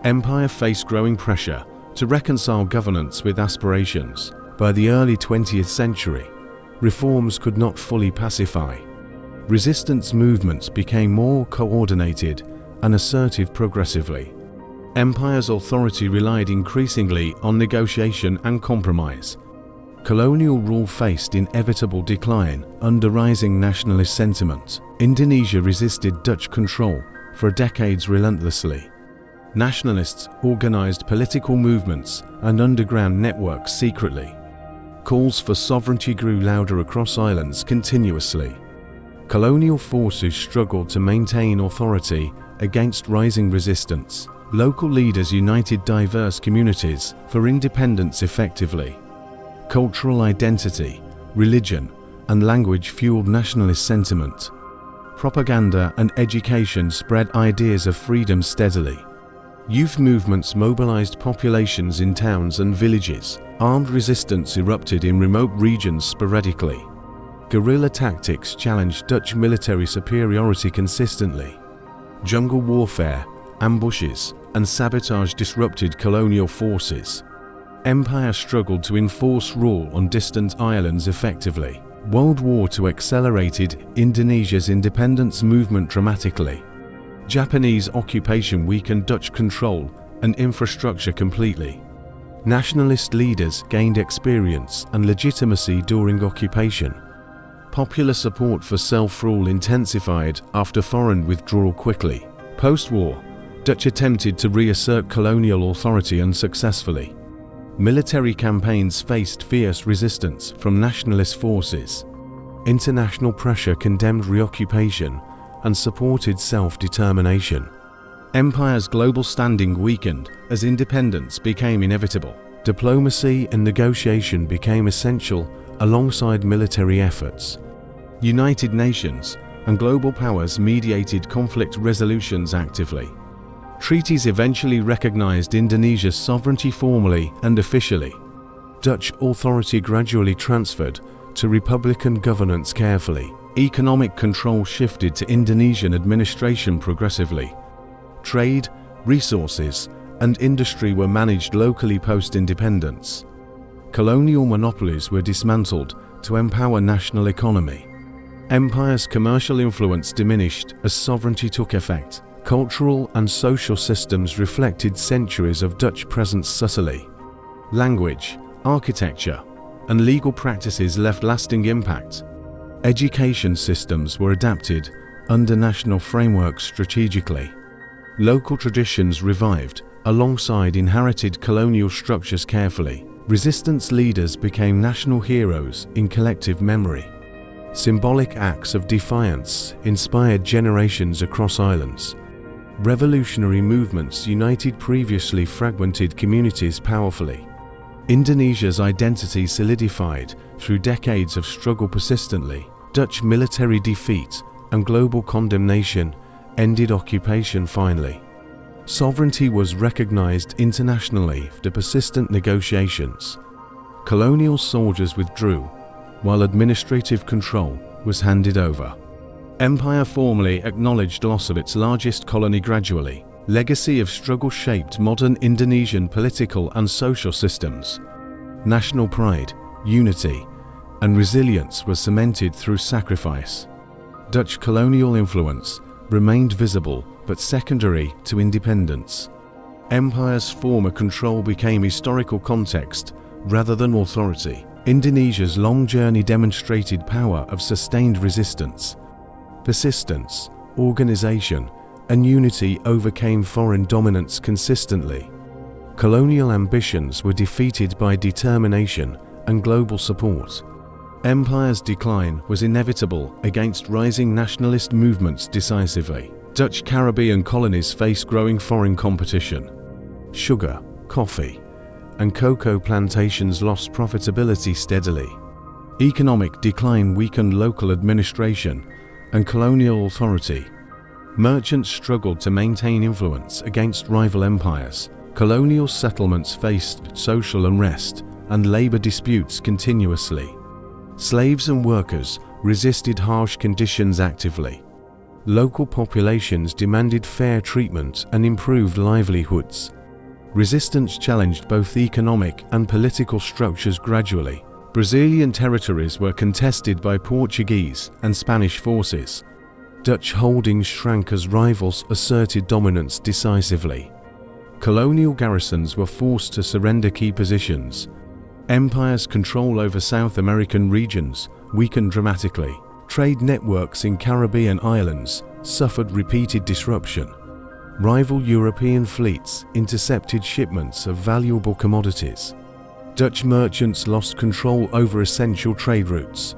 S1: Empire faced growing pressure to reconcile governance with aspirations. By the early 20th century, reforms could not fully pacify. Resistance movements became more coordinated and assertive progressively. Empire's authority relied increasingly on negotiation and compromise. Colonial rule faced inevitable decline under rising nationalist sentiment. Indonesia resisted Dutch control for decades relentlessly. Nationalists organized political movements and underground networks secretly. Calls for sovereignty grew louder across islands continuously. Colonial forces struggled to maintain authority against rising resistance. Local leaders united diverse communities for independence effectively. Cultural identity, religion, and language fueled nationalist sentiment. Propaganda and education spread ideas of freedom steadily. Youth movements mobilized populations in towns and villages. Armed resistance erupted in remote regions sporadically. Guerrilla tactics challenged Dutch military superiority consistently. Jungle warfare, ambushes, and sabotage disrupted colonial forces. Empire struggled to enforce rule on distant islands effectively. World War II accelerated Indonesia's independence movement dramatically. Japanese occupation weakened Dutch control and infrastructure completely. Nationalist leaders gained experience and legitimacy during occupation. Popular support for self-rule intensified after foreign withdrawal quickly. Post-war, Dutch attempted to reassert colonial authority unsuccessfully. Military campaigns faced fierce resistance from nationalist forces. International pressure condemned reoccupation and supported self-determination. Empire's global standing weakened as independence became inevitable. Diplomacy and negotiation became essential alongside military efforts. United Nations and global powers mediated conflict resolutions actively. Treaties eventually recognized Indonesia's sovereignty formally and officially. Dutch authority gradually transferred to republican governance carefully. Economic control shifted to Indonesian administration progressively. Trade, resources, and industry were managed locally post-independence. Colonial monopolies were dismantled to empower national economy. Empire's commercial influence diminished as sovereignty took effect. Cultural and social systems reflected centuries of Dutch presence subtly. Language, architecture, and legal practices left lasting impact. Education systems were adapted under national frameworks strategically. Local traditions revived alongside inherited colonial structures carefully. Resistance leaders became national heroes in collective memory. Symbolic acts of defiance inspired generations across islands. Revolutionary movements united previously fragmented communities powerfully. Indonesia's identity solidified through decades of struggle persistently. Dutch military defeat and global condemnation ended occupation finally. Sovereignty was recognized internationally after persistent negotiations. Colonial soldiers withdrew, while administrative control was handed over. Empire formally acknowledged loss of its largest colony gradually. Legacy of struggle shaped modern Indonesian political and social systems. National pride, unity, and resilience were cemented through sacrifice. Dutch colonial influence remained visible but secondary to independence. Empire's former control became historical context rather than authority. Indonesia's long journey demonstrated power of sustained resistance. Persistence, organization, and unity overcame foreign dominance consistently. Colonial ambitions were defeated by determination and global support. Empire's decline was inevitable against rising nationalist movements decisively. Dutch Caribbean colonies faced growing foreign competition. Sugar, coffee, and cocoa plantations lost profitability steadily. Economic decline weakened local administration and colonial authority. Merchants struggled to maintain influence against rival empires. Colonial settlements faced social unrest and labor disputes continuously. Slaves and workers resisted harsh conditions actively. Local populations demanded fair treatment and improved livelihoods. Resistance challenged both economic and political structures gradually. Brazilian territories were contested by Portuguese and Spanish forces. Dutch holdings shrank as rivals asserted dominance decisively. Colonial garrisons were forced to surrender key positions. Empire's control over South American regions weakened dramatically. Trade networks in Caribbean islands suffered repeated disruption. Rival European fleets intercepted shipments of valuable commodities. Dutch merchants lost control over essential trade routes.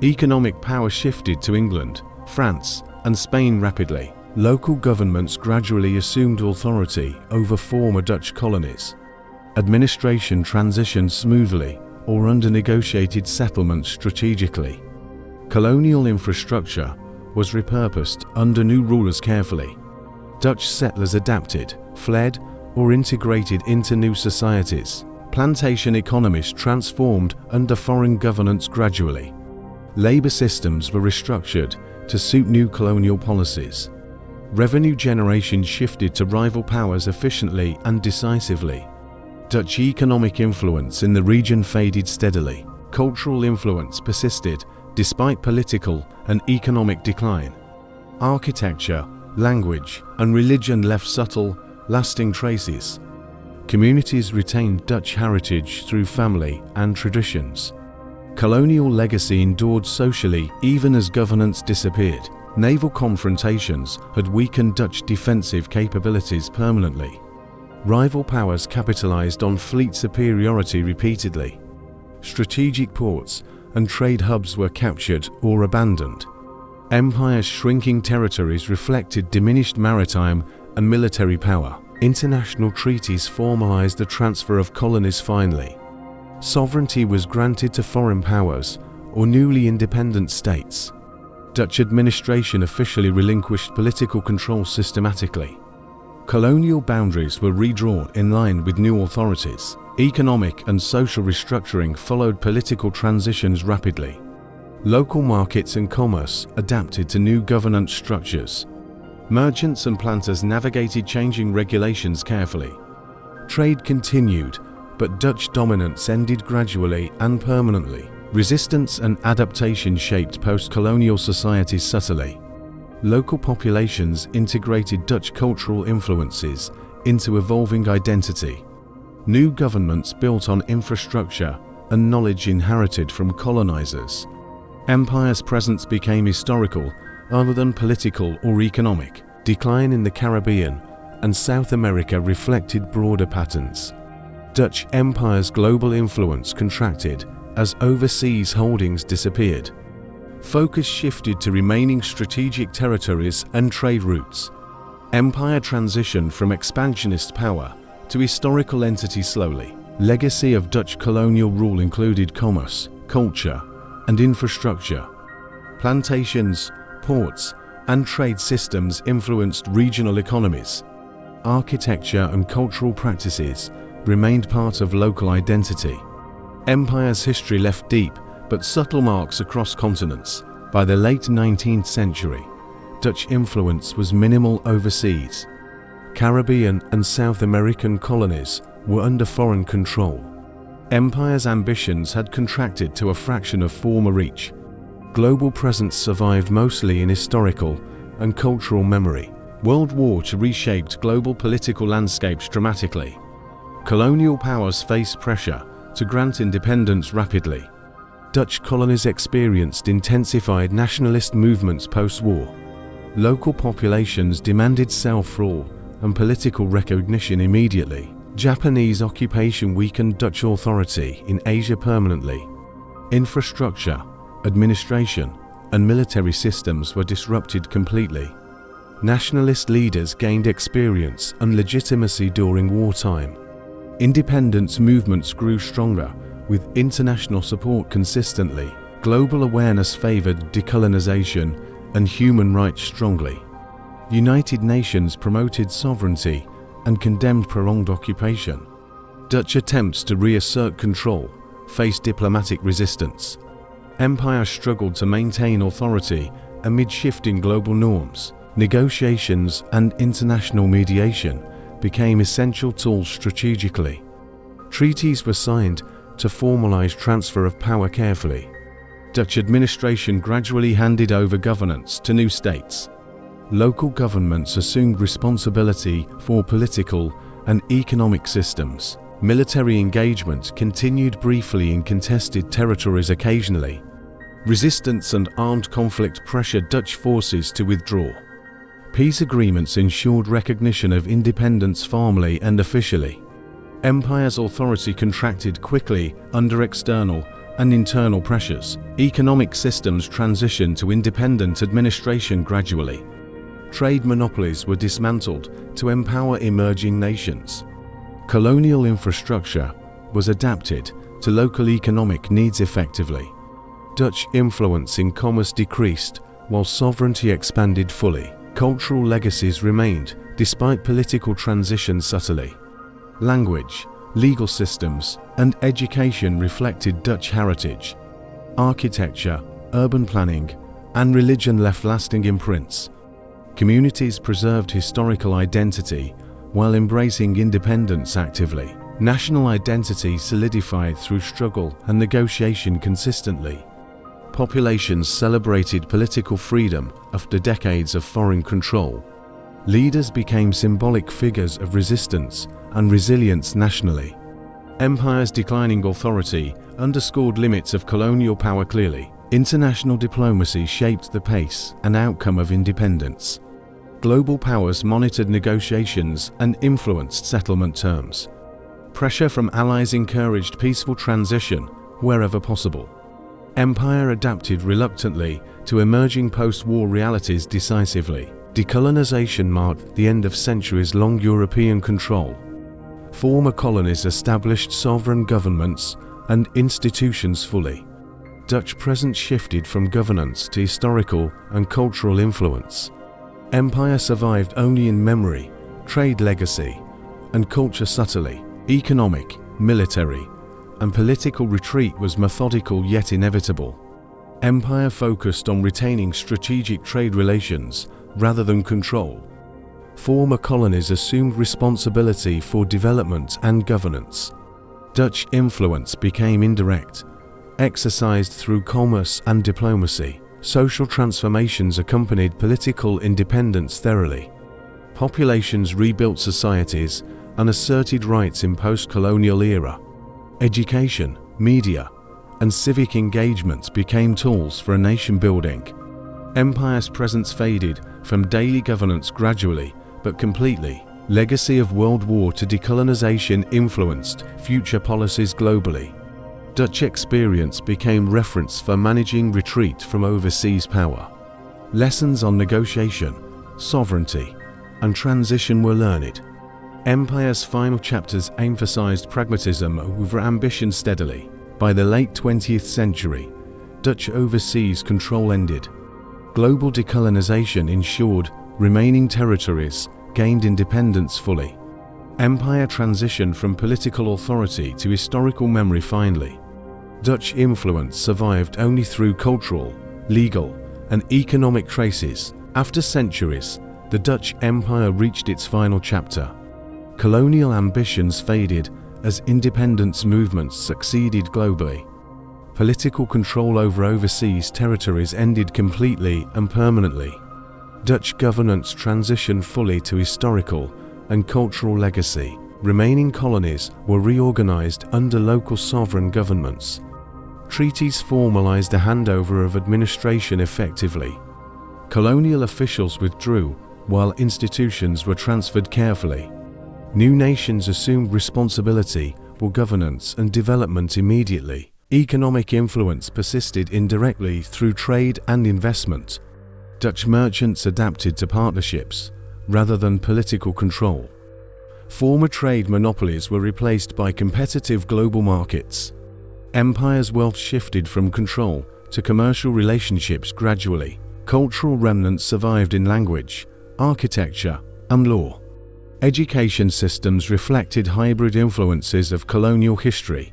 S1: Economic power shifted to England, France, and Spain rapidly. Local governments gradually assumed authority over former Dutch colonies. Administration transitioned smoothly or under negotiated settlements strategically. Colonial infrastructure was repurposed under new rulers carefully. Dutch settlers adapted, fled, or integrated into new societies. Plantation economies transformed under foreign governance gradually. Labor systems were restructured to suit new colonial policies. Revenue generation shifted to rival powers efficiently and decisively. Dutch economic influence in the region faded steadily. Cultural influence persisted despite political and economic decline. Architecture, language, and religion left subtle, lasting traces. Communities retained Dutch heritage through family and traditions. Colonial legacy endured socially even as governance disappeared. Naval confrontations had weakened Dutch defensive capabilities permanently. Rival powers capitalized on fleet superiority repeatedly. Strategic ports and trade hubs were captured or abandoned. Empire's shrinking territories reflected diminished maritime and military power. International treaties formalized the transfer of colonies finally. Sovereignty was granted to foreign powers or newly independent states. Dutch administration officially relinquished political control systematically. Colonial boundaries were redrawn in line with new authorities. Economic and social restructuring followed political transitions rapidly. Local markets and commerce adapted to new governance structures. Merchants and planters navigated changing regulations carefully. Trade continued, but Dutch dominance ended gradually and permanently. Resistance and adaptation shaped post-colonial societies subtly. Local populations integrated Dutch cultural influences into evolving identity. New governments built on infrastructure and knowledge inherited from colonizers. Empire's presence became historical rather than political or economic. Decline in the Caribbean and South America reflected broader patterns. Dutch Empire's global influence contracted as overseas holdings disappeared. Focus shifted to remaining strategic territories and trade routes. Empire transitioned from expansionist power to historical entity slowly. Legacy of Dutch colonial rule included commerce, culture, and infrastructure. Plantations, ports, and trade systems influenced regional economies. Architecture and cultural practices remained part of local identity. Empire's history left deep but subtle marks across continents. By the late 19th century, Dutch influence was minimal overseas. Caribbean and South American colonies were under foreign control. Empire's ambitions had contracted to a fraction of former reach. Global presence survived mostly in historical and cultural memory. World War II reshaped global political landscapes dramatically. Colonial powers faced pressure to grant independence rapidly. Dutch colonies experienced intensified nationalist movements post-war. Local populations demanded self-rule and political recognition immediately. Japanese occupation weakened Dutch authority in Asia permanently. Infrastructure, administration, and military systems were disrupted completely. Nationalist leaders gained experience and legitimacy during wartime. Independence movements grew stronger, with international support consistently. Global awareness favored decolonization and human rights strongly. United Nations promoted sovereignty and condemned prolonged occupation. Dutch attempts to reassert control faced diplomatic resistance. Empire struggled to maintain authority amid shifting global norms. Negotiations and international mediation became essential tools strategically. Treaties were signed to formalize transfer of power carefully. Dutch administration gradually handed over governance to new states. Local governments assumed responsibility for political and economic systems. Military engagement continued briefly in contested territories occasionally. Resistance and armed conflict pressured Dutch forces to withdraw. Peace agreements ensured recognition of independence formally and officially. Empire's authority contracted quickly under external and internal pressures. Economic systems transitioned to independent administration gradually. Trade monopolies were dismantled to empower emerging nations. Colonial infrastructure was adapted to local economic needs effectively. Dutch influence in commerce decreased while sovereignty expanded fully. Cultural legacies remained despite political transition subtly. Language, legal systems, and education reflected Dutch heritage. Architecture, urban planning, and religion left lasting imprints. Communities preserved historical identity while embracing independence actively. National identity solidified through struggle and negotiation consistently. Populations celebrated political freedom after decades of foreign control. Leaders became symbolic figures of resistance and resilience nationally. Empire's declining authority underscored limits of colonial power clearly. International diplomacy shaped the pace and outcome of independence. Global powers monitored negotiations and influenced settlement terms. Pressure from allies encouraged peaceful transition wherever possible. Empire adapted reluctantly to emerging post-war realities decisively. Decolonization marked the end of centuries-long European control. Former colonies established sovereign governments and institutions fully. Dutch presence shifted from governance to historical and cultural influence. Empire survived only in memory, trade legacy, and culture subtly. Economic, military, and political retreat was methodical yet inevitable. Empire focused on retaining strategic trade relations rather than control. Former colonies assumed responsibility for development and governance. Dutch influence became indirect, exercised through commerce and diplomacy. Social transformations accompanied political independence thoroughly. Populations rebuilt societies and asserted rights in post-colonial era. Education, media, and civic engagement became tools for nation building. Empire's presence faded from daily governance gradually, but completely. Legacy of World War to decolonization influenced future policies globally. Dutch experience became reference for managing retreat from overseas power. Lessons on negotiation, sovereignty, and transition were learned. Empire's final chapters emphasized pragmatism over ambition steadily. By the late 20th century, Dutch overseas control ended. Global decolonization ensured remaining territories gained independence fully. Empire transitioned from political authority to historical memory finally. Dutch influence survived only through cultural, legal, and economic traces. After centuries, the Dutch Empire reached its final chapter. Colonial ambitions faded as independence movements succeeded globally. Political control over overseas territories ended completely and permanently. Dutch governance transitioned fully to historical and cultural legacy. Remaining colonies were reorganized under local sovereign governments. Treaties formalized a handover of administration effectively. Colonial officials withdrew while institutions were transferred carefully. New nations assumed responsibility for governance and development immediately. Economic influence persisted indirectly through trade and investment. Dutch merchants adapted to partnerships rather than political control. Former trade monopolies were replaced by competitive global markets. Empire's wealth shifted from control to commercial relationships gradually. Cultural remnants survived in language, architecture, and law. Education systems reflected hybrid influences of colonial history.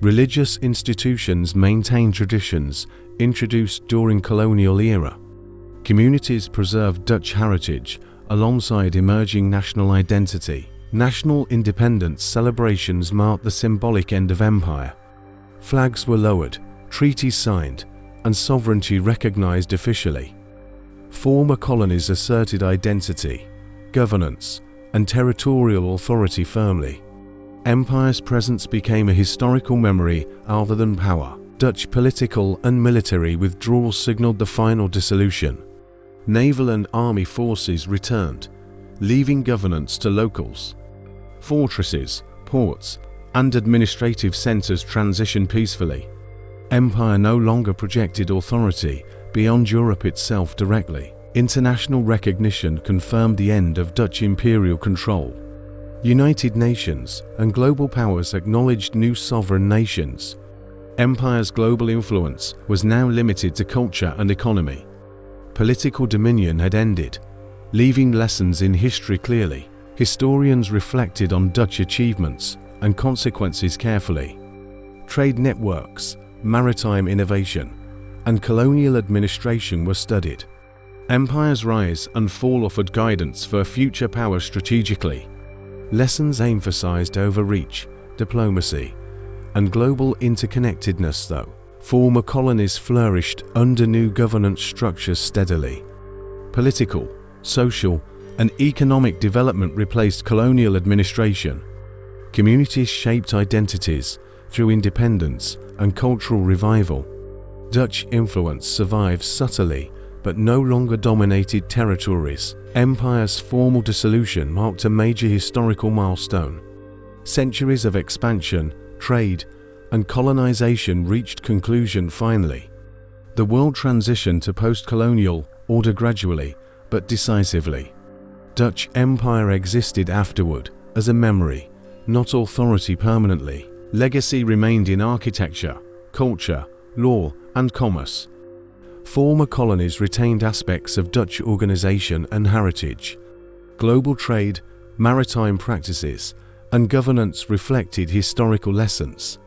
S1: Religious institutions maintained traditions introduced during colonial era. Communities preserved Dutch heritage alongside emerging national identity. National independence celebrations marked the symbolic end of empire. Flags were lowered, treaties signed, and sovereignty recognized officially. Former colonies asserted identity, governance, and territorial authority firmly. Empire's presence became a historical memory rather than power. Dutch political and military withdrawal signaled the final dissolution. Naval and army forces returned, leaving governance to locals. Fortresses, ports, and administrative centers transitioned peacefully. Empire no longer projected authority beyond Europe itself directly. International recognition confirmed the end of Dutch imperial control. United Nations and global powers acknowledged new sovereign nations. Empire's global influence was now limited to culture and economy. Political dominion had ended, leaving lessons in history clearly. Historians reflected on Dutch achievements and consequences carefully. Trade networks, maritime innovation, and colonial administration were studied. Empire's rise and fall offered guidance for future power strategically. Lessons emphasized overreach, diplomacy, and global interconnectedness though. Former colonies flourished under new governance structures steadily. Political, social, and economic development replaced colonial administration. Communities shaped identities through independence and cultural revival. Dutch influence survives subtly, but no longer dominated territories. Empire's formal dissolution marked a major historical milestone. Centuries of expansion, trade, and colonization reached conclusion finally. The world transitioned to post-colonial order gradually, but decisively. Dutch Empire existed afterward, as a memory, not authority permanently. Legacy remained in architecture, culture, law, and commerce. Former colonies retained aspects of Dutch organization and heritage. Global trade, maritime practices, and governance reflected historical lessons.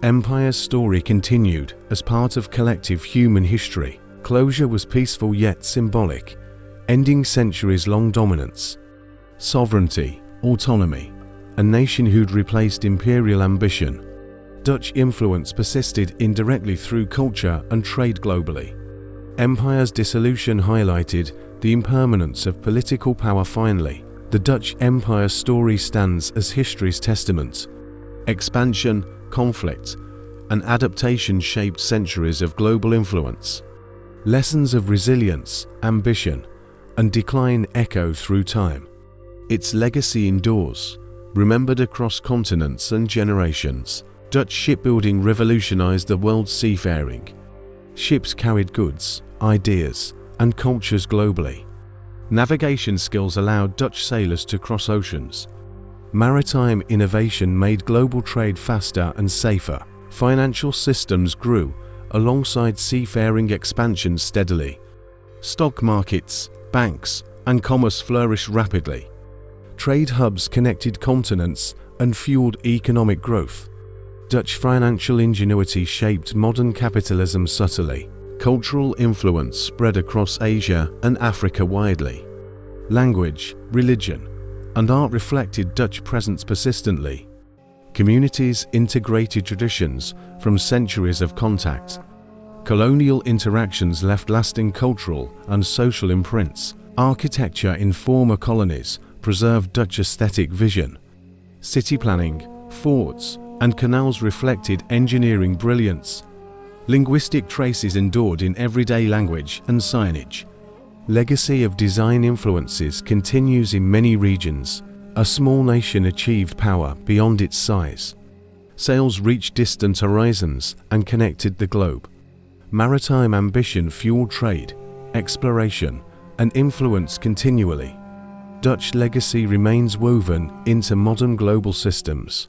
S1: Empire's story continued as part of collective human history. Closure was peaceful yet symbolic, ending centuries-long dominance. Sovereignty, autonomy, and nationhood replaced imperial ambition. Dutch influence persisted indirectly through culture and trade globally. Empire's dissolution highlighted the impermanence of political power finally. The Dutch Empire story stands as history's testament. Expansion, conflict, and adaptation shaped centuries of global influence. Lessons of resilience, ambition, and decline echo through time. Its legacy endures, remembered across continents and generations. Dutch shipbuilding revolutionized the world's seafaring. Ships carried goods, ideas, and cultures globally. Navigation skills allowed Dutch sailors to cross oceans. Maritime innovation made global trade faster and safer. Financial systems grew alongside seafaring expansion steadily. Stock markets, banks, and commerce flourished rapidly. Trade hubs connected continents and fueled economic growth. Dutch financial ingenuity shaped modern capitalism subtly. Cultural influence spread across Asia and Africa widely. Language, religion, and art reflected Dutch presence persistently. Communities integrated traditions from centuries of contact. Colonial interactions left lasting cultural and social imprints. Architecture in former colonies preserved Dutch aesthetic vision. City planning, forts, and canals reflected engineering brilliance. Linguistic traces endured in everyday language and signage. Legacy of design influences continues in many regions. A small nation achieved power beyond its size. Sails reached distant horizons and connected the globe. Maritime ambition fueled trade, exploration, and influence continually. Dutch legacy remains woven into modern global systems.